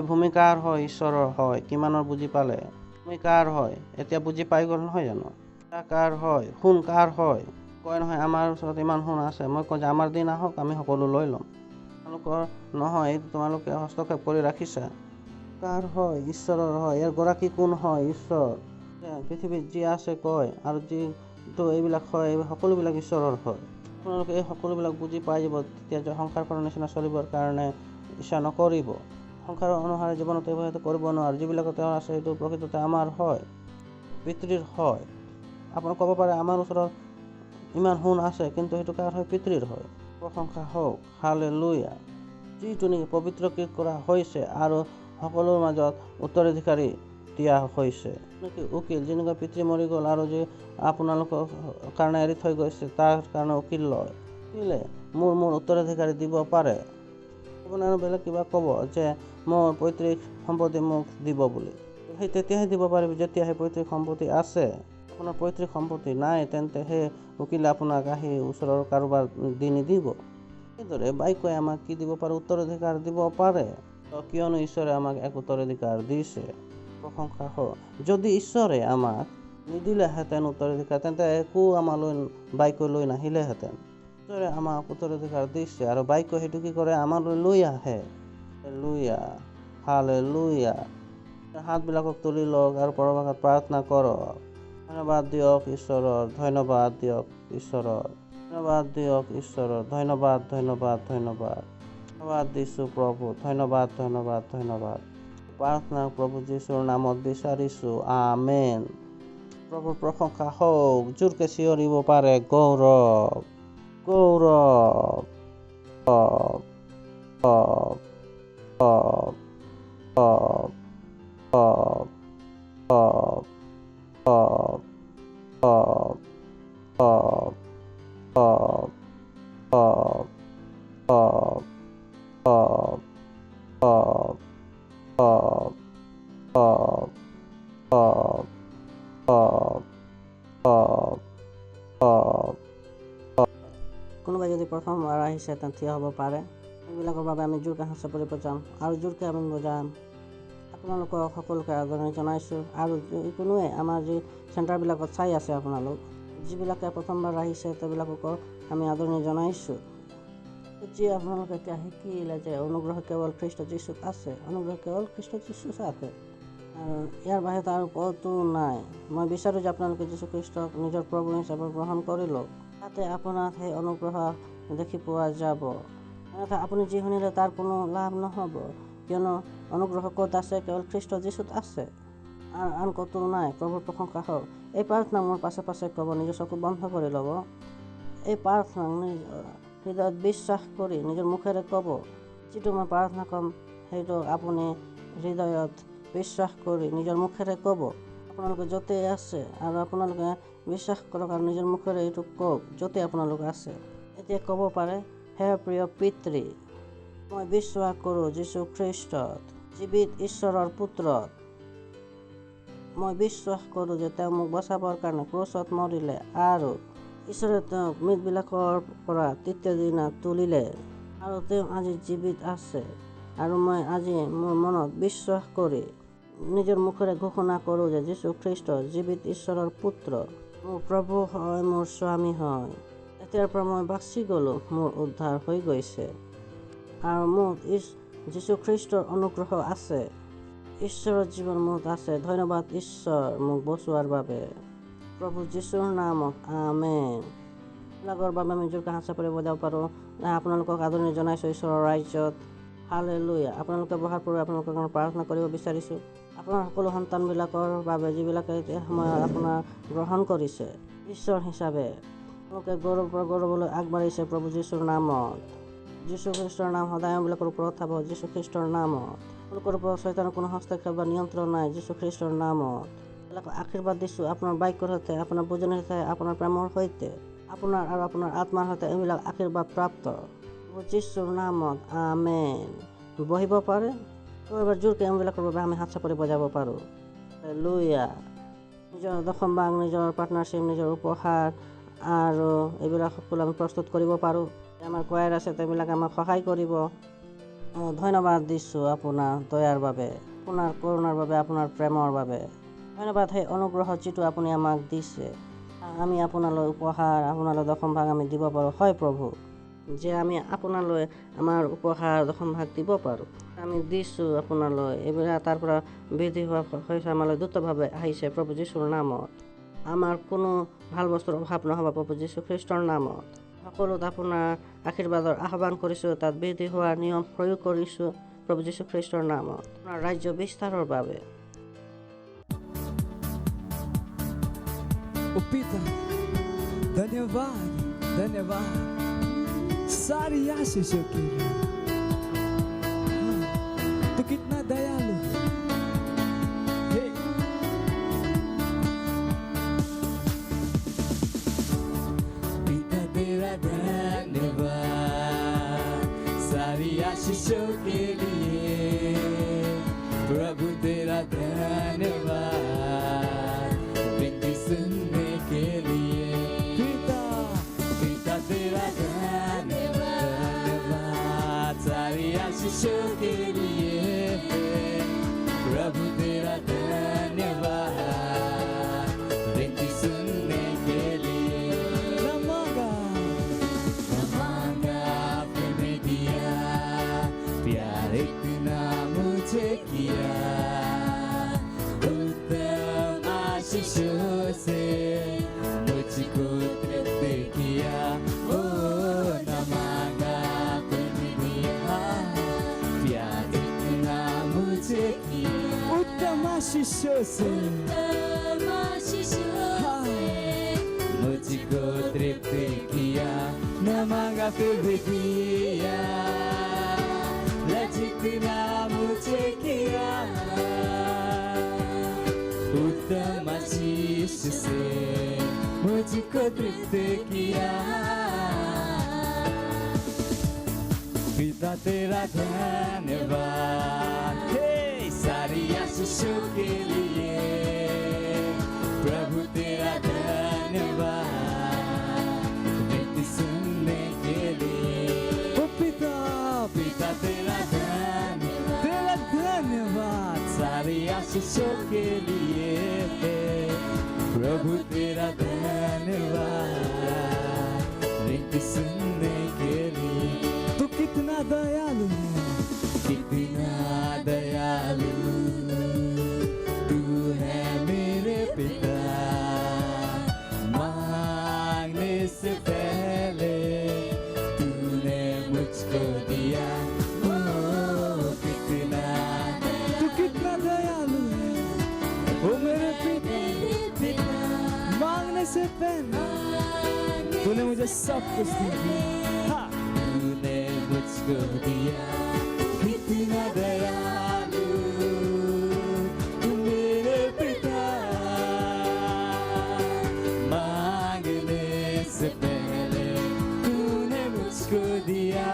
ভূমি কাৰ হয়? ঈশ্বৰৰ হয়। কিমানৰ বুজি পালে? ভূমি কাৰ হয়? এতিয়া বুজি পাই গ'ল নহয় জানো? কাৰ হয়? সোণ কাৰ হয়? কয় নহয় আমাৰ ওচৰত ইমান সোণ আছে, মই কওঁ যে আমাৰ দিন আহক, আমি সকলো লৈ ল'ম। তোমালোকৰ নহয়, এইটো তোমালোকে হস্তক্ষেপ কৰি ৰাখিছা। কাৰ হয়? ঈশ্বৰৰ হয়। ইয়াৰ গৰাকী কোন হয়? ঈশ্বৰ। পৃথিৱীত যি আছে কয় আৰু যিটো এইবিলাক হয়, এই সকলোবিলাক ঈশ্বৰৰ হয়। আপোনালোকে এই সকলোবিলাক বুজি পাই যাব, তেতিয়া সংসাৰখনৰ নিচিনা চলিবৰ কাৰণে ইচ্ছা নকৰিব। সংসাৰৰ অনুসাৰে জীৱনত এইবোৰ কৰিব নোৱাৰে। যিবিলাক তেওঁৰ আছে সেইটো প্ৰকৃততে আমাৰ হয়, পিতৃৰ হয়। আপুনি ক'ব পাৰে আমাৰ ওচৰত ইমান সোণ আছে, কিন্তু সেইটো কাৰ হয়? পিতৃৰ হয়। প্ৰশংসা হওক, হালেলুয়া। যিটো নেকি পবিত্ৰকৃত কৰা হৈছে আৰু সকলোৰ মাজত উত্তৰাধিকাৰী দিয়া হৈছে। উকিল যেনেকৈ পিতৃ মৰি গ'ল আৰু যি আপোনালোকৰ কাৰণে এৰি থৈ গৈছে তাৰ কাৰণে উকিল লয়। উকিলে মোৰ উত্তৰাধিকাৰী দিব পাৰে। আপোনাৰ বেলেগ কিবা ক'ব যে মোৰ পৈতৃক সম্পত্তি মোক দিব বুলি, সেই তেতিয়াহে দিব পাৰিব যেতিয়া সেই পৈতৃক সম্পত্তি আছে। আপোনাৰ পৈতৃক সম্পত্তি নাই, তেন্তে সেই উকিলে আপোনাক আহি ওচৰৰ কাৰোবাৰ দি নিদিব। সেইদৰে বাক্যই আমাক কি দিব পাৰে? উত্তৰাধিকাৰ দিব পাৰে, কিয়নো ঈশ্বৰে আমাক এক উত্তৰাধিকাৰ দিছে। প্ৰশংসা হওক। যদি ঈশ্বৰে আমাক নিদিলেহেঁতেন উত্তৰাধিকাৰ, তেন্তে একো আমালৈ বাক্য লৈ নাহিলেহেঁতেন। ঈশ্বৰে আমাক উত্তৰাধিকাৰ দিছে আৰু বাক্য সেইটো কি কৰে? আমালৈ লৈ আহে। Hallelujah, hallelujah. হাতবিলাকক তুলি লওক আৰু পৰভাষাত প্ৰাৰ্থনা কৰক। ধন্যবাদ দিয়ক ঈশ্বৰৰ, ধন্যবাদ দিয়ক ঈশ্বৰৰ, ধন্যবাদ দিয়ক ঈশ্বৰৰ, ধন্যবাদ ধন্যবাদ ধন্যবাদ ধন্যবাদ দিছোঁ প্ৰভু, ধন্যবাদ ধন্যবাদ ধন্যবাদ। প্ৰাৰ্থনা প্ৰভু যীশুৰ নামত বিচাৰিছোঁ, আমেন। প্ৰভুৰ প্ৰশংসা হওক। জোৰকে চিঞৰিব পাৰে গৌৰৱ, গৌৰৱ, কোনোবাই যদি প্ৰথমবাৰ আহিছে তেন্তে থিয় হ'ব পাৰে। এইবিলাকৰ বাবে আমি জোৰকে হাত চাপৰি বজাম আৰু জোৰকে আমি বজাম। আপোনালোকক সকলোকে আদৰণি জনাইছোঁ আৰু যিকোনোৱে আমাৰ যি চেণ্টাৰবিলাকত চাই আছে, আপোনালোক যিবিলাকে প্ৰথমবাৰ আহিছে তেওঁবিলাকক আমি আদৰণি জনাইছোঁ। যি আপোনালোকে এতিয়া শিকিলে যে অনুগ্ৰহ কেৱল খ্ৰীষ্ট যীশুত আছে, অনুগ্ৰহ কেৱল খ্ৰীষ্ট যীশুত আছে আৰু ইয়াৰ বাহিৰত আৰু ক'তো নাই। মই বিচাৰোঁ যে আপোনালোকে যীশু খ্ৰীষ্টক নিজৰ প্ৰভু হিচাপে গ্ৰহণ কৰি লওক, তাতে আপোনাৰ সেই অনুগ্ৰহ দেখি পোৱা যাব। অন্যথা আপুনি যি শুনিলে তাৰ কোনো লাভ নহ'ব, কিয়নো অনুগ্ৰহ ক'ত আছে? কেৱল খ্ৰীষ্ট যীশুত আছে আৰু আন ক'তো নাই। প্ৰভুৰ প্ৰশংসা হওক। এই প্ৰাৰ্থনা মোৰ পাছে পাছে ক'ব, নিজৰ চকু বন্ধ কৰি ল'ব। এই প্ৰাৰ্থনা নিজৰ হৃদয়ত বিশ্বাস কৰি নিজৰ মুখেৰে ক'ব। যিটো মই প্ৰাৰ্থনা ক'ম সেইটো আপুনি হৃদয়ত বিশ্বাস কৰি নিজৰ মুখেৰে ক'ব। আপোনালোকে য'তেই আছে আৰু আপোনালোকে বিশ্বাস কৰক আৰু নিজৰ মুখেৰে এইটো কওক য'তে আপোনালোক আছে। এতিয়া ক'ব পাৰে, হে প্ৰিয় পিতৃ, মই বিশ্বাস কৰোঁ যীশু খ্ৰীষ্টত, জীৱিত ঈশ্বৰৰ পুত্ৰত। মই বিশ্বাস কৰোঁ যে তেওঁ মোক বচাবৰ কাৰণে ক্ৰুচত মৰিলে আৰু ঈশ্বৰে তেওঁক মৃতবিলাকৰ পৰা তৃতীয় দিনা তুলিলে আৰু তেওঁ আজি জীৱিত আছে। আৰু মই আজি মোৰ মনত বিশ্বাস কৰি নিজৰ মুখেৰে ঘোষণা কৰোঁ যে যীশু খ্ৰীষ্ট জীৱিত ঈশ্বৰৰ পুত্ৰ, মোৰ প্ৰভু হয়, মোৰ স্বামী হয়। এতিয়াৰ পৰা মই বাচি গ'লোঁ, মোৰ উদ্ধাৰ হৈ গৈছে আৰু মোৰ যীশু খ্ৰীষ্টৰ অনুগ্ৰহ আছে, ঈশ্বৰৰ জীৱন মোৰ আছে। ধন্যবাদ ঈশ্বৰ মোক বচোৱাৰ বাবে, প্ৰভু যীশুৰ নামত, আমেন। এইবিলাকৰ বাবে আমি জোৰকৈ হাত চাপৰি বজাব পাৰোঁ। আপোনালোকক আদৰণি জনাইছোঁ ঈশ্বৰৰ ৰাজ্যত, হালেলুয়া। আপোনালোকে বহাৰ পূৰ্বে আপোনালোকৰ কাৰণে প্ৰাৰ্থনা কৰিব বিচাৰিছোঁ। আপোনাৰ সকলো সন্তানবিলাকৰ বাবে যিবিলাকে এতিয়া সময়ত আপোনাৰ গ্ৰহণ কৰিছে ঈশ্বৰ হিচাপে, তেওঁলোকে গৌৰৱৰ পৰা গৌৰৱলৈ আগবাঢ়িছে প্ৰভু যীশুৰ নামত। যীশু খ্ৰীষ্টৰ নাম সদায় আমাবিলাকৰ ওপৰত থাকক, যীশু খ্ৰীষ্টৰ নামত। তেওঁলোকৰ ওপৰত শয়তানৰ কোনো হস্তক্ষেপ বা নিয়ন্ত্ৰণ নাই, যীশু খ্ৰীষ্টৰ নামত। এইবিলাকক আশীৰ্বাদ দিছোঁ আপোনাৰ বাক্যৰ সৈতে, আপোনাৰ বুজনিৰ সৈতে, আপোনাৰ প্ৰেমৰ সৈতে, আপোনাৰ আৰু আপোনাৰ আত্মাৰ সৈতে এইবিলাক আশীৰ্বাদ প্ৰাপ্ত প্ৰভু যীশুৰ নামত আমেন। বহিব পাৰে। এবাৰ জোৰকৈ আমবিলাকৰ বাবে আমি হাত চাপৰি বজাব পাৰোঁ। হালেলুয়া। নিজৰ দশম ভাগ, নিজৰ পাৰ্টনাৰশ্বিপ, নিজৰ উপহাৰ আৰু এইবিলাক সকলো আমি প্ৰস্তুত কৰিব পাৰোঁ। আমাৰ কোৱাৰ আছে তেওঁবিলাকে আমাক সহায় কৰিব। ধন্যবাদ দিছোঁ আপোনাৰ দয়াৰ বাবে, আপোনাৰ কৰোণাৰ বাবে, আপোনাৰ প্ৰেমৰ বাবে। ধন্যবাদ সেই অনুগ্ৰহ যিটো আপুনি আমাক দিছে। আমি আপোনালৈ উপহাৰ, আপোনালৈ দশম ভাগ আমি দিব পাৰোঁ। হয় প্ৰভু, যে আমি আপোনালৈ আমাৰ উপহাৰ দশম ভাগ দিব পাৰোঁ। আমি দিছোঁ আপোনালৈ। এইবিলাক তাৰ পৰা বৃদ্ধি হোৱা হৈছে আমালৈ দ্ৰুতভাৱে আহিছে প্ৰভু যীশুৰ নামত। আমাৰ কোনো ভাল বস্তুৰ অভাৱ নহ'ব প্ৰভু যীশু খ্ৰীষ্টৰ নামত। সকলোত আপোনাৰ আশীৰ্বাদৰ আহ্বান কৰিছোঁ, তাত বৃদ্ধি হোৱাৰ নিয়ম প্ৰয়োগ কৰিছোঁ প্ৰভু যীশু খ্ৰীষ্টৰ নামত, আপোনাৰ ৰাজ্য বিস্তাৰৰ বাবে। ओ पिता, धन्यवाद धन्यवाद सारी आशीषों के लिए। हाँ, तो कितना दयालु है। हे, पिता तेरा धन्यवाद सारी आशीषों के लिए। प्रभु तेरा धन्यवाद विनती सुनने के लिए। पिता पिता तेरा धन्यवाद सारी आशीषों के लिए। प्रभु तेरा धन्यवाद विनती सुनने के लिए। न मांगा आपने दिया, प्यार इतना मुझे किया। उत्तम आशीषों से मुझको तृप्त किया। ओ न मांगा आपने दिया, प्यार इतना मुझे किया। उत्तम आशीषों से हाँ, मुझको तृप्त किया। न मांगा फिर भी दिया, जितना मुझे किया। उत्तम आशीष से मुझको तृप्त किया। पिता तेरा धन्यवाद हे सारी आशीषों के लिए। प्रभु तेरा धन्यवाद विनती सुनने के लिए। ओ पिता पिता तेरा धन्यवाद सारी आशीषों के लिए। प्रभु तेरा धन्यवाद विनती सुनने के लिए। तू कितना दयालु है, कितना दयालु तू है मेरे पिता। मांगने से पहले तूने मुझको दिया। ओ मेरे पिता, मांगने से पहले तूने मुझे सब कुछ दिया। तूने मुझको दिया। कितना दयालु तू मेरे पिता। मांगने से पहले तूने मुझको दिया।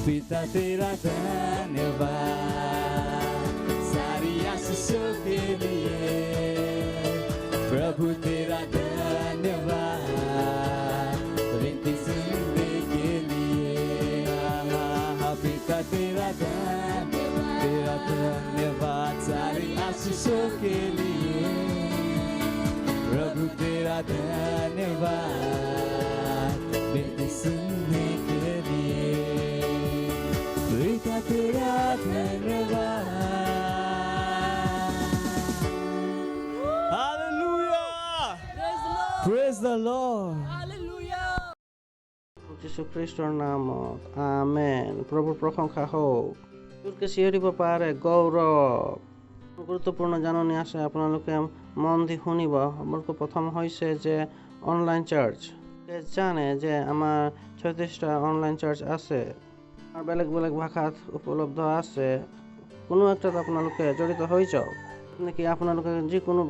पिता तेरा धन्यवाद सारी आशीषों के लिए। प्रभु तेरा धन्यवाद विनती सुनने के लिए। पिता तेरा धन्यवाद सारी आशीषों के लिए। प्रभु तेरा धन्यवाद विनती सुनने के लिए। पिता तेरा धन्यवाद। Praise the Lord. যীশু খ্ৰীষ্টৰ নামত আমেন। প্ৰভুৰ প্ৰশংসা হওক। জোৰকে চিঞৰিব পাৰে গৌৰৱ। গুৰুত্বপূৰ্ণ জাননী আছে, আপোনালোকে মন দি শুনিব। আপোনালোকৰ প্ৰথম হৈছে যে অনলাইন চাৰ্চ। জানে যে আমাৰ 36টা অনলাইন চাৰ্চ আছে আৰু বেলেগ বেলেগ ভাষাত উপলব্ধ আছে। কোনো একটাত আপোনালোকে জড়িত হৈ যাওক। নেকি আপোনালোকে যিকোনো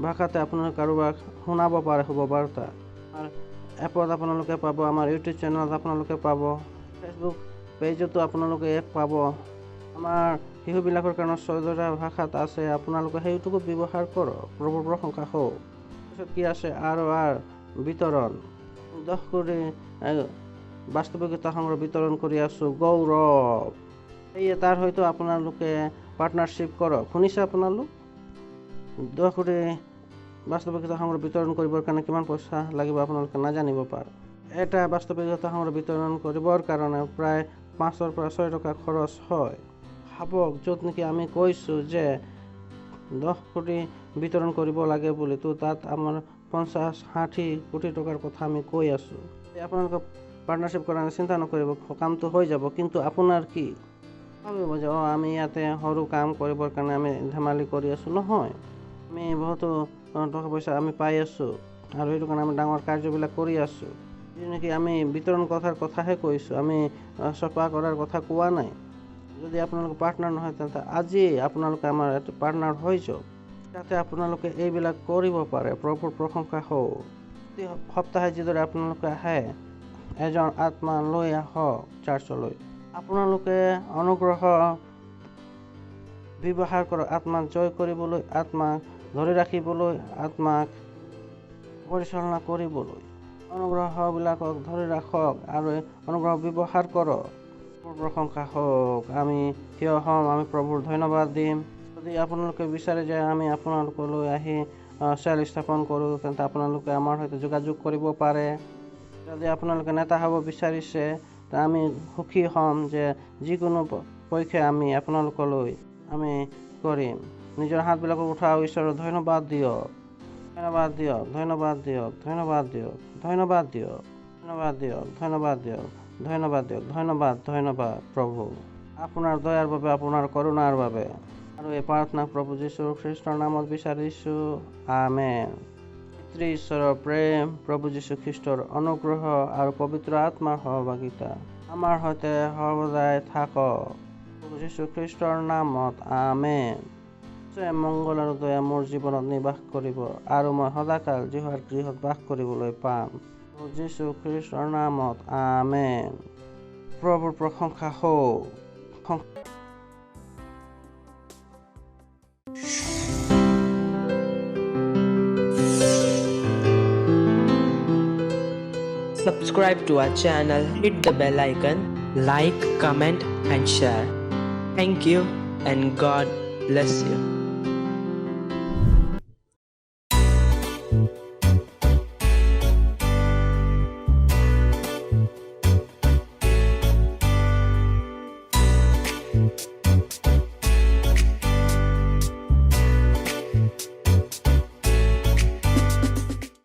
ভাষাতে আপোনালোকে কাৰোবাক শুনাব পাৰে শুভবাৰ্তা। আৰু এপত আপোনালোকে পাব, আমাৰ ইউটিউব চেনেলত আপোনালোকে পাব, ফেচবুক পেজতো আপোনালোকে পাব। আমাৰ শিশুবিলাকৰ কাৰণে 14টা ভাষাত আছে, আপোনালোকে সেইটোকো ব্যৱহাৰ কৰক। প্ৰভুৰ প্ৰশংসা হওক। তাৰপিছত কি আছে আৰু বিতৰণ 10 কৰি বাস্তৱিকতা সংগ্ৰহ বিতৰণ কৰি আছোঁ। গৌৰৱ সেয়ে তাৰ হয়তো আপোনালোকে পাৰ্টনাৰশ্বিপ কৰক। শুনিছে আপোনালোক? 10 কৰি বাস্তৱিকতা সংগ্ৰহ বিতৰণ কৰিবৰ কাৰণে কিমান পইচা লাগিব আপোনালোকে নাজানিব পাৰে। এটা বাস্তৱিকতা সংগ্ৰহ বিতৰণ কৰিবৰ কাৰণে প্ৰায় 5ৰ পৰা 6 টকা খৰচ হয়। ভাবক, য'ত নেকি আমি কৈছোঁ যে 10 কোটি বিতৰণ কৰিব লাগে বুলি, তো তাত আমাৰ 50-60 কোটি টকাৰ কথা আমি কৈ আছোঁ। আপোনালোকে পাৰ্টনাৰশ্বিপ কৰা চিন্তা নকৰিব, কামটো হৈ যাব। কিন্তু আপোনাৰ কি ভাবিব যে আমি ইয়াতে সৰু কাম কৰিবৰ কাৰণে আমি ধেমালি কৰি আছোঁ? নহয়, আমি বহুতো টকা পইচা আমি পাই আছোঁ আৰু সেইটো কাৰণে আমি ডাঙৰ কাৰ্যবিলাক কৰি আছোঁ। যি নেকি আমি বিতৰণ কথাৰ কথাহে কৈছোঁ, আমি চপা কৰাৰ কথা কোৱা নাই। যদি আপোনালোকে পাৰ্টনাৰ নহয় তেন্তে আজি আপোনালোকে আমাৰ এটা পাৰ্টনাৰ হৈ যাওক, যাতে আপোনালোকে এইবিলাক কৰিব পাৰে। প্ৰভুৰ প্ৰশংসা হওক। প্ৰতি সপ্তাহে যিদৰে আপোনালোকে আহে, এজন আত্মা লৈ আহক চাৰ্চলৈ। আপোনালোকে অনুগ্ৰহ ব্যৱহাৰ কৰক আত্মাক জয় কৰিবলৈ, আত্মাক ধৰি ৰাখিবলৈ, আত্মাক পৰিচালনা কৰিবলৈ। অনুগ্ৰহবিলাকক ধৰি ৰাখক আৰু অনুগ্ৰহ ব্যৱহাৰ কৰক। প্ৰশংসা হওক। আমি থিয় হ'ম, আমি প্ৰভুৰ ধন্যবাদ দিম। যদি আপোনালোকে বিচাৰে যে আমি আপোনালোকলৈ আহি চেল স্থাপন কৰোঁ, তেন্তে আপোনালোকে আমাৰ সৈতে যোগাযোগ কৰিব পাৰে। যদি আপোনালোকে নেতা হ'ব বিচাৰিছে, আমি সুখী হ'ম যে যিকোনো পক্ষে আমি আপোনালোকলৈ আমি কৰিম। নিজৰ হাতবিলাকক উঠাও, ঈশ্বৰৰ ধন্যবাদ দিয়ক, ধন্যবাদ দিয়ক, ধন্যবাদ দিয়ক, ধন্যবাদ দিয়ক, ধন্যবাদ দিয়ক, ধন্যবাদ দিয়ক, ধন্যবাদ দিয়ক, ধন্যবাদ দিয়ক, ধন্যবাদ, ধন্যবাদ প্ৰভু আপোনাৰ দয়াৰ বাবে, আপোনাৰ কৰোণাৰ বাবে। আৰু এই প্ৰাৰ্থনা প্ৰভু যীশু খ্ৰীষ্টৰ নামত বিচাৰিছোঁ, আমেন। পিতৃ ঈশ্বৰৰ প্ৰেম, প্ৰভু যীশু খ্ৰীষ্টৰ অনুগ্ৰহ আৰু পবিত্ৰ আত্মাৰ সহভাগিতা আমাৰ সৈতে সৰ্বদাই থাকক। প্ৰভু যীশু খ্ৰীষ্টৰ নামত আমেন। মংগল আৰু দয়া মোৰ জীৱনত নিবাস কৰিব আৰু মই সদাকাল জিহাৰ গৃহত বাস কৰিবলৈ পাম। প্ৰভু যীশু খ্ৰীষ্টৰ নামত আমেন। প্ৰভুৰ প্ৰশংসা হওক। Subscribe to our channel, hit the bell icon, like, comment and share. Thank you and God bless you.